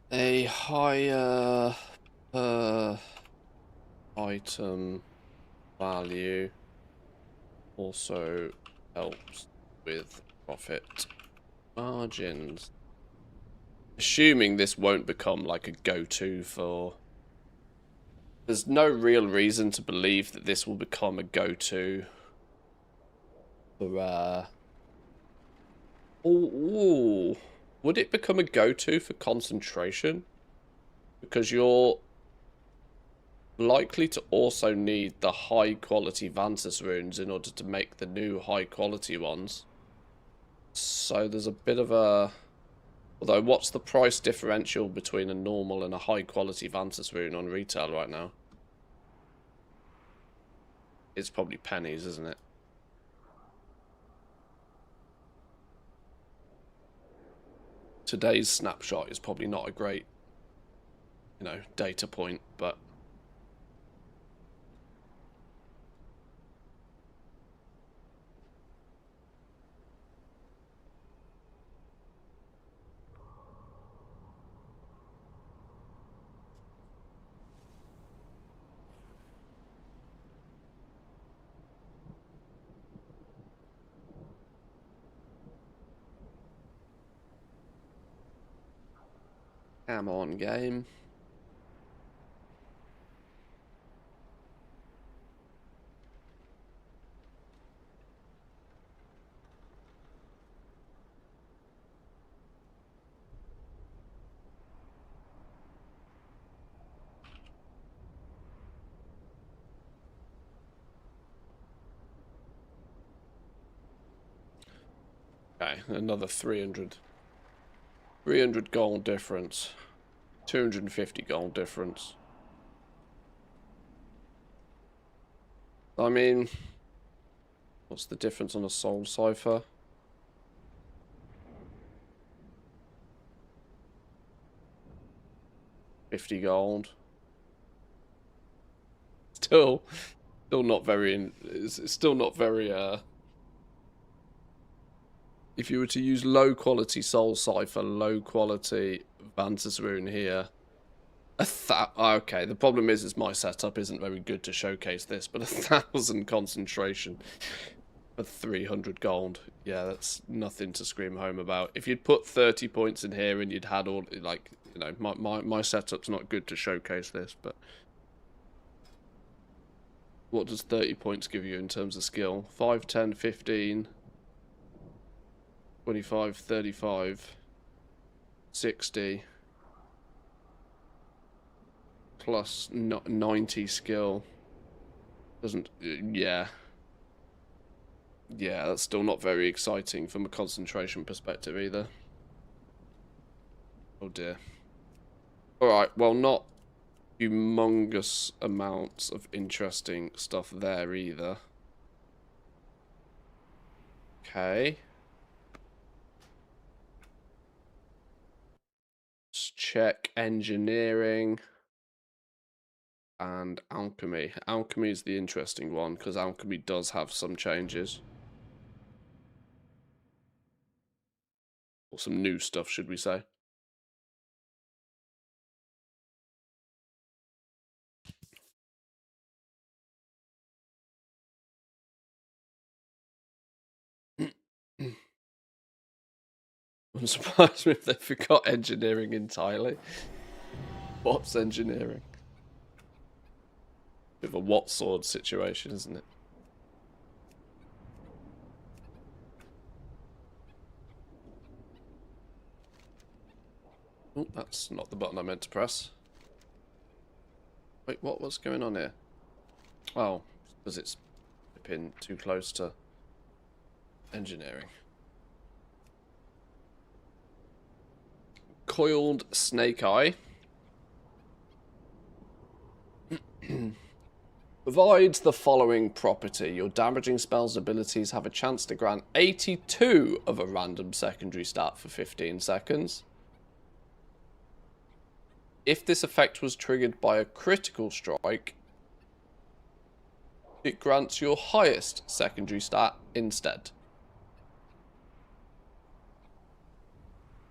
A higher item value also helps with Profit margins. Assuming this won't become like a go-to for... There's no real reason to believe that this will become a go-to for... Ooh. Would it become a go-to for concentration? Because you're likely to also need the high-quality Vantus runes in order to make the new high-quality ones. So there's a bit of a... Although, what's the price differential between a normal and a high-quality Vantus rune on retail right now? It's probably pennies, isn't it? Today's snapshot is probably not a great, you know, data point, but... Come on, game. Okay, another 300 gold difference. 250 gold difference. I mean, what's the difference on a soul cipher? $50 gold. Still not very. It's still not very. If you were to use low quality soul cipher, low quality Vantus rune here. Okay, the problem is my setup isn't very good to showcase this, but 1,000 concentration for 300 gold. Yeah, that's nothing to scream home about. If you'd put 30 points in here and you'd had all, like, you know, my setup's not good to showcase this, but what does 30 points give you in terms of skill? 5, 10, 15, 25, 35, 60... plus 90 skill. Doesn't... yeah. Yeah, that's still not very exciting from a concentration perspective either. Oh dear. Alright, well, not humongous amounts of interesting stuff there either. Okay. Let's check engineering. And alchemy. Alchemy is the interesting one, because alchemy does have some changes. Or some new stuff, should we say. I'm surprised if they forgot engineering entirely. What's engineering? Bit of a what sword situation, isn't it? Oh, that's not the button I meant to press. Wait, what's going on here? Oh, because it's pinned too close to engineering. Coiled snake eye. Provides the following property. Your damaging spells abilities have a chance to grant 82 of a random secondary stat for 15 seconds. If this effect was triggered by a critical strike, it grants your highest secondary stat instead.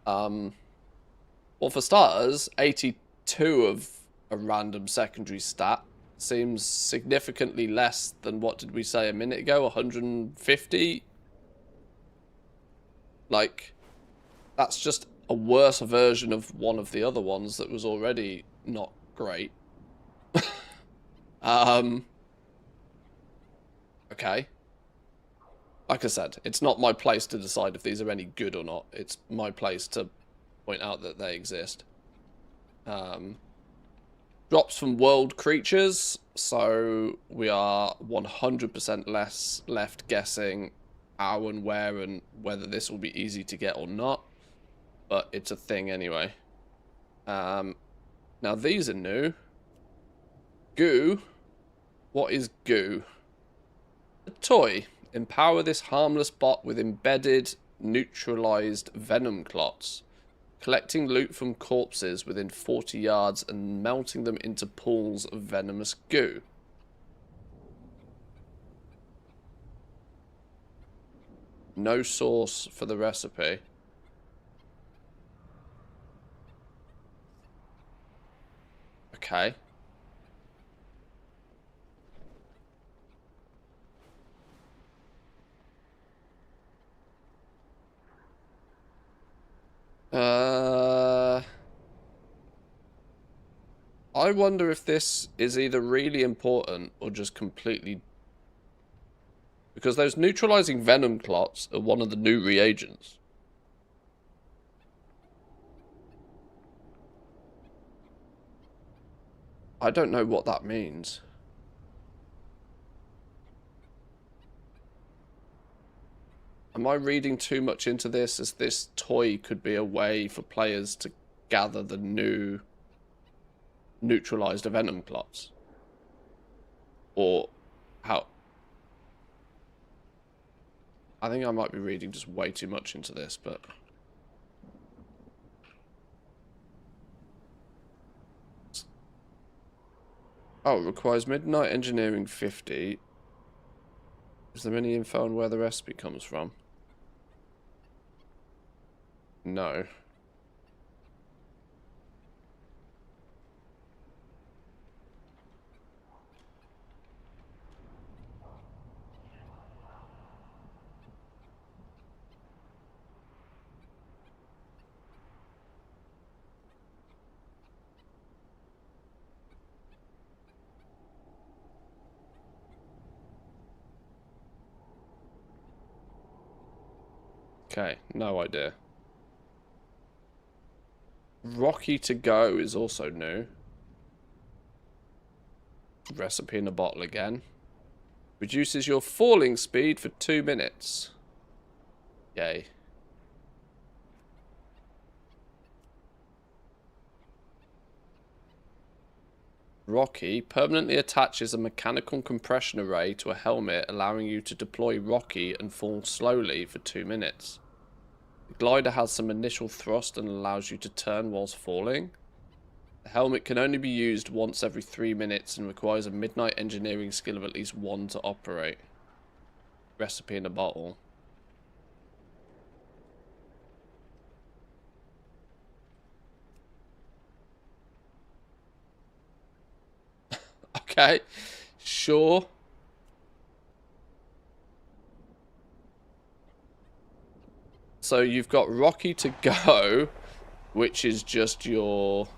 Well, for starters, 82 of a random secondary stat seems significantly less than, what did we say a minute ago, 150? Like, that's just a worse version of one of the other ones that was already not great. Okay. Like I said, it's not my place to decide if these are any good or not. It's my place to point out that they exist. Drops from world creatures, so we are 100% less left guessing how and where and whether this will be easy to get or not. But it's a thing anyway. Now these are new. Goo. What is goo? A toy. Empower this harmless bot with embedded, neutralized venom clots. Collecting loot from corpses within 40 yards and melting them into pools of venomous goo. No source for the recipe. Okay. I wonder if this is either really important or just completely... Because those neutralizing venom clots are one of the new reagents. I don't know what that means. Am I reading too much into this, as this toy could be a way for players to gather the new neutralized venom clots? Or how? I think I might be reading just way too much into this, but... Oh, it requires Midnight Engineering 50. Is there any info on where the recipe comes from? No. Okay, no idea. Rocky to go is also new. Recipe in a bottle again. Reduces your falling speed for 2 minutes. Yay. Rocky permanently attaches a mechanical compression array to a helmet, allowing you to deploy Rocky and fall slowly for 2 minutes. The glider has some initial thrust and allows you to turn whilst falling. The helmet can only be used once every 3 minutes and requires a Midnight Engineering skill of at least 1 to operate. Recipe in a bottle. Okay, sure. So you've got Rocky to go, which is just your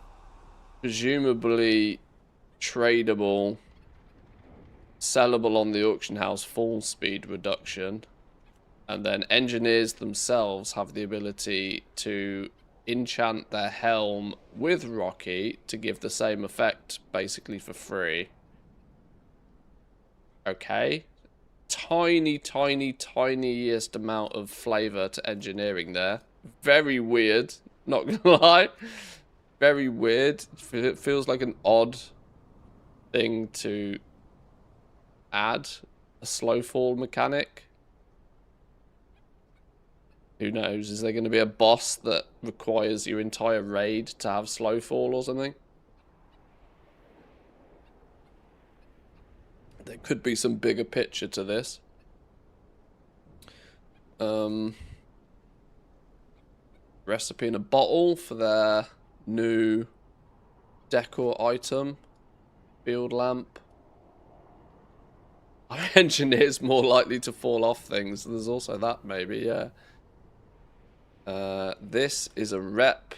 presumably tradable, sellable on the auction house fall speed reduction. And then engineers themselves have the ability to enchant their helm with Rocky to give the same effect basically for free. Okay. Tiny, tiny, tiniest amount of flavour to engineering there. Very weird, not gonna lie. Very weird. It feels like an odd thing to add, a slow fall mechanic. Who knows? Is there going to be a boss that requires your entire raid to have slow fall or something? There could be some bigger picture to this. Recipe in a bottle for their new decor item. Field lamp. Are engineers more likely to fall off things? There's also that, maybe, yeah. This is a rep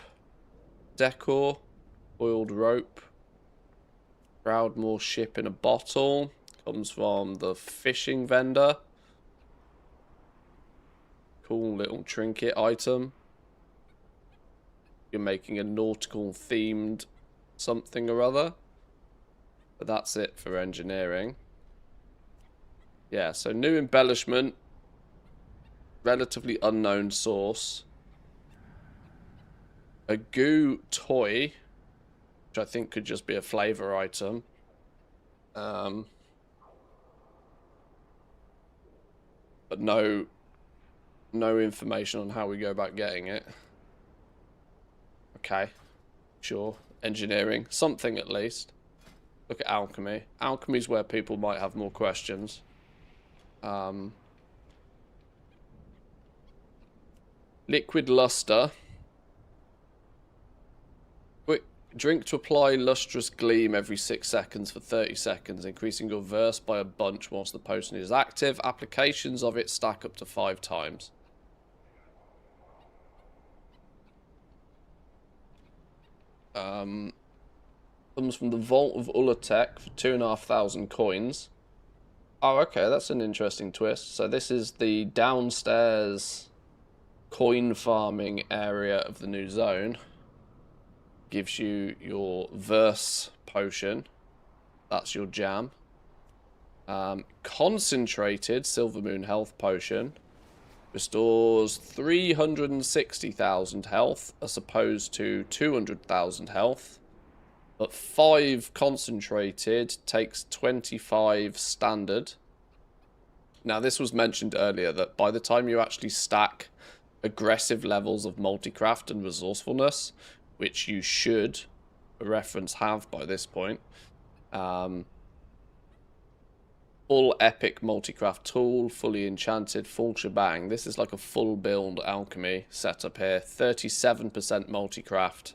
decor, oiled rope, Proudmoore ship in a bottle. Comes from the fishing vendor. Cool little trinket item. You're making a nautical themed something or other. But that's it for engineering. Yeah, so new embellishment. Relatively unknown source. A goo toy, which I think could just be a flavor item. But no information on how we go about getting it. Okay, sure. Engineering, something at least. Look at alchemy. Alchemy's where people might have more questions. Liquid luster. Quick drink to apply lustrous gleam every 6 seconds for 30 seconds, increasing your verse by a bunch whilst the potion is active. Applications of it stack up to 5 times. Comes from the Vault of Ulatek for 2,500 coins. Oh, okay, that's an interesting twist. So this is the downstairs coin farming area of the new zone. Gives you your verse potion. That's your jam. Concentrated Silver Moon health potion. Restores 360,000 health as opposed to 200,000 health. But 5 concentrated takes 25 standard. Now this was mentioned earlier that by the time you actually stack aggressive levels of multicraft and resourcefulness, which you should, a reference, have by this point, full epic multicraft tool, fully enchanted, full shebang. This is like a full build alchemy setup here. 37% multicraft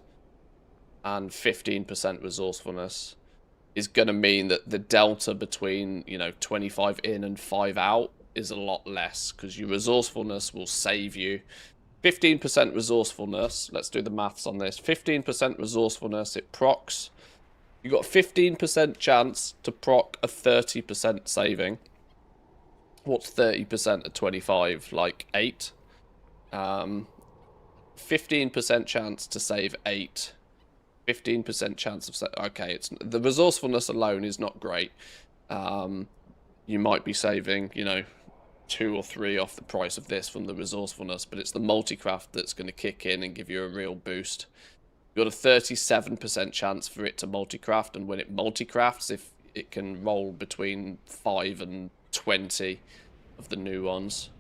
and 15% resourcefulness is going to mean that the delta between, you know, 25 in and 5 out is a lot less because your resourcefulness will save you. 15% resourcefulness, let's do the maths on this. 15% resourcefulness, it procs. You've got a 15% chance to proc a 30% saving. What's 30% of 25? Like 8? 15% chance to save 8. 15% chance of... Okay, it's the resourcefulness alone is not great. You might be saving, you know, 2 or 3 off the price of this from the resourcefulness, but it's the multicraft that's going to kick in and give you a real boost. You've got a 37% chance for it to multicraft, and when it multicrafts, if it can roll between 5 and 20 of the new ones.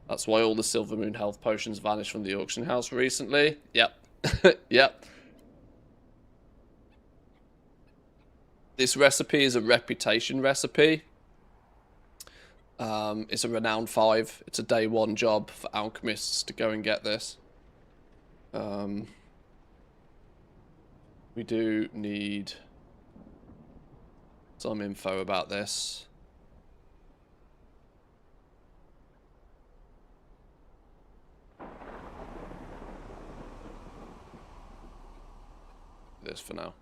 That's why all the Silver Moon health potions vanished from the auction house recently. Yep. Yep. This recipe is a reputation recipe. It's a renown 5. It's a day 1 job for alchemists to go and get this. We do need some info about this. This for now.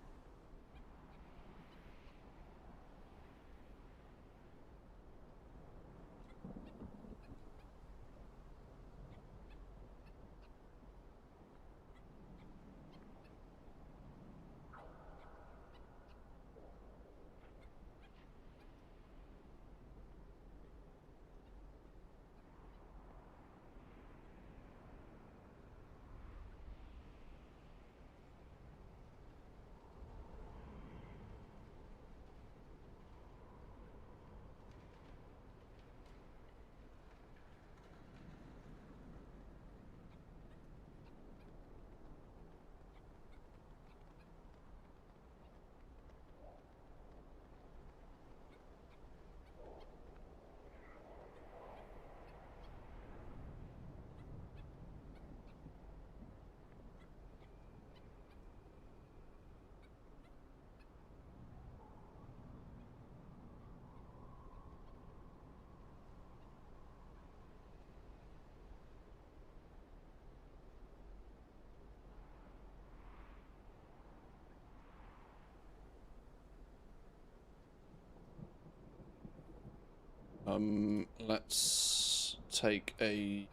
Let's take a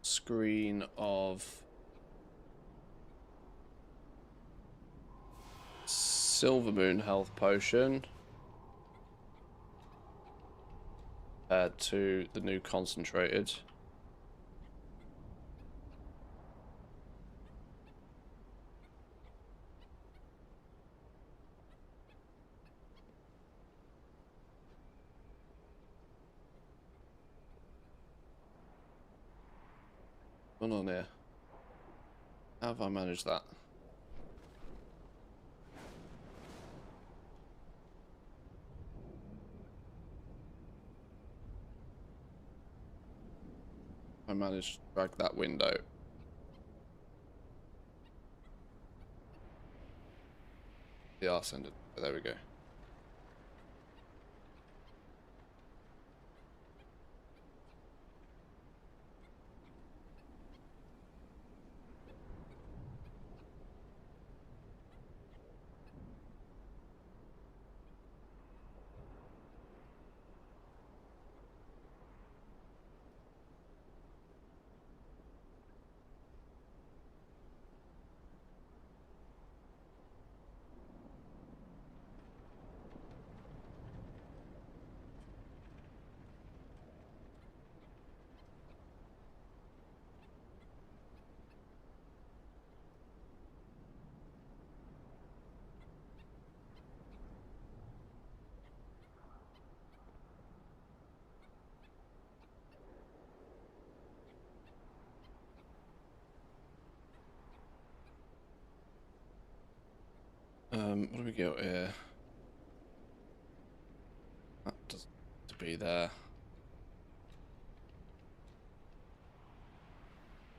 screen of Silvermoon health potion compared to the new concentrated. What's going on here? How have I managed that? I managed to drag that window. The arse ended. There we go. What do we got here? That doesn't need to be there.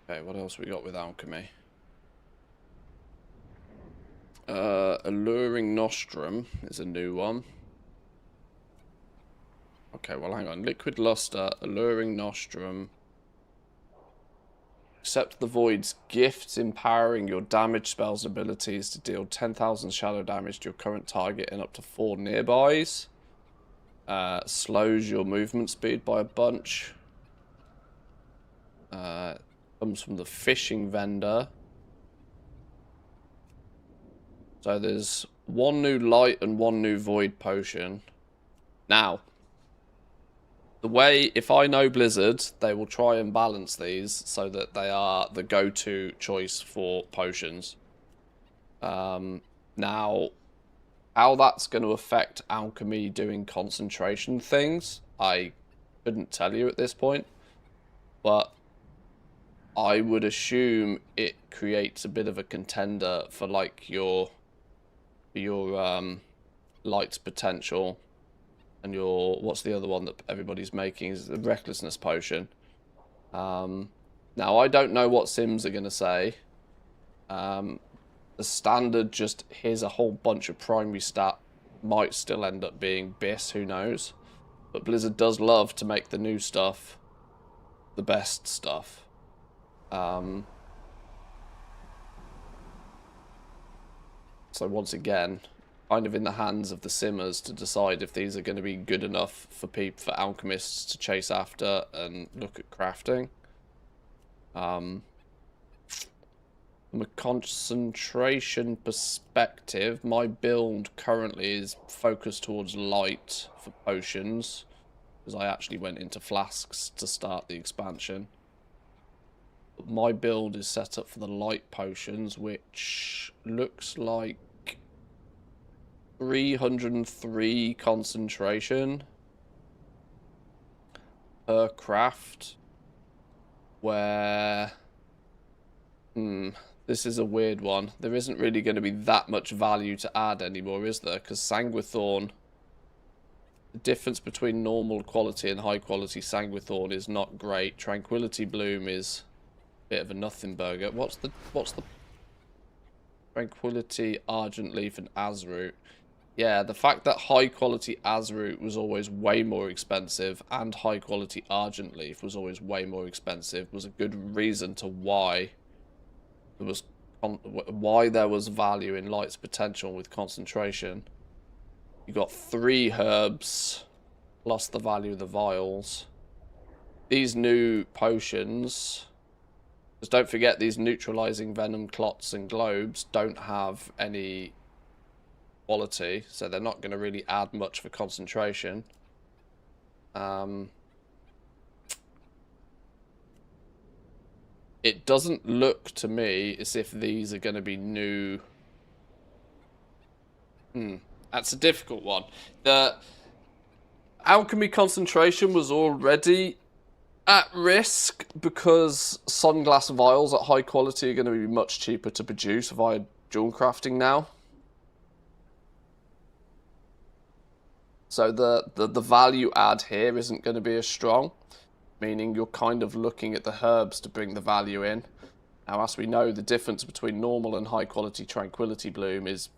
Okay, what else we got with alchemy? Alluring Nostrum is a new one. Okay, well hang on. Liquid Luster, Alluring Nostrum. Accept the Void's gifts, empowering your damage spells and abilities to deal 10,000 shadow damage to your current target and up to 4 nearbys. Slows your movement speed by a bunch. Comes from the fishing vendor. So there's one new light and one new void potion. Now, the way, if I know Blizzard, they will try and balance these so that they are the go-to choice for potions. Now, how that's going to affect alchemy doing concentration things, I couldn't tell you at this point. But I would assume it creates a bit of a contender for like your light's potential. And your, what's the other one that everybody's making is the recklessness potion. Now I don't know what Sims are going to say. The standard just here's a whole bunch of primary stat might still end up being BIS, who knows. But Blizzard does love to make the new stuff the best stuff. So once again, kind of in the hands of the simmers to decide if these are going to be good enough for for alchemists to chase after and look at crafting. From a concentration perspective, my build currently is focused towards light for potions, because I actually went into flasks to start the expansion. But my build is set up for the light potions, which looks like 303 concentration per craft, where this is a weird one. There isn't really going to be that much value to add anymore, is there? Because Sanguithorn, the difference between normal quality and high quality Sanguithorn is not great. Tranquility Bloom is a bit of a nothing burger. What's the Tranquility, Argent Leaf and Azroot? Yeah, the fact that high quality Azroot was always way more expensive and high quality Argent Leaf was always way more expensive was a good reason to why there was value in light's potential with concentration. You got 3 herbs plus the value of the vials. These new potions, because don't forget these neutralizing venom clots and globes don't have any quality, so they're not going to really add much for concentration. It doesn't look to me as if these are going to be new. That's a difficult one. The alchemy concentration was already at risk because sunglass vials at high quality are going to be much cheaper to produce via dual crafting now. So the value add here isn't going to be as strong, meaning you're kind of looking at the herbs to bring the value in. Now, as we know, the difference between normal and high quality tranquility bloom is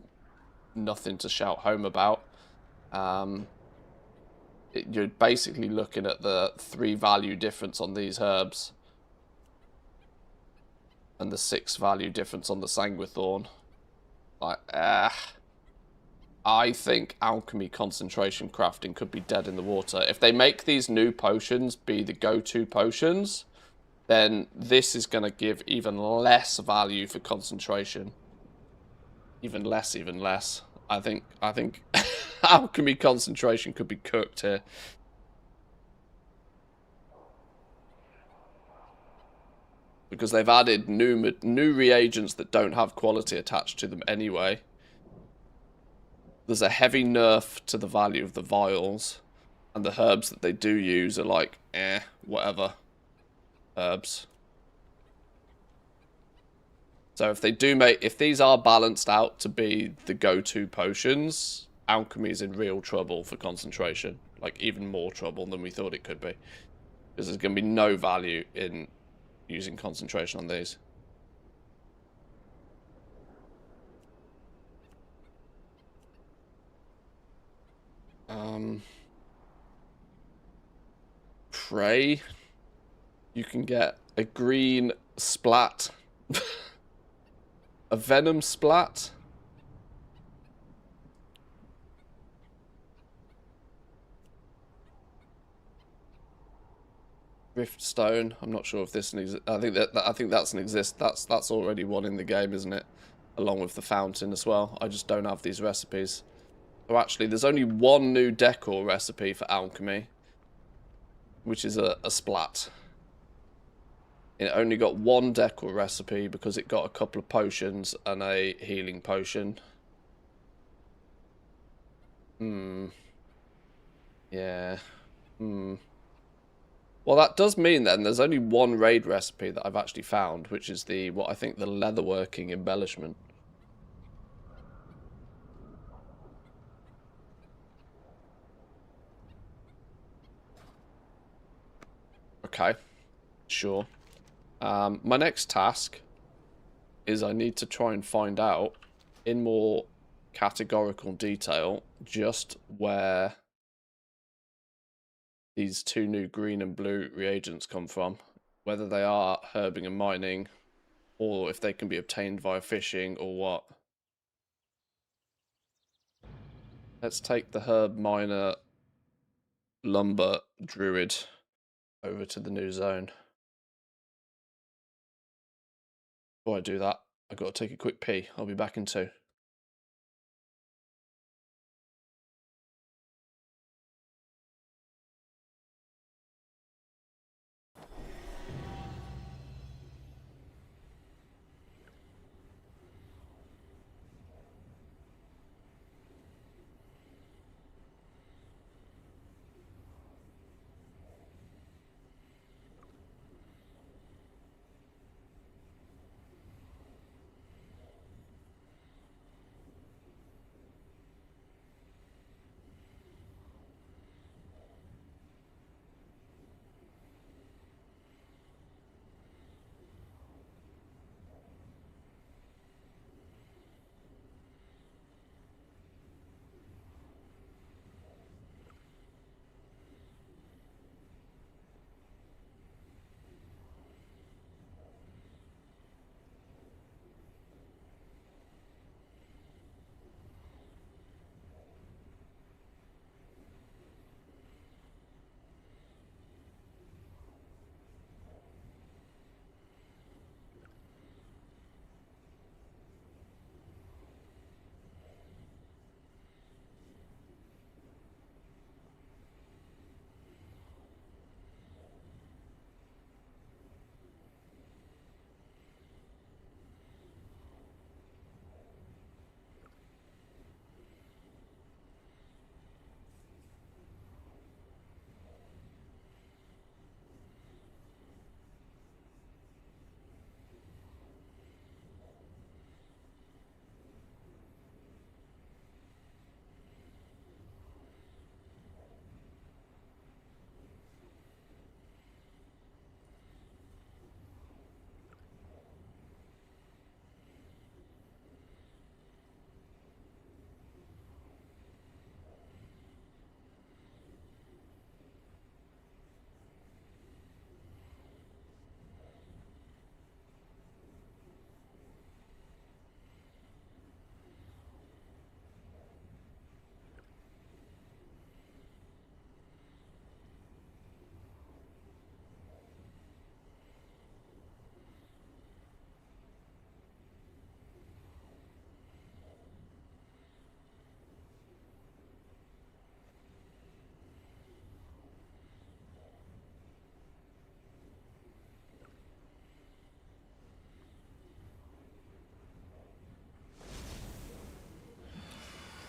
nothing to shout home about. You're basically looking at the 3 value difference on these herbs and the 6 value difference on the sanguithorn. Like, I think alchemy concentration crafting could be dead in the water. If they make these new potions be the go-to potions, then this is going to give even less value for concentration. Even less. I think alchemy concentration could be cooked here. Because they've added new reagents that don't have quality attached to them anyway. There's a heavy nerf to the value of the vials, and the herbs that they do use are like, whatever herbs. So if these are balanced out to be the go-to potions, alchemy is in real trouble for concentration. Like, even more trouble than we thought it could be. Because there's going to be no value in using concentration on these. Pray. You can get a green splat. A venom splat. Riftstone. I'm not sure if this I think that's an exist. That's already one in the game, isn't it? Along with the fountain as well. I just don't have these recipes. So actually, there's only one new decor recipe for alchemy, which is a splat. It only got one decor recipe because it got a couple of potions and a healing potion. Yeah. Well, that does mean then there's only one raid recipe that I've actually found, which is what I think the leatherworking embellishment. Okay, sure. My next task is I need to try and find out in more categorical detail just where these 2 new green and blue reagents come from. Whether they are herbing and mining, or if they can be obtained via fishing, or what. Let's take the herb miner lumber druid over to the new zone. Before I do that, I've got to take a quick pee. I'll be back in 2.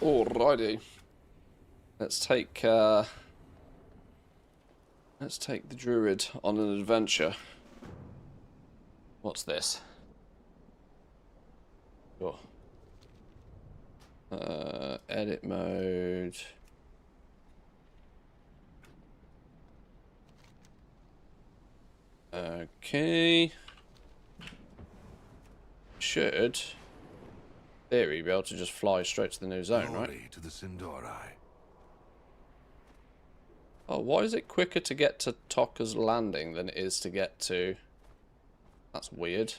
Alrighty. Let's take the druid on an adventure. What's this? Sure. Edit mode. Okay. Should, theory, be able to just fly straight to the new zone, right? Glory to the Sindorai. Oh, why is it quicker to get to Tokka's Landing than it is to get to... That's weird.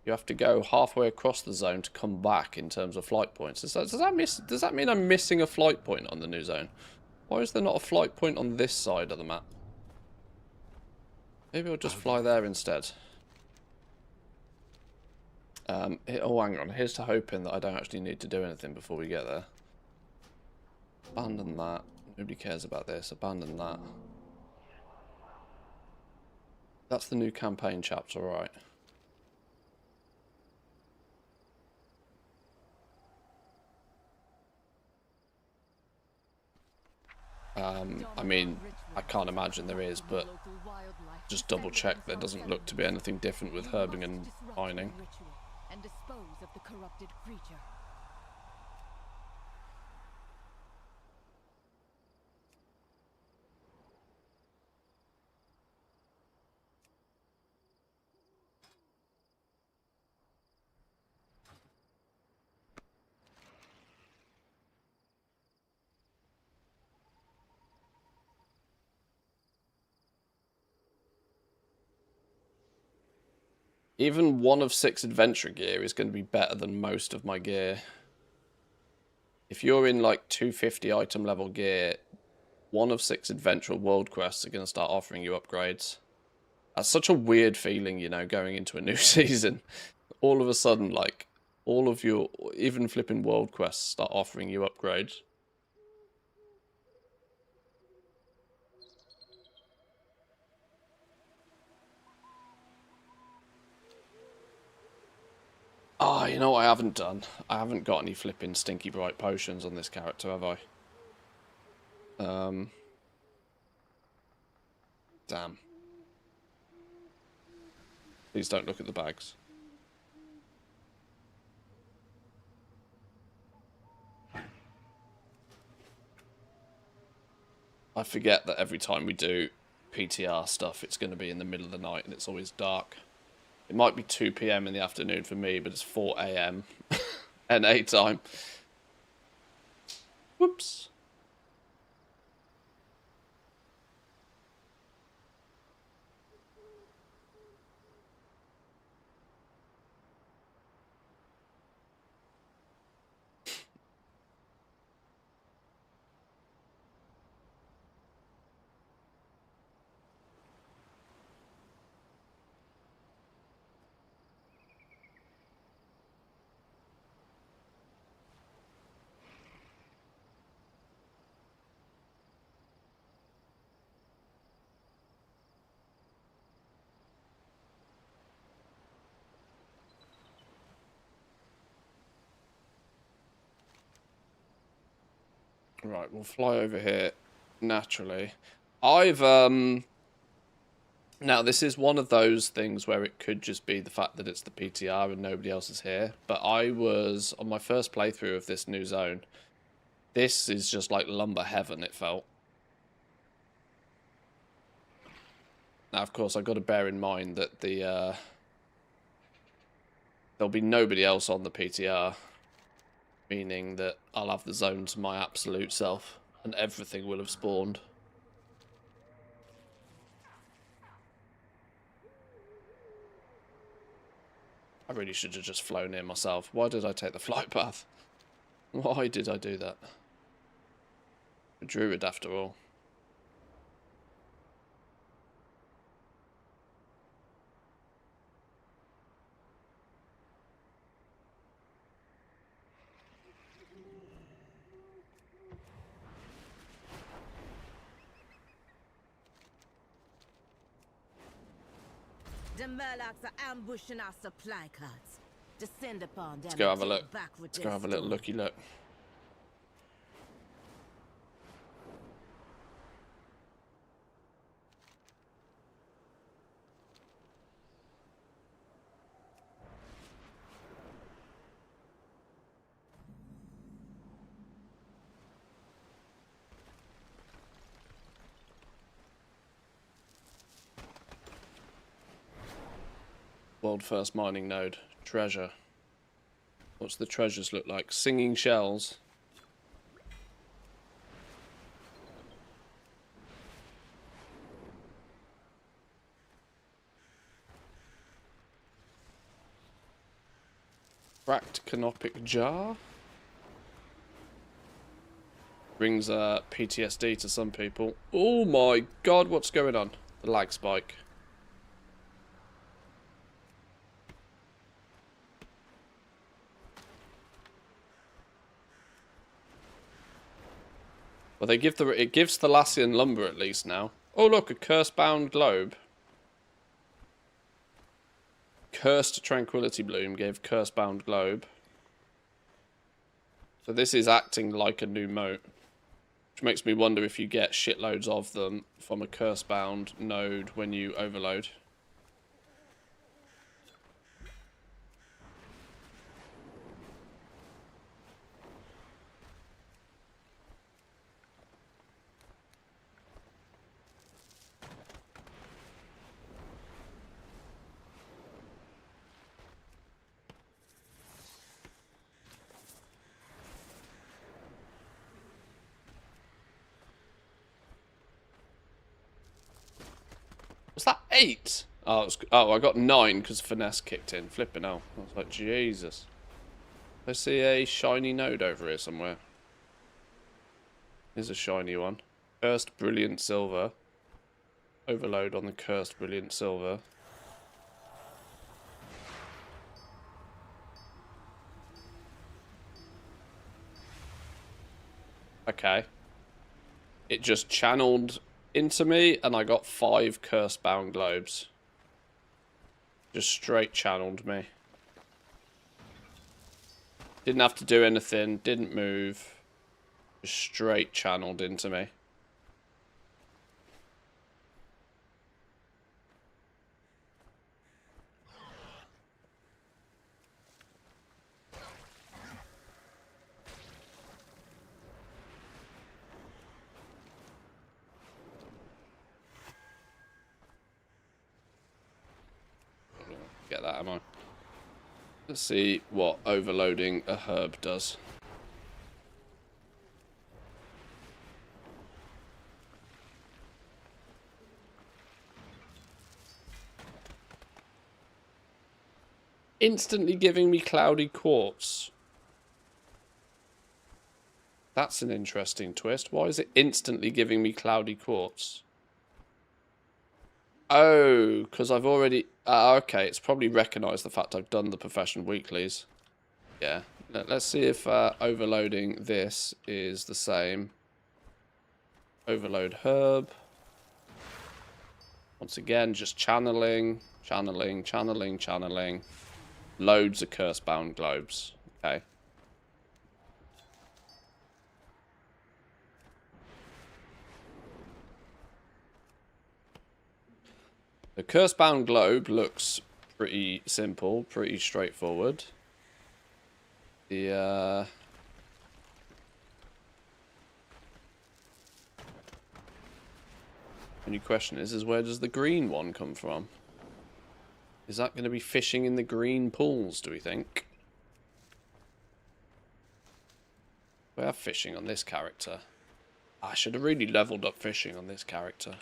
You have to go halfway across the zone to come back in terms of flight points. Does that mean I'm missing a flight point on the new zone? Why is there not a flight point on this side of the map? Maybe I'll just fly there instead. Oh, hang on. Here's to hoping that I don't actually need to do anything before we get there. Abandon that. Nobody cares about this. Abandon that. That's the new campaign chapter, alright. I mean, I can't imagine there is, but just double check there doesn't look to be anything different with herbing and mining. And dispose of the corrupted creature. Even 1 of 6 adventure gear is going to be better than most of my gear. If you're in like 250 item level gear, 1 of 6 adventure world quests are going to start offering you upgrades. That's such a weird feeling, you know, going into a new season. All of a sudden, like, all of your, even flipping world quests start offering you upgrades. Oh, you know what I haven't done? I haven't got any flipping stinky bright potions on this character, have I? Damn. Please don't look at the bags. I forget that every time we do PTR stuff, it's going to be in the middle of the night and it's always dark. It might be 2 PM in the afternoon for me, but it's 4 AM NA time. Whoops. Right, we'll fly over here naturally. I've now this is one of those things where it could just be the fact that it's the PTR and nobody else is here, but I was on my first playthrough of this new zone. This is just like lumber heaven, it felt. Now, of course, I've got to bear in mind that there'll be nobody else on the PTR. Meaning that I'll have the zone to my absolute self, and everything will have spawned. I really should have just flown in myself. Why did I take the flight path? Why did I do that? A druid, after all. The Murlocs are ambushing our supply carts. Descend upon them. Let's go have a look. Let's go have a little looky look. World first mining node. Treasure. What's the treasures look like? Singing shells. Cracked canopic jar. Brings PTSD to some people. Oh my god, what's going on? The lag spike. Well, it gives Thalassian lumber at least now. Oh look, a curse-bound globe. Cursed Tranquility Bloom gave curse-bound globe. So this is acting like a new moat. Which makes me wonder if you get shitloads of them from a curse-bound node when you overload. Was that 8? Oh, I got 9 because finesse kicked in. Flipping hell. I was like, Jesus. I see a shiny node over here somewhere. Here's a shiny one. Cursed Brilliant Silver. Overload on the Cursed Brilliant Silver. Okay. It just channeled into me and I got 5 curse-bound globes. Just straight channeled me. Didn't have to do anything, didn't move. Just straight channeled into me. Get that, am I? Let's see what overloading a herb does. Instantly giving me cloudy quartz. That's an interesting twist. Why is it instantly giving me cloudy quartz? Oh, because I've already... okay, it's probably recognised the fact I've done the profession weeklies. Yeah. Let's see if overloading this is the same. Overload herb. Once again, just channeling, channeling, channeling, channeling. Loads of curse-bound globes. Okay. The curse-bound globe looks pretty simple, pretty straightforward. The only question is where does the green one come from? Is that going to be fishing in the green pools, do we think? We have fishing on this character. I should have really leveled up fishing on this character.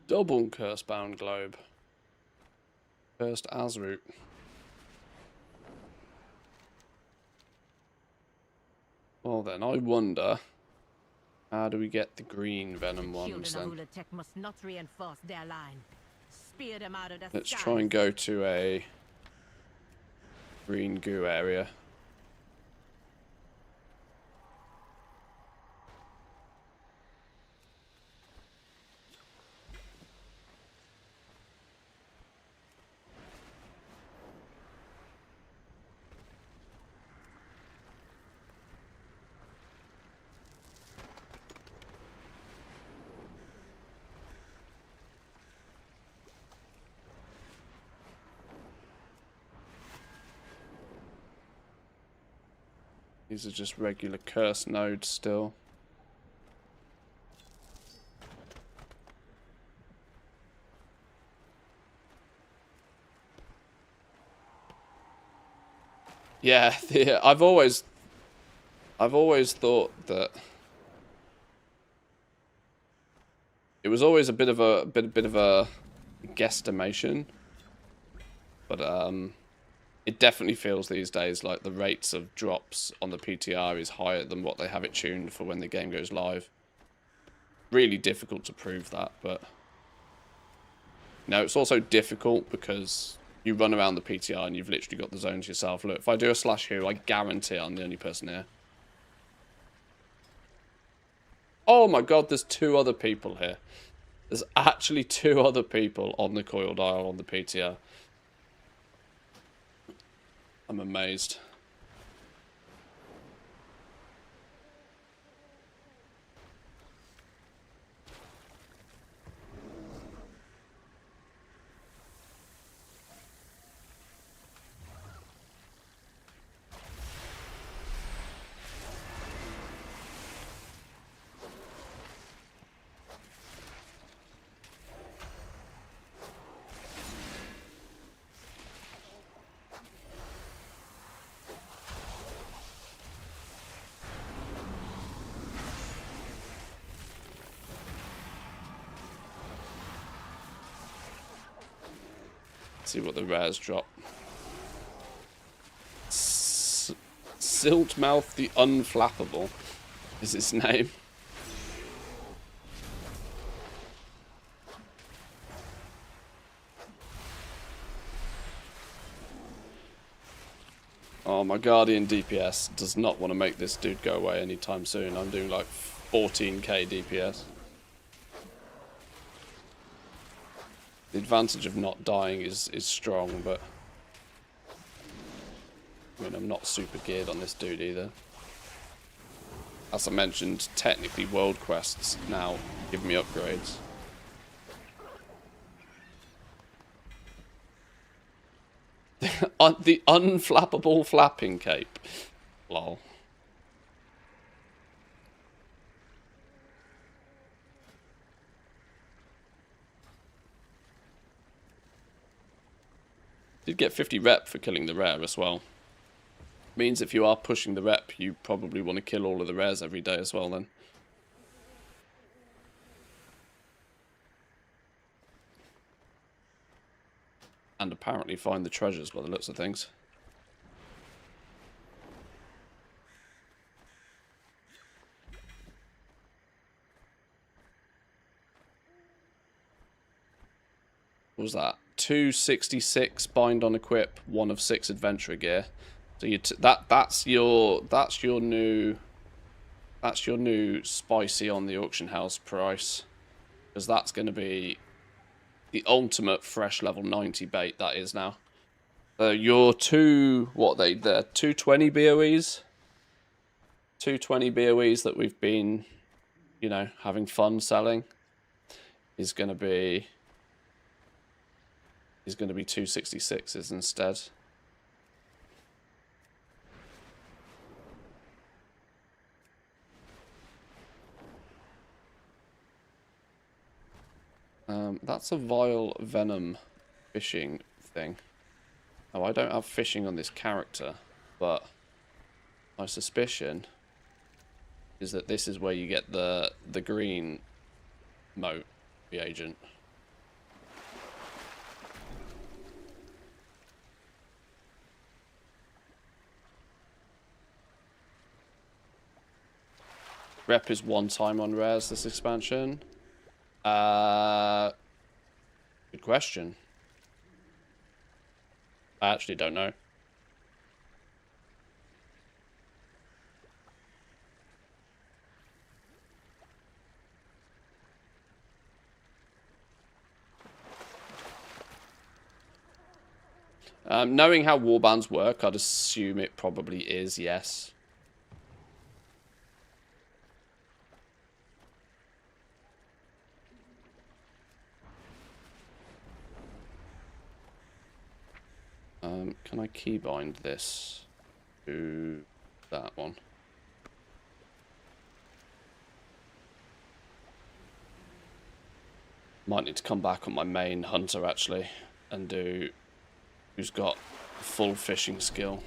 Double curse-bound globe. Cursed Azroot. Well then, I wonder, how do we get the green venom ones then? Tech must not reinforce their line. Spear them out of the Let's skies. try and go to a green goo area. These are just regular curse nodes still. Yeah, I've always thought that it was always a bit of a guesstimation, but it definitely feels these days like the rates of drops on the PTR is higher than what they have it tuned for when the game goes live. Really difficult to prove that, but no, it's also difficult because you run around the PTR and you've literally got the zones yourself. Look, if I do a slash who, I guarantee I'm the only person here. Oh my god, there's 2 other people here. There's actually 2 other people on the coil dial on the PTR. I'm amazed. See what the rares drop. Siltmouth the Unflappable is his name. Oh, my Guardian DPS does not want to make this dude go away anytime soon. I'm doing like 14k DPS. The advantage of not dying is strong, but I mean, I'm not super geared on this dude either. As I mentioned, technically world quests now give me upgrades. The unflappable flapping cape. Lol. Did get 50 rep for killing the rare as well. Means if you are pushing the rep, you probably want to kill all of the rares every day as well then. And apparently find the treasures by the looks of things. What was that? 266 bind on equip, 1 of 6 adventurer gear. So you that's your new spicy on the auction house price, because that's going to be the ultimate fresh level 90 bait that is now. Your 220 BOEs, 220 BOEs that we've been, you know, having fun selling is going to be 266s instead. That's a vile venom fishing thing. Oh, I don't have fishing on this character, but my suspicion is that this is where you get the green moat reagent. rep is 1 time on rares this expansion? Good question. I actually don't know. Knowing how warbands work, I'd assume it probably is, yes. Can I keybind this to that one? Might need to come back on my main hunter, actually, and do who's got full fishing skill.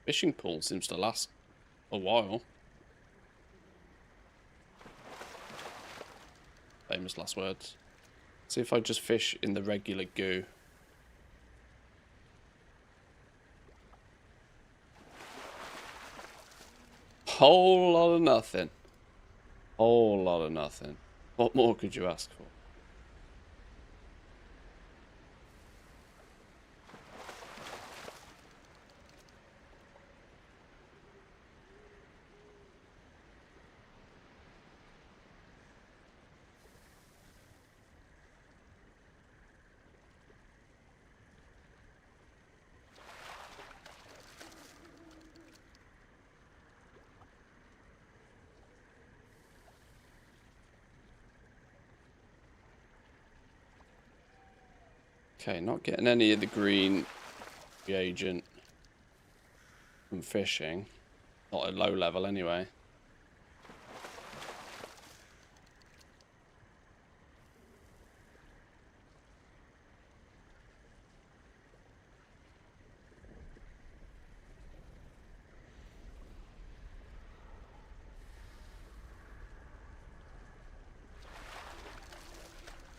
Fishing pool seems to last a while. Famous last words. See if I just fish in the regular goo. Whole lot of nothing. Whole lot of nothing. What more could you ask for? Okay, not getting any of the green reagent from fishing. Not at low level anyway.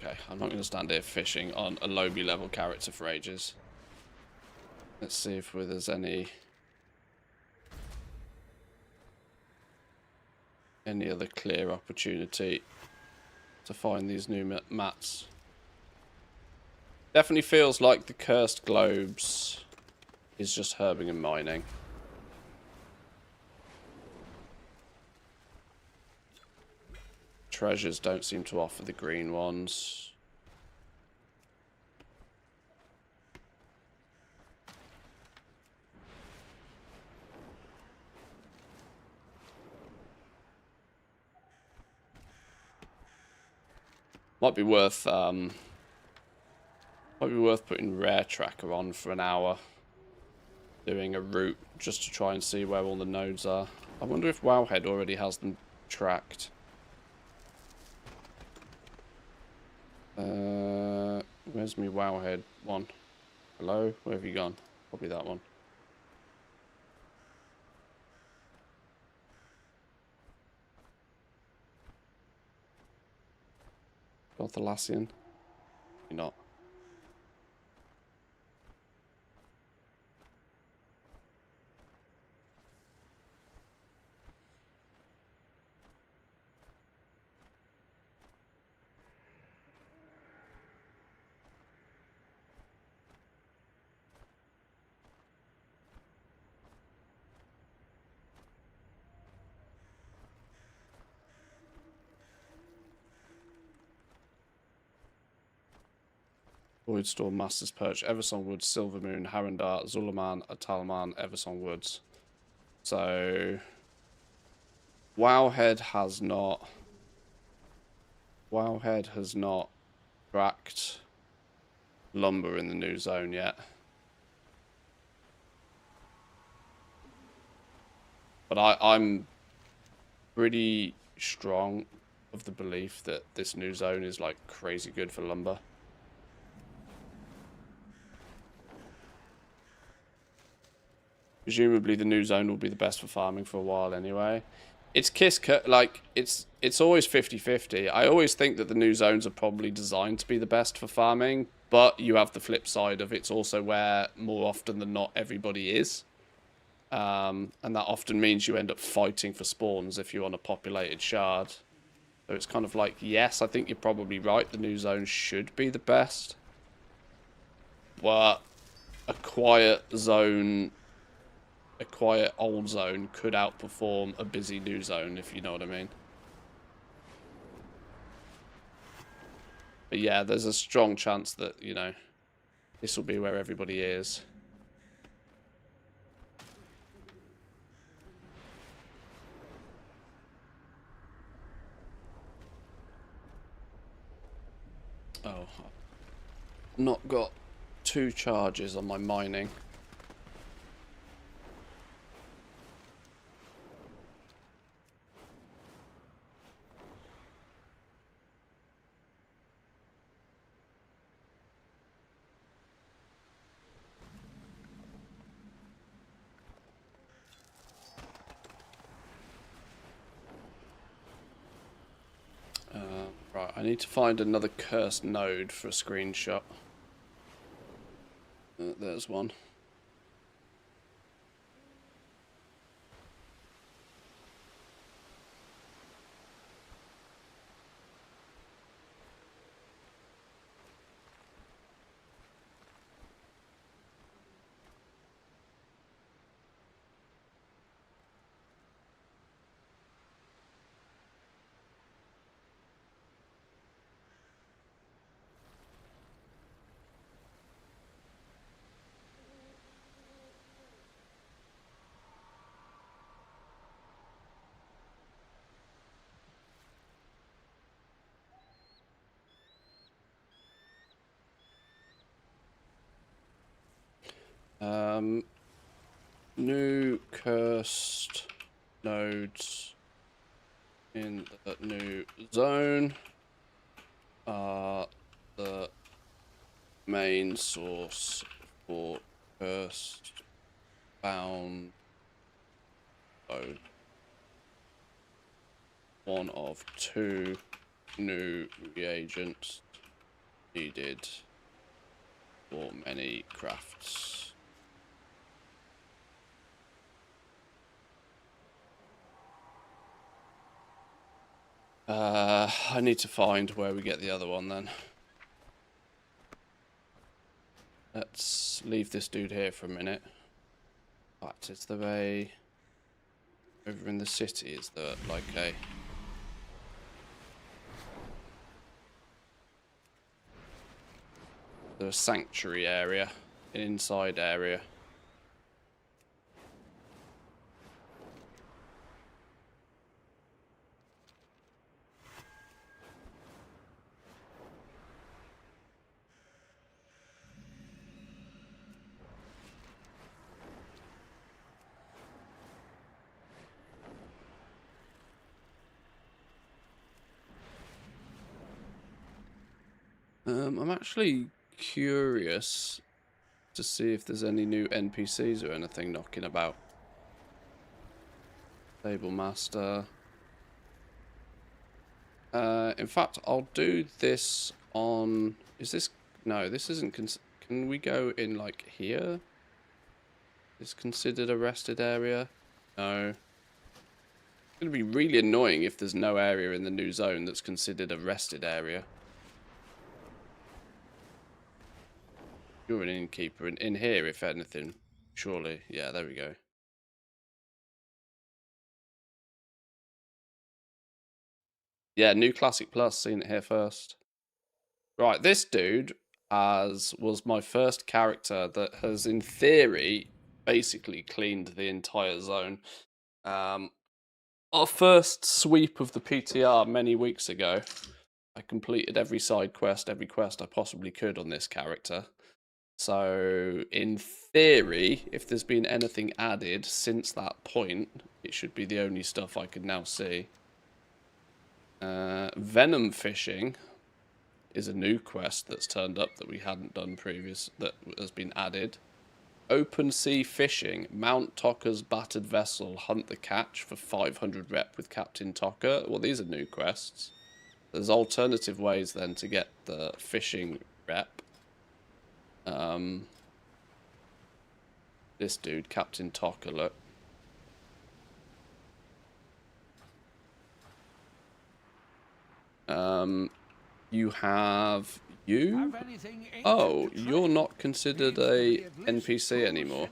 Okay, I'm not going to stand here fishing on a lowby level character for ages. Let's see if there's any other clear opportunity to find these new mats. Definitely feels like the cursed globes is just herbing and mining. Treasures don't seem to offer the green ones. Might be worth putting Rare Tracker on for an hour, doing a route just to try and see where all the nodes are. I wonder if Wowhead already has them tracked. Where's me Wowhead one? Hello? Where have you gone? Probably that one. Gothalassian? You're not. Voidstorm, Master's Perch, Eversong Woods, Silvermoon, Harandar, Zulaman, Atalman, Eversong Woods. So Wowhead has not tracked lumber in the new zone yet. But I'm pretty strong of the belief that this new zone is like crazy good for lumber. Presumably the new zone will be the best for farming for a while anyway. It's like it's always 50-50. I always think that the new zones are probably designed to be the best for farming, but you have the flip side of it's also where more often than not everybody is. And that often means you end up fighting for spawns if you're on a populated shard. So it's kind of like, yes, I think you're probably right. The new zone should be the best. But a quiet old zone could outperform a busy new zone, if you know what I mean. But yeah, there's a strong chance that, you know, this will be where everybody is. Oh, I've not got 2 charges on my mining. Right, I need to find another cursed node for a screenshot. There's one. New cursed nodes in the new zone are the main source for cursed bound zone. One of 2 new reagents needed for many crafts. I need to find where we get the other one then. Let's leave this dude here for a minute. But is there a... over in the city, is there like a... there's a sanctuary area, an inside area. I'm actually curious to see if there's any new NPCs or anything knocking about. Stable master. In fact, I'll do this on... is this... no, this isn't... can we go in, like, here? Is considered a rested area? No. It's going to be really annoying if there's no area in the new zone that's considered a rested area. You're an innkeeper. In here, if anything. Surely. Yeah, there we go. Yeah, new Classic Plus. Seen it here first. Right, this dude was my first character that has, in theory, basically cleaned the entire zone. Our first sweep of the PTR many weeks ago, I completed every side quest, every quest I possibly could on this character. So, in theory, if there's been anything added since that point, it should be the only stuff I could now see. Venom fishing is a new quest that's turned up that we hadn't done previous, that has been added. Open sea fishing. Mount Tokka's battered vessel. Hunt the catch for 500 rep with Captain Tokka. Well, these are new quests. There's alternative ways then to get the fishing rep. This dude, Captain Tokka, look. You have you? Oh, you're not considered a NPC anymore.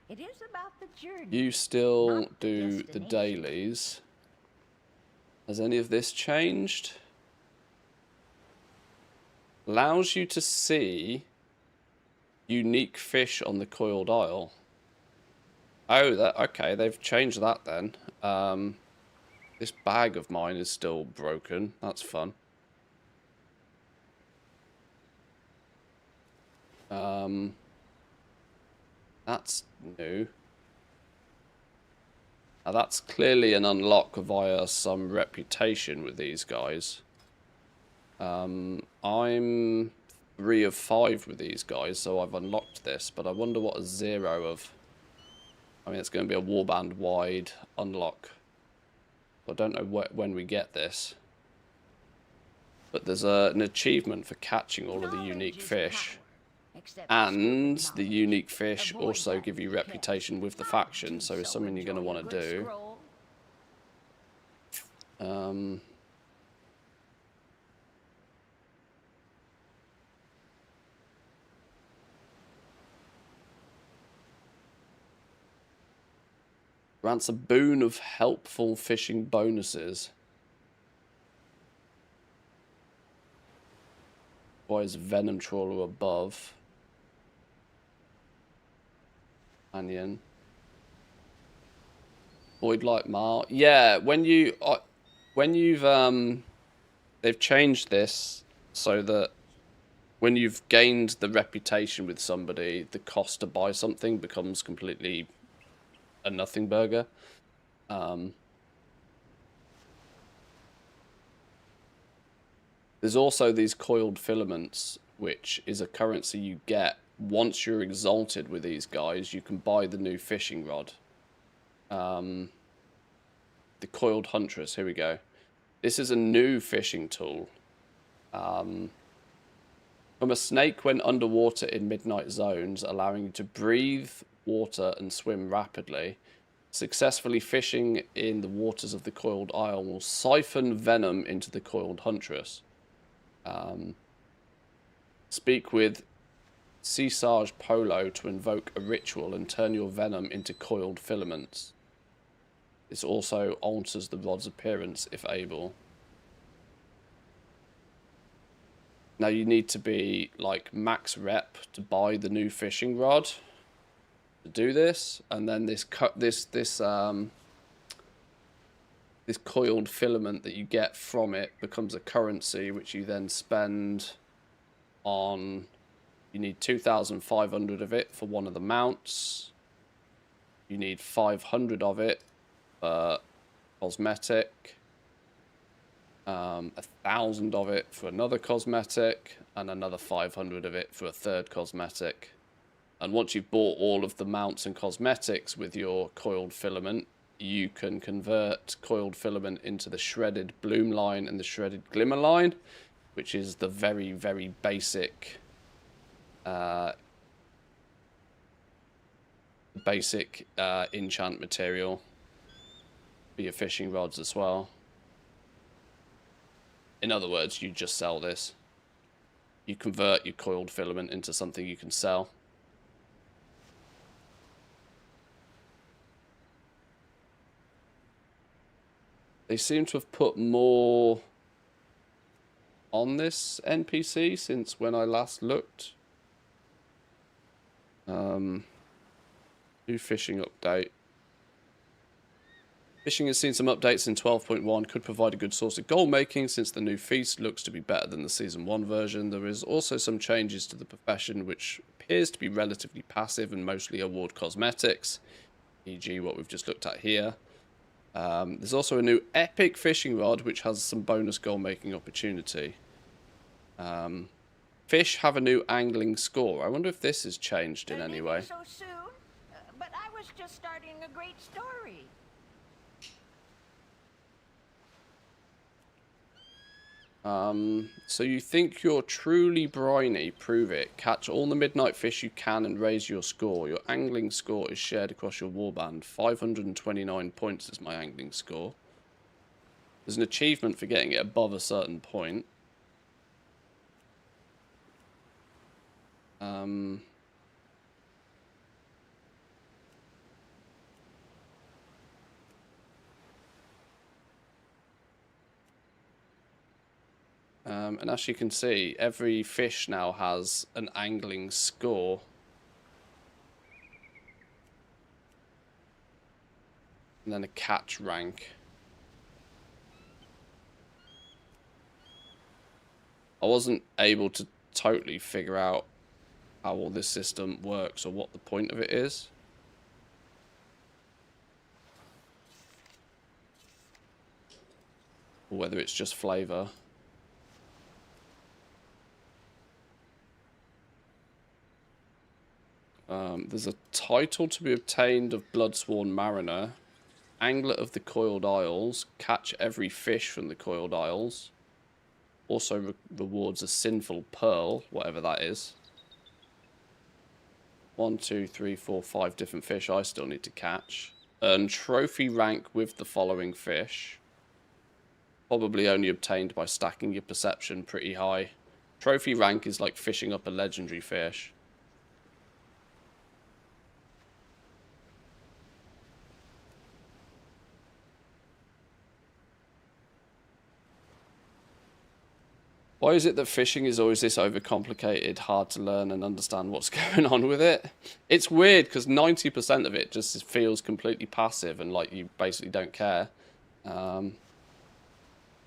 It is about the journey. You still not the do the destination. dailies. Has any of this changed? Allows you to see unique fish on the coiled isle. Oh, that okay. They've changed that then. This bag of mine is still broken. That's fun. That's new. Now that's clearly an unlock via some reputation with these guys. I'm 3 of 5 with these guys, so I've unlocked this, but I wonder what a 0 of... I mean, it's going to be a warband wide unlock. I don't know when we get this. But there's an achievement for catching all of the unique fish. And the unique fish also give you reputation with the faction, so it's something you're going to want to do. Grants a boon of helpful fishing bonuses. Why is Venom Trawler above? Onion. Void Light Mar. Yeah, when you've they've changed this so that when you've gained the reputation with somebody, the cost to buy something becomes completely a nothing burger. There's also these coiled filaments, which is a currency you get once you're exalted with these guys. You can buy the new fishing rod. The coiled huntress, here we go. This is a new fishing tool. From a snake when underwater in midnight zones, allowing you to breathe water and swim rapidly. Successfully fishing in the waters of the coiled isle will siphon venom into the coiled huntress. Speak with Sea Sarge Polo to invoke a ritual and turn your venom into coiled filaments. This also alters the rod's appearance if able. Now you need to be like max rep to buy the new fishing rod to do this, and then this coiled filament that you get from it becomes a currency which you then spend on. You need 2,500 of it for one of the mounts. You need 500 of it for cosmetic. 1,000 of it for another cosmetic, and another 500 of it for a third cosmetic. And once you've bought all of the mounts and cosmetics with your coiled filament, you can convert coiled filament into the shredded bloom line and the shredded glimmer line, which is the very, very basic enchant material for your fishing rods as well. In other words, you just sell this. You convert your coiled filament into something you can sell. They seem to have put more on this NPC since when I last looked. New fishing update. Fishing has seen some updates in 12.1, could provide a good source of gold making since the new feast looks to be better than the Season 1 version. There is also some changes to the profession which appears to be relatively passive and mostly award cosmetics, e.g. what we've just looked at here. There's also a new epic fishing rod which has some bonus gold making opportunity. Fish have a new angling score. I wonder if this has changed in any way. So soon? But I was just starting a great story. So you think you're truly briny? Prove it. Catch all the midnight fish you can and raise your score. Your angling score is shared across your warband. 529 points is my angling score. There's an achievement for getting it above a certain point. And as you can see, every fish now has an angling score. And then a catch rank. I wasn't able to totally figure out how all this system works or what the point of it is. Or whether it's just flavor. There's a title to be obtained of Bloodsworn Mariner. Angler of the Coiled Isles. Catch every fish from the Coiled Isles. Also rewards a Sinful Pearl, whatever that is. 1, 2, 3, 4, 5 different fish I still need to catch. Earn trophy rank with the following fish. Probably only obtained by stacking your perception pretty high. Trophy rank is like fishing up a legendary fish. Why is it that fishing is always this overcomplicated, hard to learn and understand what's going on with it? It's weird because 90% of it just feels completely passive and like you basically don't care.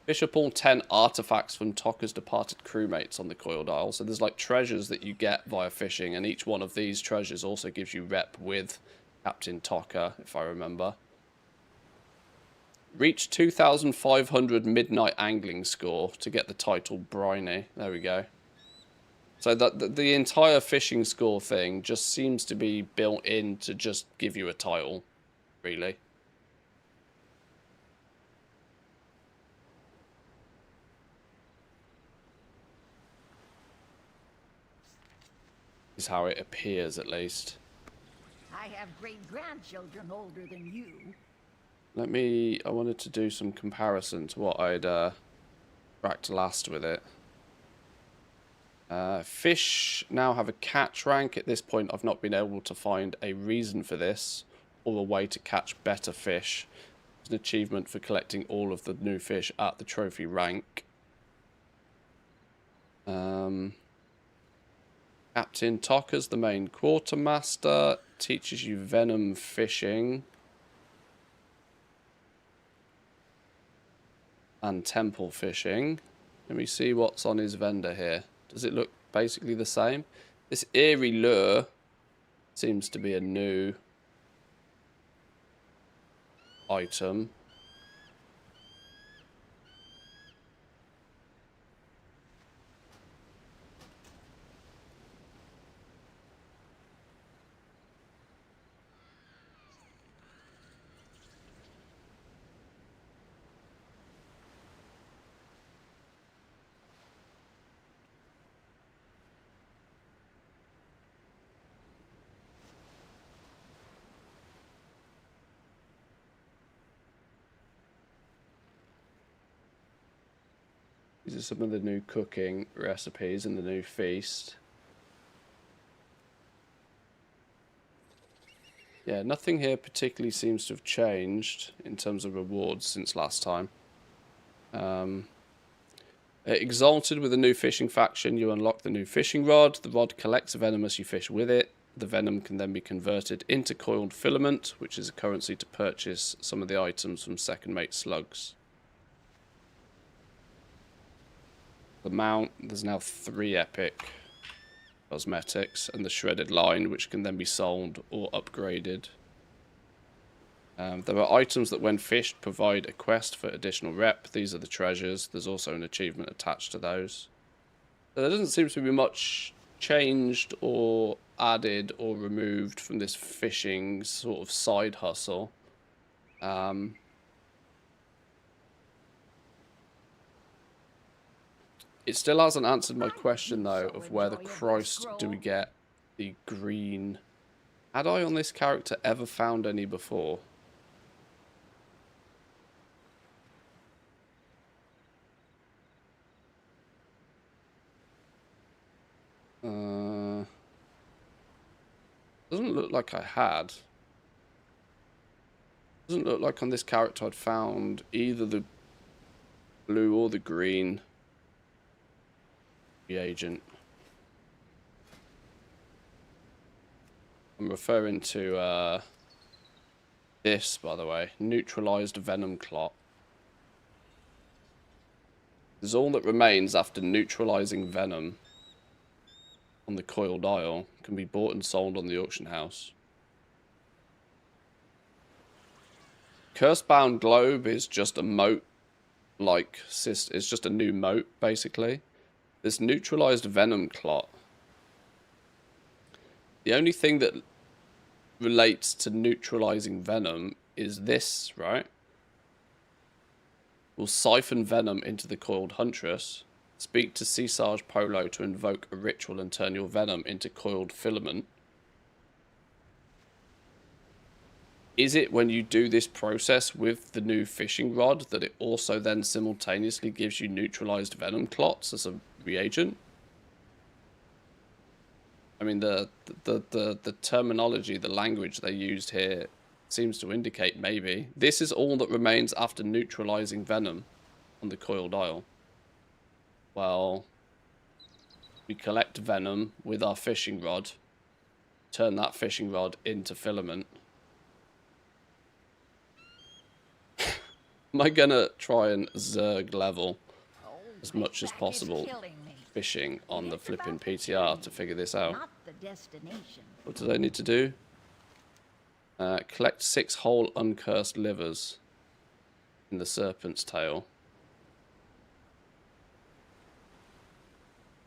Fish up all 10 artifacts from Tokka's departed crewmates on the Coiled Isle. So there's like treasures that you get via fishing, and each one of these treasures also gives you rep with Captain Tokka, if I remember. Reach 2,500 midnight angling score to get the title Briny. There we go. So the entire fishing score thing just seems to be built in to just give you a title, really. Is how it appears, at least. I have great-grandchildren older than you. I wanted to do some comparison to what I'd racked last with it. Fish now have a catch rank. At this point, I've not been able to find a reason for this or a way to catch better fish. There's an achievement for collecting all of the new fish at the trophy rank. Captain Tokka's the main quartermaster. Teaches you venom fishing. And temple fishing. Let me see what's on his vendor here. Does it look basically the same? This eerie lure seems to be a new item. These are some of the new cooking recipes in the new feast. Yeah, nothing here particularly seems to have changed in terms of rewards since last time. Exalted with a new fishing faction, you unlock the new fishing rod. The rod collects venom as you fish with it. The venom can then be converted into coiled filament, which is a currency to purchase some of the items from second mate slugs. The mount, there's now 3 epic cosmetics, and the shredded line, which can then be sold or upgraded. There are items that when fished provide a quest for additional rep. These are the treasures. There's also an achievement attached to those. So there doesn't seem to be much changed or added or removed from this fishing sort of side hustle. It still hasn't answered my question though of where the Christ do we get the green. Had I on this character ever found any before? Doesn't look like I had. Doesn't look like on this character I'd found either the blue or the green reagent. I'm referring to this, by the way. Neutralized venom clot. This is all that remains after neutralizing venom on the coiled isle. Can be bought and sold on the auction house. Cursebound globe is just a moat, it's just a new moat basically. This neutralized venom clot. The only thing that relates to neutralizing venom is this, right? Will siphon venom into the coiled huntress. Speak to Sisage Polo to invoke a ritual and turn your venom into coiled filament. Is it when you do this process with the new fishing rod that it also then simultaneously gives you neutralized venom clots as a reagent? I mean, the terminology, the language they used here seems to indicate maybe. This is all that remains after neutralizing venom on the coiled isle. Well, we collect venom with our fishing rod, turn that fishing rod into filament. Am I gonna try and Zerg level as much as possible fishing on the flipping PTR to figure this out? What do they need to do? Collect 6 whole uncursed livers in the serpent's tail.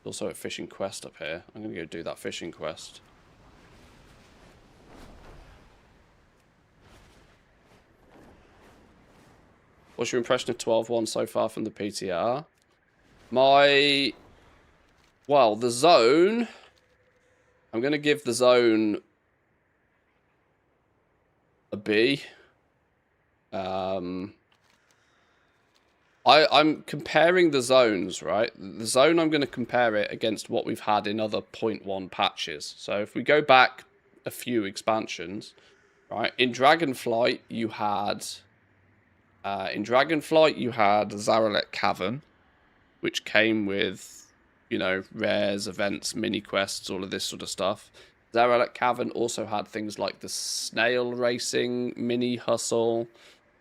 There's also a fishing quest up here. I'm gonna go do that fishing quest. What's your impression of 12.1 so far from the PTR? Well, the zone... I'm going to give the zone a B. I'm comparing the zones, right? The zone, I'm going to compare it against what we've had in other 0.1 patches. So if we go back a few expansions, right? In Dragonflight, you had... Zaralek Cavern, which came with, you know, rares, events, mini quests, all of this sort of stuff. Zaralek Cavern also had things like the snail racing mini hustle.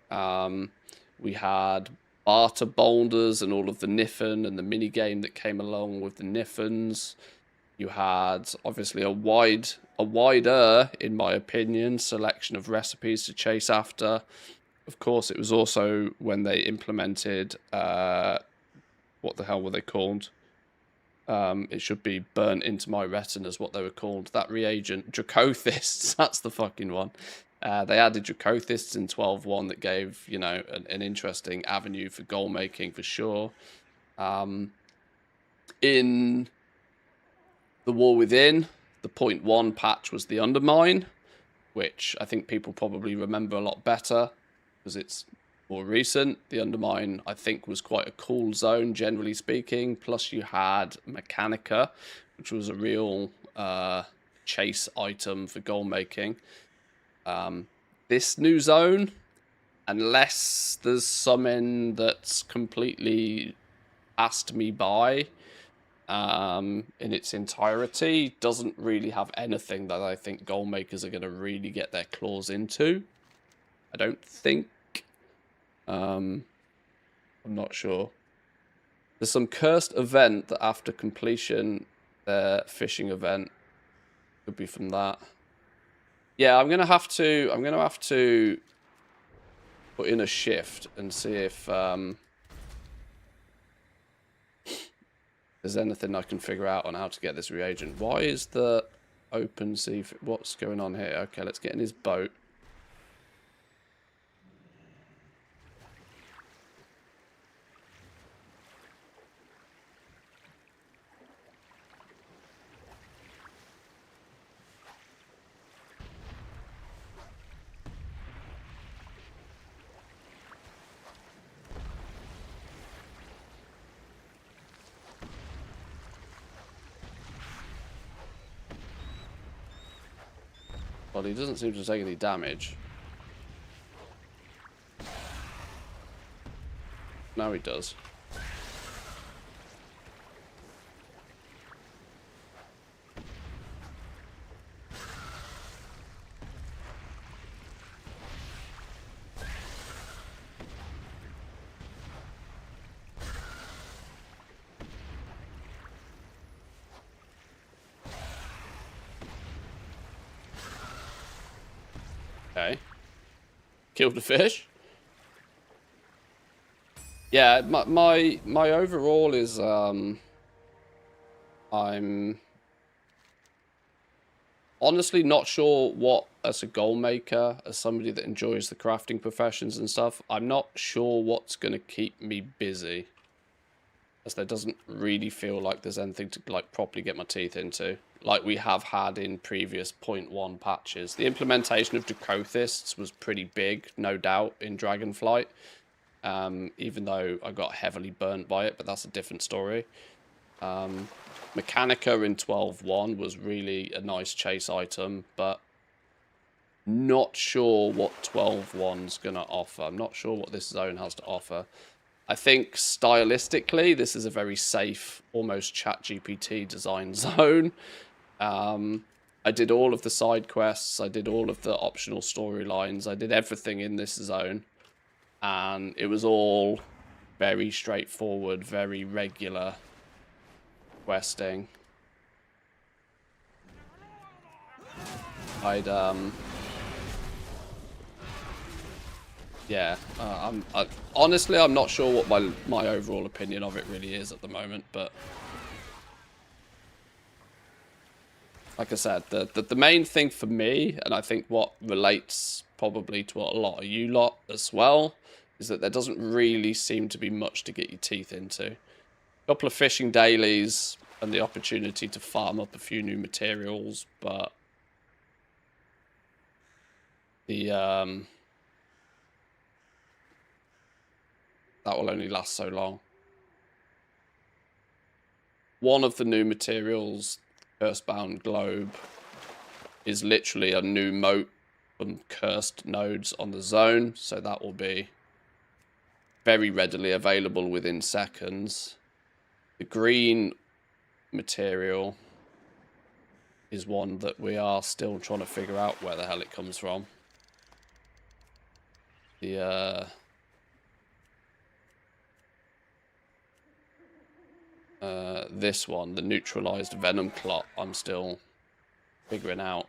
We had barter boulders and all of the Niffin and the mini game that came along with the Niffins. You had obviously a wider, in my opinion, selection of recipes to chase after. Of course, it was also when they implemented, what the hell were they called? It should be burnt into my retinas, what they were called. That reagent, Dracothists, that's the fucking one. They added Dracothists in 12.1 that gave, you know, an interesting avenue for goal making for sure. In the War Within, the 0.1 patch was the Undermine, which I think people probably remember a lot better because it's more recent. The Undermine, I think, was quite a cool zone, generally speaking. Plus, you had Mechanica, which was a real chase item for goal making. This new zone, unless there's something that's completely passed me by, in its entirety. Doesn't really have anything that I think goal makers are going to really get their claws into. I don't think. I'm not sure. There's some cursed event that after completion, their fishing event could be from that. Yeah, I'm gonna have to put in a shift and see if there's anything I can figure out on how to get this reagent. Why is the open sea? What's going on here? Okay, let's get in his boat. Well, he doesn't seem to take any damage. Now he does. Okay. Killed the fish. Yeah, my overall is I'm honestly not sure what, as a goal maker, as somebody that enjoys the crafting professions and stuff, I'm not sure what's going to keep me busy, as there doesn't really feel like there's anything to like properly get my teeth into, like we have had in previous 0.1 patches. The implementation of Dracothists was pretty big, no doubt, in Dragonflight, even though I got heavily burnt by it, but that's a different story. Mechanica in 12.1 was really a nice chase item, but not sure what 12.1's going to offer. I'm not sure what this zone has to offer. I think stylistically, this is a very safe, almost ChatGPT design zone. I did all of the side quests. I did all of the optional storylines. I did everything in this zone. And it was all very straightforward, very regular questing. Yeah, honestly, I'm not sure what my overall opinion of it really is at the moment, but like I said, the main thing for me, and I think what relates probably to a lot of you lot as well, is that there doesn't really seem to be much to get your teeth into. A couple of fishing dailies and the opportunity to farm up a few new materials, but the that will only last so long. One of the new materials, Cursebound Globe, is literally a new moat from cursed nodes on the zone, so that will be very readily available within seconds. The green material is one that we are still trying to figure out where the hell it comes from. This one, the neutralized venom clot, I'm still figuring out.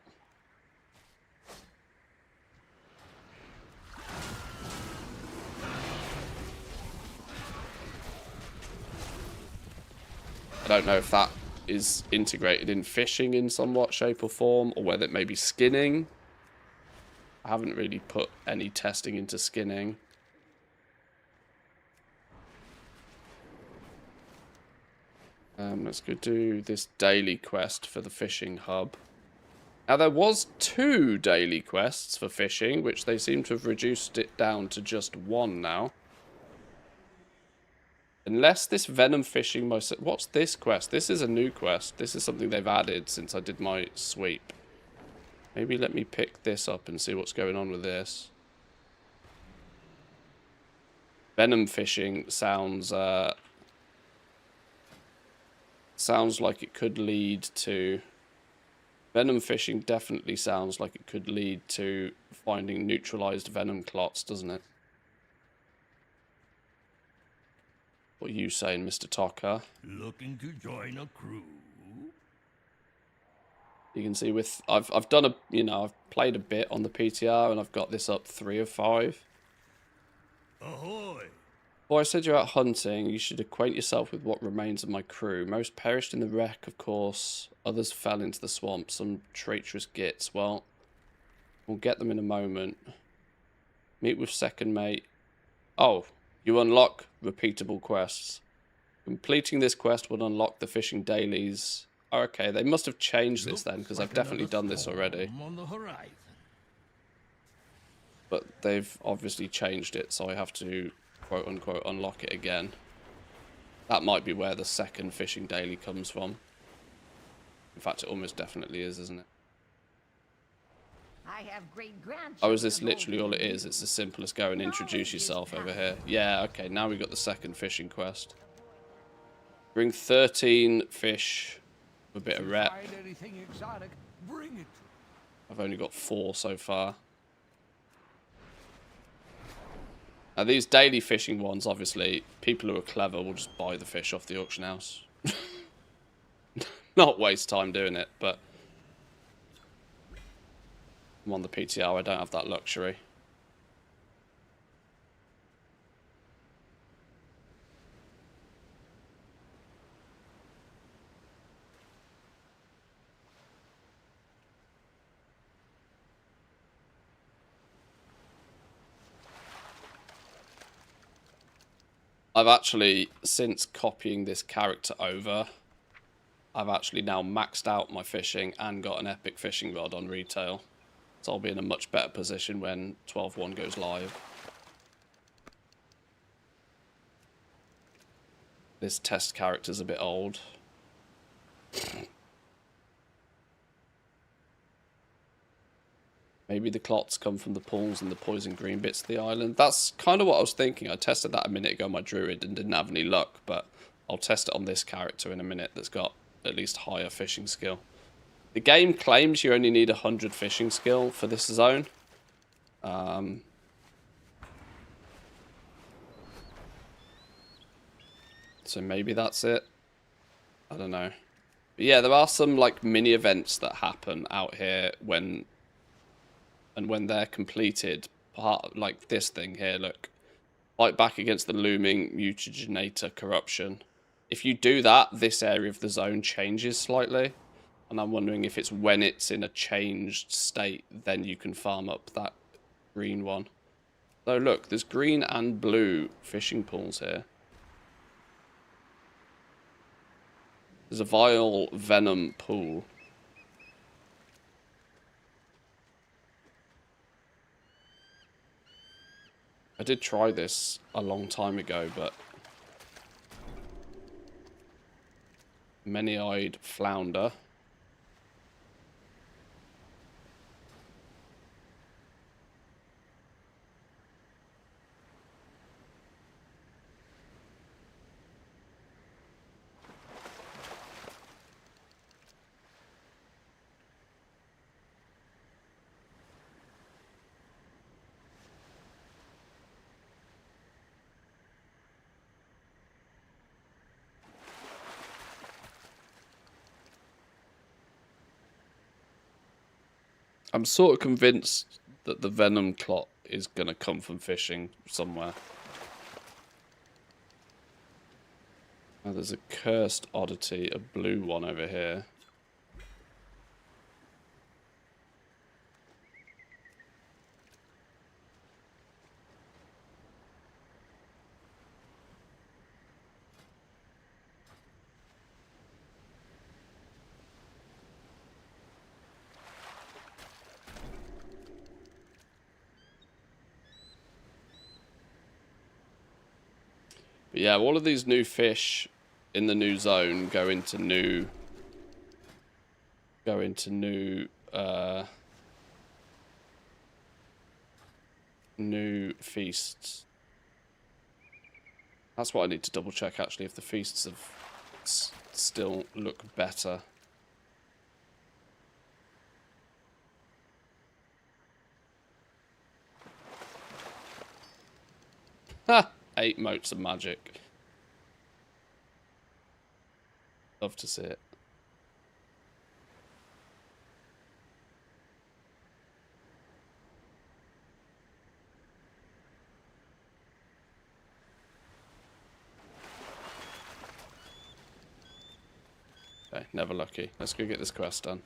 I don't know if that is integrated in fishing in somewhat shape or form, or whether it may be skinning. I haven't really put any testing into skinning. Let's go do this daily quest for the fishing hub. Now, there was 2 daily quests for fishing, which they seem to have reduced it down to just 1 now. Unless this venom fishing... What's this quest? This is a new quest. This is something they've added since I did my sweep. Maybe let me pick this up and see what's going on with this. Venom fishing sounds... sounds like it could lead to... Venom fishing definitely sounds like it could lead to finding neutralized venom clots, doesn't it? What are you saying, Mr. Tucker? Looking to join a crew? You can see with I've done a I've played a bit on the PTR and I've got this up 3 of 5. Ahoy! Before I said you're out hunting, you should acquaint yourself with what remains of my crew. Most perished in the wreck, of course. Others fell into the swamp. Some traitorous gits. Well, we'll get them in a moment. Meet with second mate. Oh, you unlock repeatable quests. Completing this quest will unlock the fishing dailies. Oh, okay, they must have changed this then, because I've definitely done this already. On the horizon. But they've obviously changed it, so I have to quote-unquote unlock it again. That might be where the second fishing daily comes from. In fact, it almost definitely is, isn't it? I have great grandchildren. Oh, is this literally all it is? It's as simple as go and introduce Knowledge is yourself over power. here. Yeah, okay, now we've got the second fishing quest. Bring 13 fish with a bit of rep. Find anything exotic, bring it to I've only got 4 so far. Now, these daily fishing ones, obviously, people who are clever will just buy the fish off the auction house. Not waste time doing it, but I'm on the PTR, I don't have that luxury. I've actually, since copying this character over, I've actually now maxed out my fishing and got an epic fishing rod on retail. So I'll be in a much better position when 12.1 goes live. This test character's a bit old. Maybe the clots come from the pools and the poison green bits of the island. That's kind of what I was thinking. I tested that a minute ago on my druid and didn't have any luck, but I'll test it on this character in a minute that's got at least higher fishing skill. The game claims you only need 100 fishing skill for this zone. So maybe that's it. I don't know. But yeah, there are some like mini events that happen out here when they're completed, like this thing here, look. Fight back against the looming mutagenator corruption. If you do that, this area of the zone changes slightly. And I'm wondering if it's when it's in a changed state, then you can farm up that green one. So look, there's green and blue fishing pools here. There's a vile venom pool. I did try this a long time ago, but many-eyed flounder. I'm sort of convinced that the venom clot is going to come from fishing somewhere. Oh, there's a cursed oddity, a blue one over here. But yeah, all of these new fish in the new zone go into new new feasts. That's what I need to double check actually, if the feasts have still look better. Ha! 8 motes of magic. Love to see it. Okay, never lucky. Let's go get this quest done.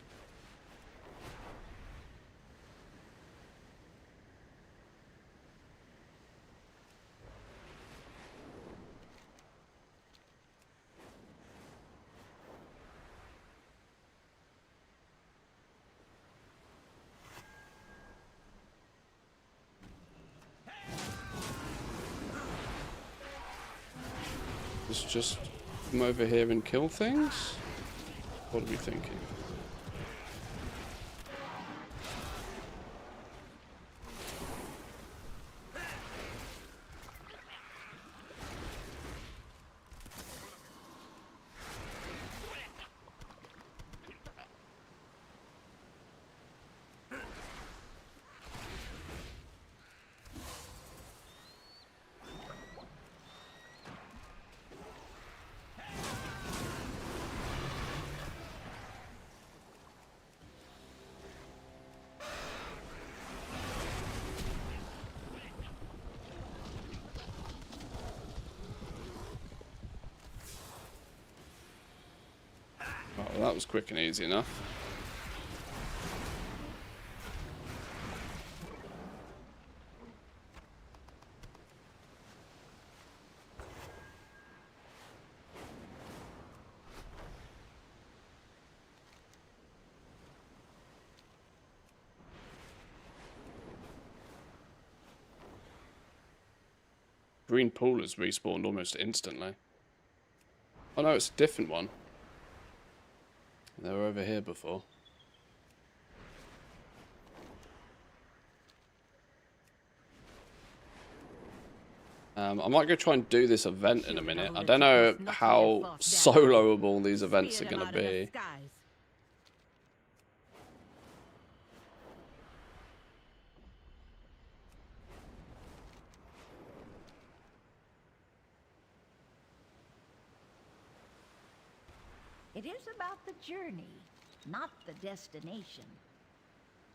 Let's just come over here and kill things? What are we thinking? Oh, well, that was quick and easy enough. Green pool has respawned almost instantly. Oh no, it's a different one. They were over here before. I might go try and do this event in a minute. I don't know how soloable these events are going to be. It is about the journey, not the destination.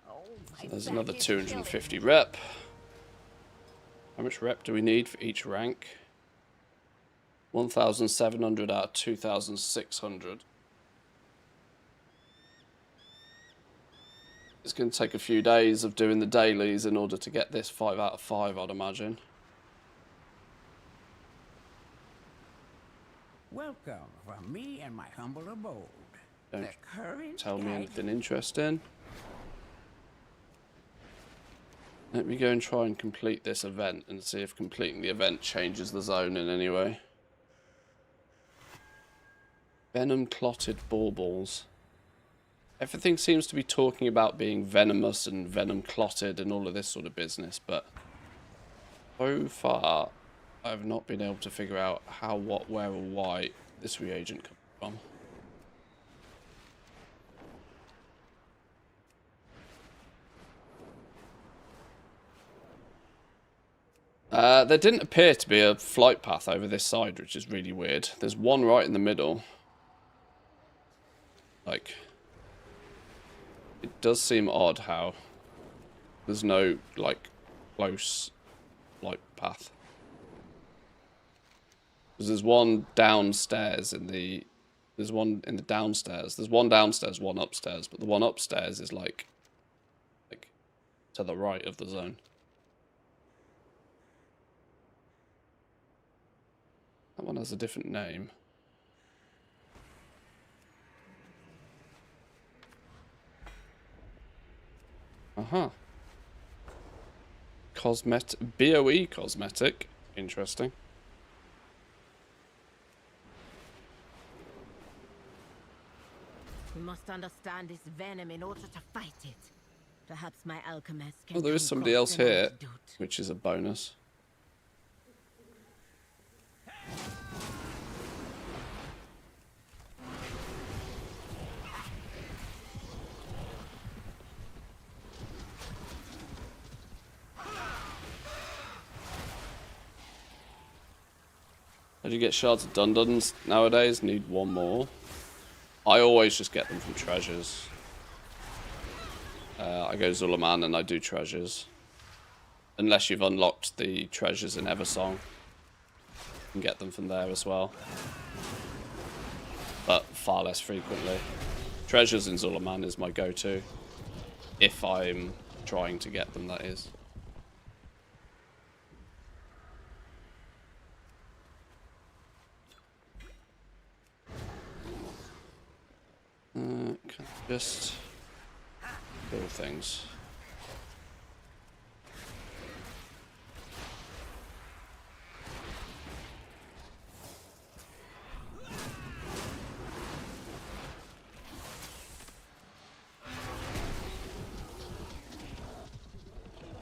Oh, So there's another 250 rep. How much rep do we need for each rank? 1,700 out of 2,600. It's going to take a few days of doing the dailies in order to get this 5 out of 5, I'd imagine. Welcome from me and my humble abode. Don't The current tell me guide- anything interesting. Let me go and try and complete this event and see if completing the event changes the zone in any way. Venom clotted baubles. Everything seems to be talking about being venomous and venom clotted and all of this sort of business, but so far I've not been able to figure out how, what, where or why this reagent comes from. There didn't appear to be a flight path over this side, which is really weird. There's one right in the middle. Like, it does seem odd how there's no, like, close flight path. Because there's one downstairs in the... There's one in the downstairs. There's one downstairs, one upstairs. But the one upstairs is, like to the right of the zone. That one has a different name. Uh-huh. BOE cosmetic. Interesting. We must understand this venom in order to fight it. Perhaps my alchemist can Oh, there is come somebody across else an here, antidote. which is a bonus. do you get shards of Dunduns nowadays? Need one more. I always just get them from treasures. I go Zulaman and I do treasures. Unless you've unlocked the treasures in Eversong. You can get them from there as well. But far less frequently. Treasures in Zulaman is my go-to. If I'm trying to get them, that is. Can I just kill things?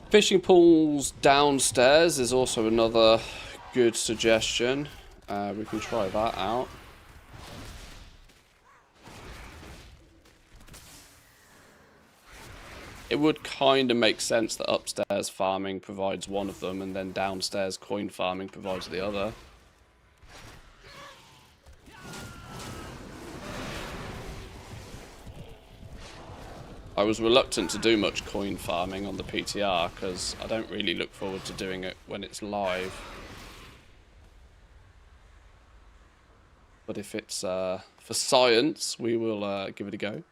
Fishing pools downstairs is also another good suggestion. We can try that out. It would kind of make sense that upstairs farming provides one of them and then downstairs coin farming provides the other. I was reluctant to do much coin farming on the PTR because I don't really look forward to doing it when it's live. But if it's for science, we will give it a go.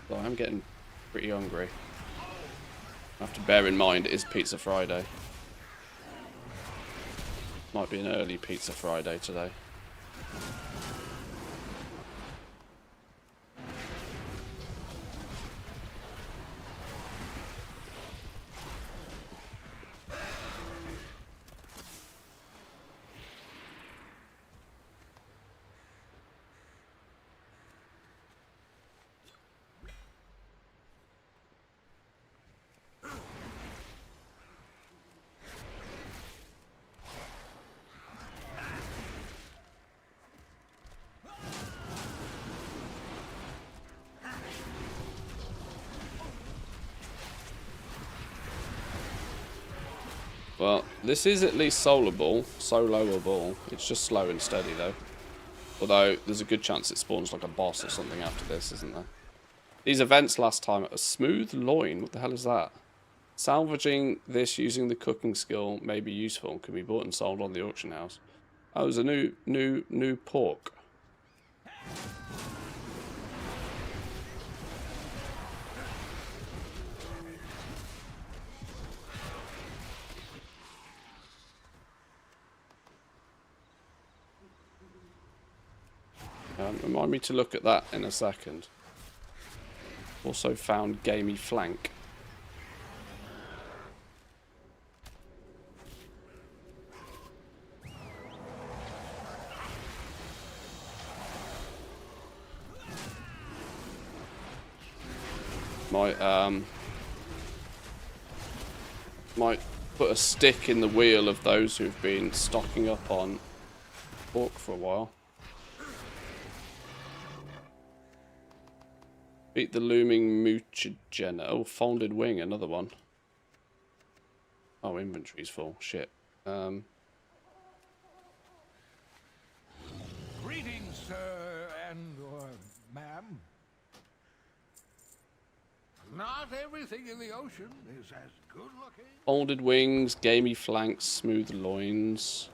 So I'm getting pretty hungry. I have to bear in mind it is Pizza Friday. Might be an early Pizza Friday today. Well, this is at least soloable. It's just slow and steady though. Although there's a good chance it spawns like a boss or something after this, isn't there? These events last time, a smooth loin. What the hell is that? Salvaging this using the cooking skill may be useful and can be bought and sold on the auction house. Oh, there's a new pork. Remind me to look at that in a second. Also found gamey flank. Might put a stick in the wheel of those who've been stocking up on pork for a while. Beat the looming mutagen. Oh, folded wing, another one. Oh, inventory's full. Shit. Greetings, sir and/or ma'am. Not everything in the ocean is as good looking. Folded wings, gamey flanks, smooth loins.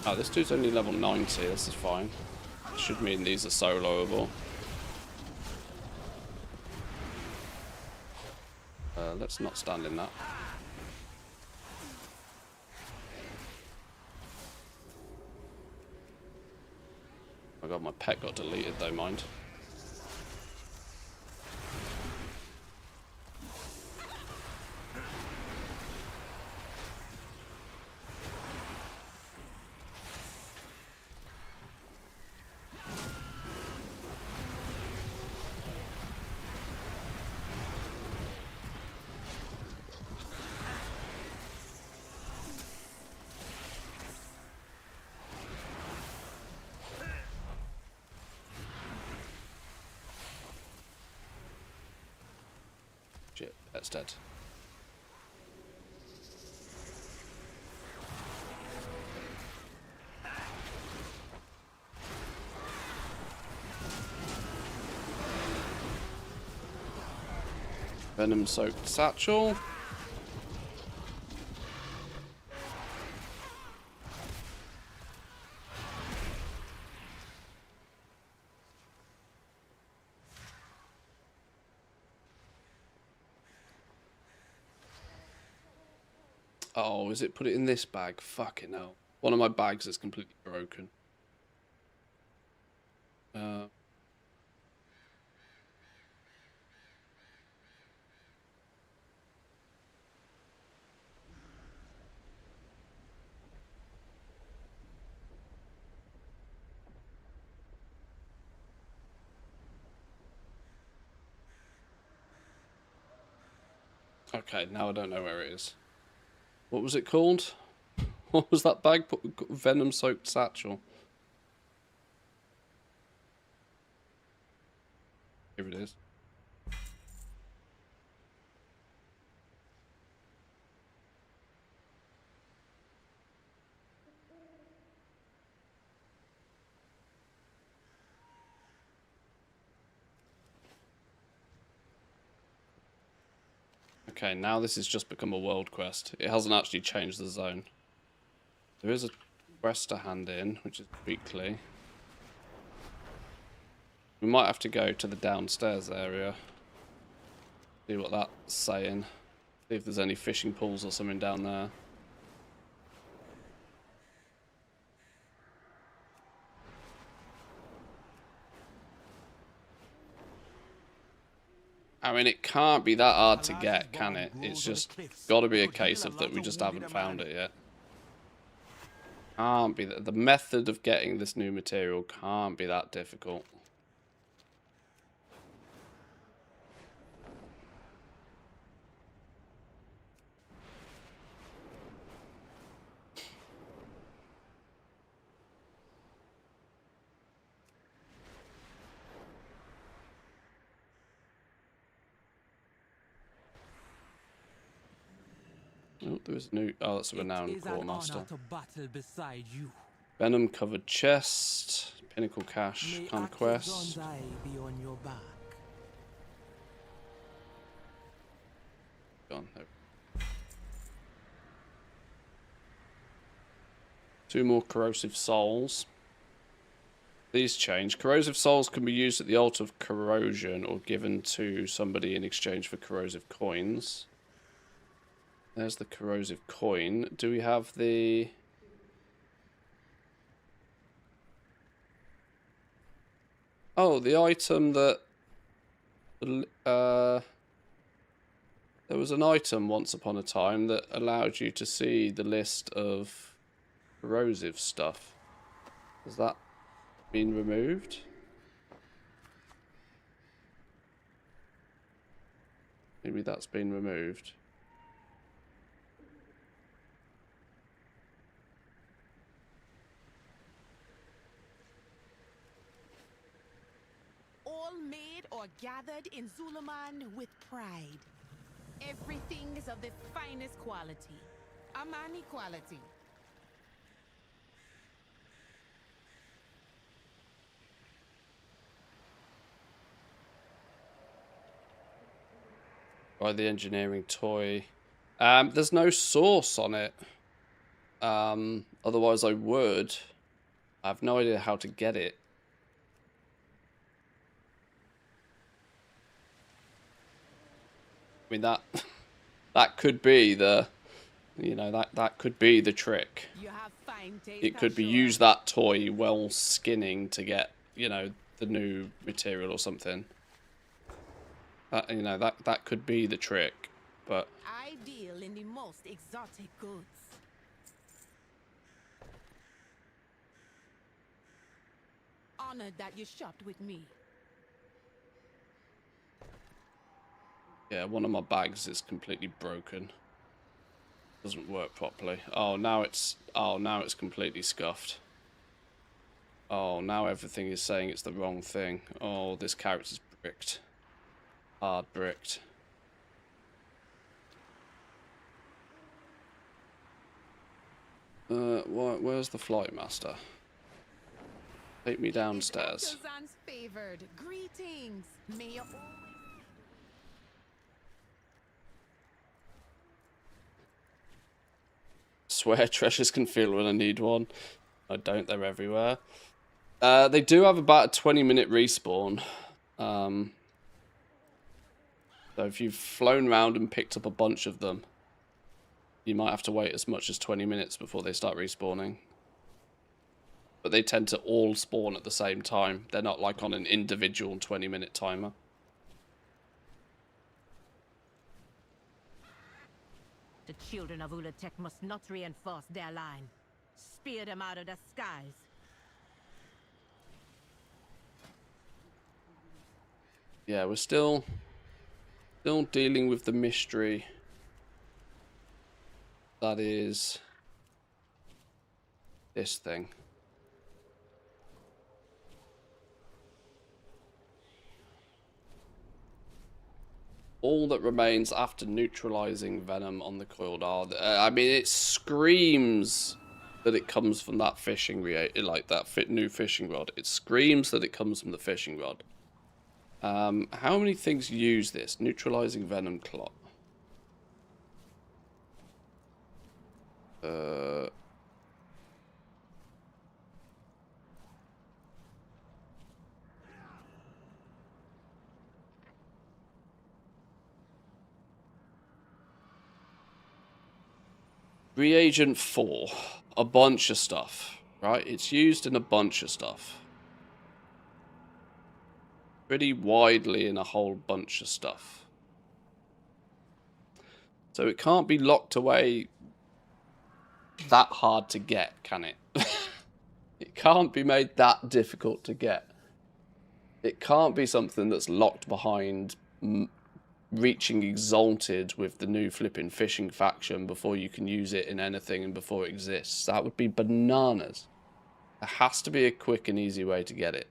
Oh, this dude's only level 90. This is fine. Should mean these are soloable. Let's not stand in that. Oh god, my pet got deleted though, mind. Shit, that's dead. Venom-soaked satchel. Oh, is it put it in this bag? Fucking hell. One of my bags is completely broken. Okay, now I don't know where it is. What was it called? What was that bag? Venom-soaked satchel. Here it is. Okay, now this has just become a world quest. It hasn't actually changed the zone. There is a quest to hand in, which is weekly. We might have to go to the downstairs area. See what that's saying. See if there's any fishing pools or something down there. I mean, it can't be that hard to get, can it? It's just got to be a case of that we just haven't found it yet. Can't be that. The method of getting this new material can't be that difficult. Oh, there is a new. Oh, that's a renowned quartermaster. Venom covered chest, pinnacle cache, conquest. Gone. There. 2 more corrosive souls. These change. Corrosive souls can be used at the altar of corrosion or given to somebody in exchange for corrosive coins. There's the corrosive coin. Do we have the... Oh, the item that... there was an item once upon a time that allowed you to see the list of corrosive stuff. Has that been removed? Maybe that's been removed. All made or gathered in Zuluman with pride. Everything is of the finest quality. Amani quality. By the engineering toy. There's no source on it. Otherwise I would. I have no idea how to get it. I mean, that could be the, you know, that could be the trick. You have fine taste, It could be use that toy while skinning to get, you know, the new material or something. You know, that could be the trick, but I deal in the most exotic goods. Honored that you shopped with me. yeah, one of my bags is completely broken. Doesn't work properly. Oh, now it's completely scuffed. Oh, now everything is saying it's the wrong thing. Oh, this character's bricked. Hard bricked. Where's the flight master? Take me downstairs. Favored. Greetings. May you swear treasures can feel when I need one. I don't, they're everywhere. They do have about a 20-minute respawn. So if you've flown around and picked up a bunch of them, you might have to wait as much as 20 minutes before they start respawning. But they tend to all spawn at the same time. They're not like on an individual 20-minute timer. The children of Ulatek must not reinforce their line. Spear them out of the skies. Yeah, we're still dealing with the mystery that is this thing. All that remains after neutralizing venom on the coiled isle. I mean, it screams that it comes from that fishing like that new fishing rod. It screams that it comes from the fishing rod. How many things use this? Neutralizing venom clot. Reagent 4. A bunch of stuff, right? It's used in a bunch of stuff. Pretty widely in a whole bunch of stuff. So it can't be locked away that hard to get, can it? It can't be made that difficult to get. It can't be something that's locked behind reaching exalted with the new flipping fishing faction before you can use it in anything and before it exists. That would be bananas. There has to be a quick and easy way to get it.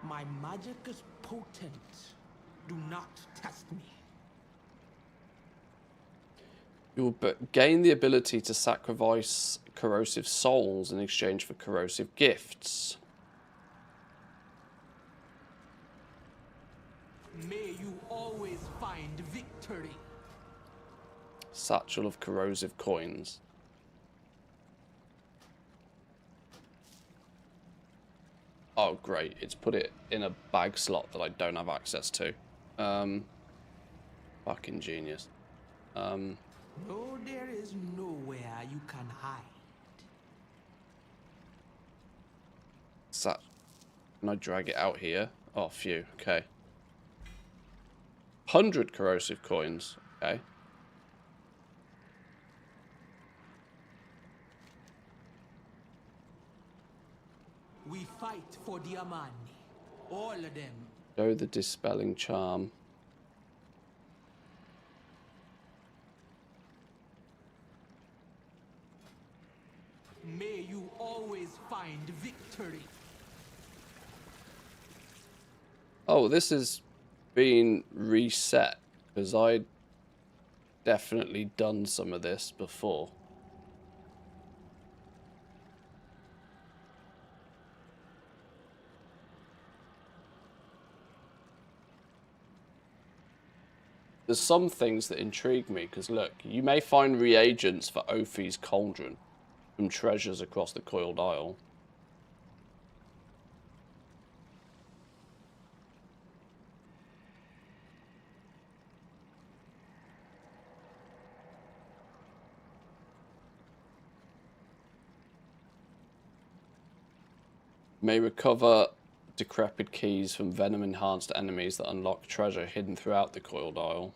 My magic is potent. Do not test me. You will gain the ability to sacrifice corrosive souls in exchange for corrosive gifts. May you always find victory. Satchel of corrosive coins. Oh, great. It's put it in a bag slot that I don't have access to. Fucking genius. No, there is nowhere you can hide. Can I drag it out here? Oh, phew. Okay. 100 corrosive coins. Okay. We fight for the Amani. All of them. Show the dispelling charm. May you always find victory. Oh, this is being reset because I'd definitely done some of this before. There's some things that intrigue me because look, you may find reagents for Ophi's cauldron from treasures across the Coiled Isle. May recover decrepit keys from venom-enhanced enemies that unlock treasure hidden throughout the Coiled Isle.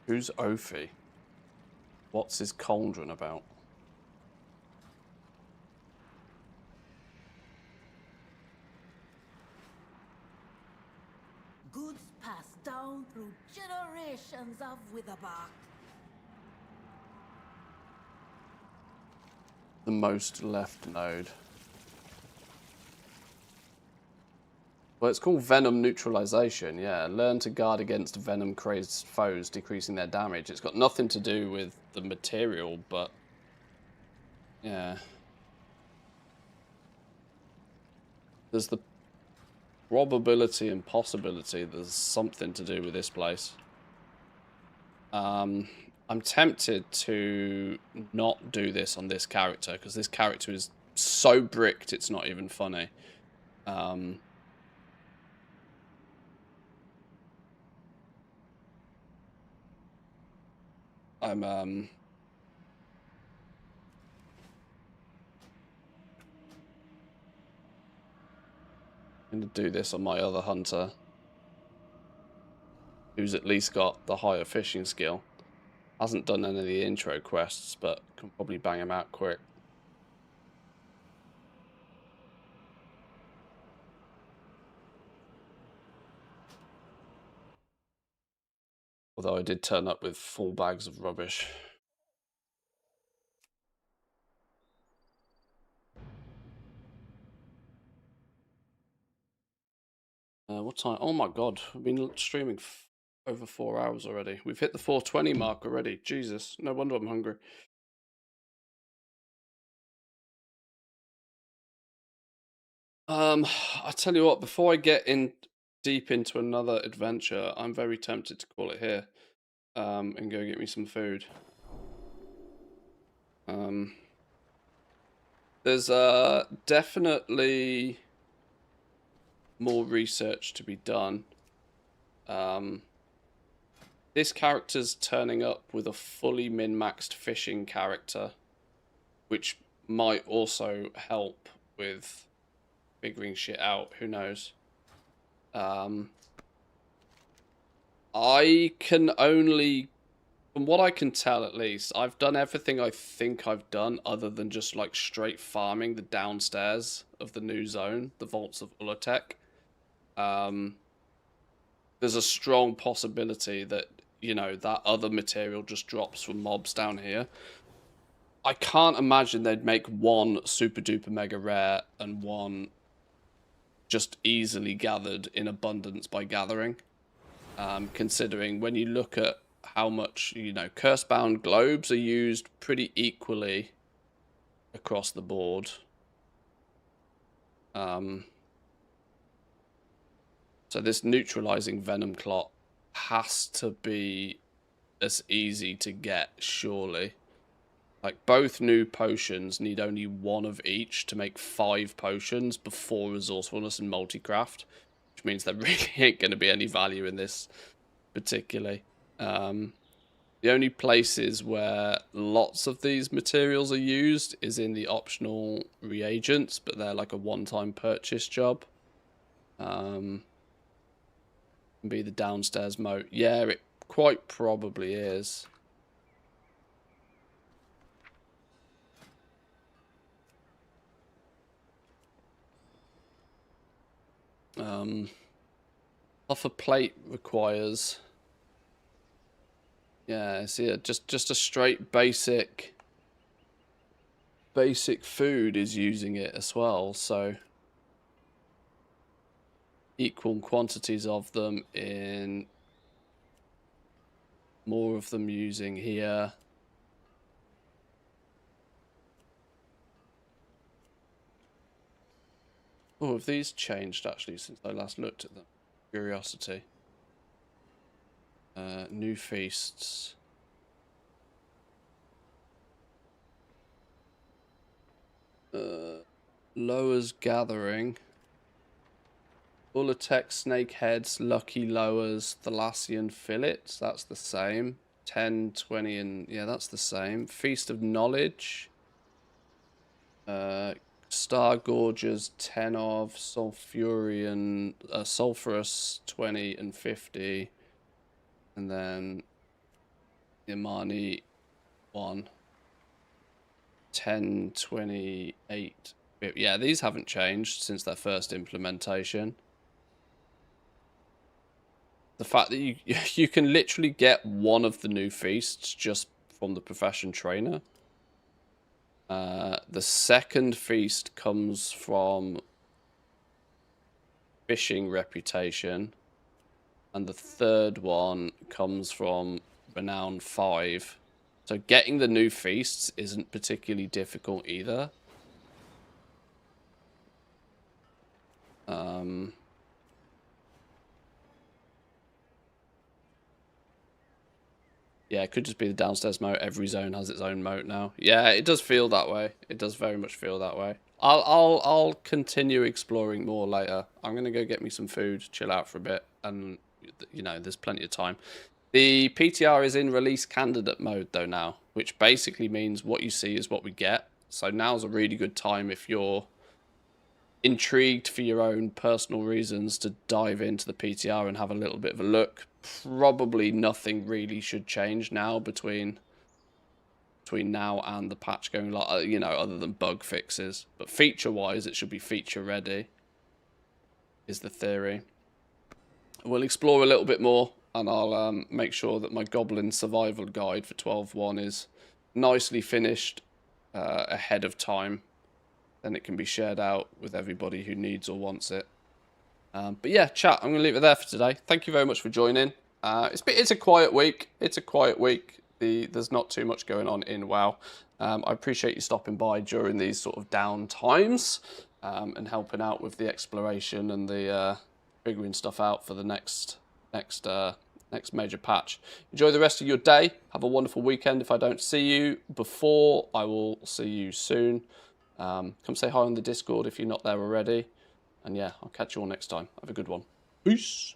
Who's Ophi? What's his cauldron about? Goods passed down through generations of Witherbark. The most left node. Well, it's called Venom Neutralization, yeah. Learn to guard against venom-crazed foes, decreasing their damage. It's got nothing to do with the material, but... yeah. There's the probability and possibility there's something to do with this place. I'm tempted to not do this on this character, because this character is so bricked it's not even funny. I'm gonna do this on my other hunter, who's at least got the higher fishing skill. Hasn't done any of the intro quests, but can probably bang him out quick. Although I did turn up with full bags of rubbish. What time? Oh my god, I've been streaming over 4 hours already. We've hit the 420 mark already. Jesus, no wonder I'm hungry. I tell you what, before I get in deep into another adventure, I'm very tempted to call it here. And go get me some food. There's definitely more research to be done. This character's turning up with a fully min-maxed fishing character, which might also help with figuring shit out. Who knows? I can only, from what I can tell at least, I've done everything I think I've done other than just like straight farming the downstairs of the new zone, the Vaults of Ulatek. There's a strong possibility that, you know, that other material just drops from mobs down here. I can't imagine they'd make one super duper mega rare and one just easily gathered in abundance by gathering. Considering when you look at how much, you know, curse-bound globes are used pretty equally across the board. So this neutralizing venom clot has to be as easy to get, surely. Like, both new potions need only one of each to make 5 potions before resourcefulness and multicraft, which means there really ain't going to be any value in this particularly. The only places where lots of these materials are used is in the optional reagents, but they're like a one-time purchase job. Be the downstairs moat. Yeah, it quite probably is. Off a plate requires, yeah, see, just a straight basic food is using it as well, so equal quantities of them in more of them using here. Oh, have these changed actually since I last looked at them? Curiosity. New feasts. Lowers gathering. Ulatek snakeheads, lucky lowers, Thalassian fillets. That's the same. 10, 20, and yeah, that's the same. Feast of knowledge. Star Gorges 10 of, Sulfurian, Sulphurous 20 and 50, and then the Imani one. 1028. Yeah, these haven't changed since their first implementation. The fact that you can literally get one of the new feasts just from the profession trainer. The second feast comes from fishing reputation, and the third one comes from renown 5. So getting the new feasts isn't particularly difficult either. Yeah, it could just be the downstairs moat. Every zone has its own moat now. Yeah, it does feel that way. It does very much feel that way. I'll continue exploring more later. I'm gonna go get me some food, chill out for a bit, and you know, there's plenty of time. The PTR is in release candidate mode though now, which basically means what you see is what we get. So now's a really good time if you're intrigued for your own personal reasons to dive into the PTR and have a little bit of a look. Probably nothing really should change now between now and the patch going live, you know, other than bug fixes. But feature-wise, it should be feature-ready, is the theory. We'll explore a little bit more, and I'll make sure that my Goblin Survival Guide for 12.1 is nicely finished ahead of time. Then it can be shared out with everybody who needs or wants it. But yeah, chat, I'm going to leave it there for today. Thank you very much for joining. It's a quiet week. It's a quiet week. There's not too much going on in WoW. I appreciate you stopping by during these sort of down times and helping out with the exploration and the figuring stuff out for the next major patch. Enjoy the rest of your day. Have a wonderful weekend. If I don't see you before, I will see you soon. Come say hi on the Discord if you're not there already. And yeah, I'll catch you all next time. Have a good one. Peace.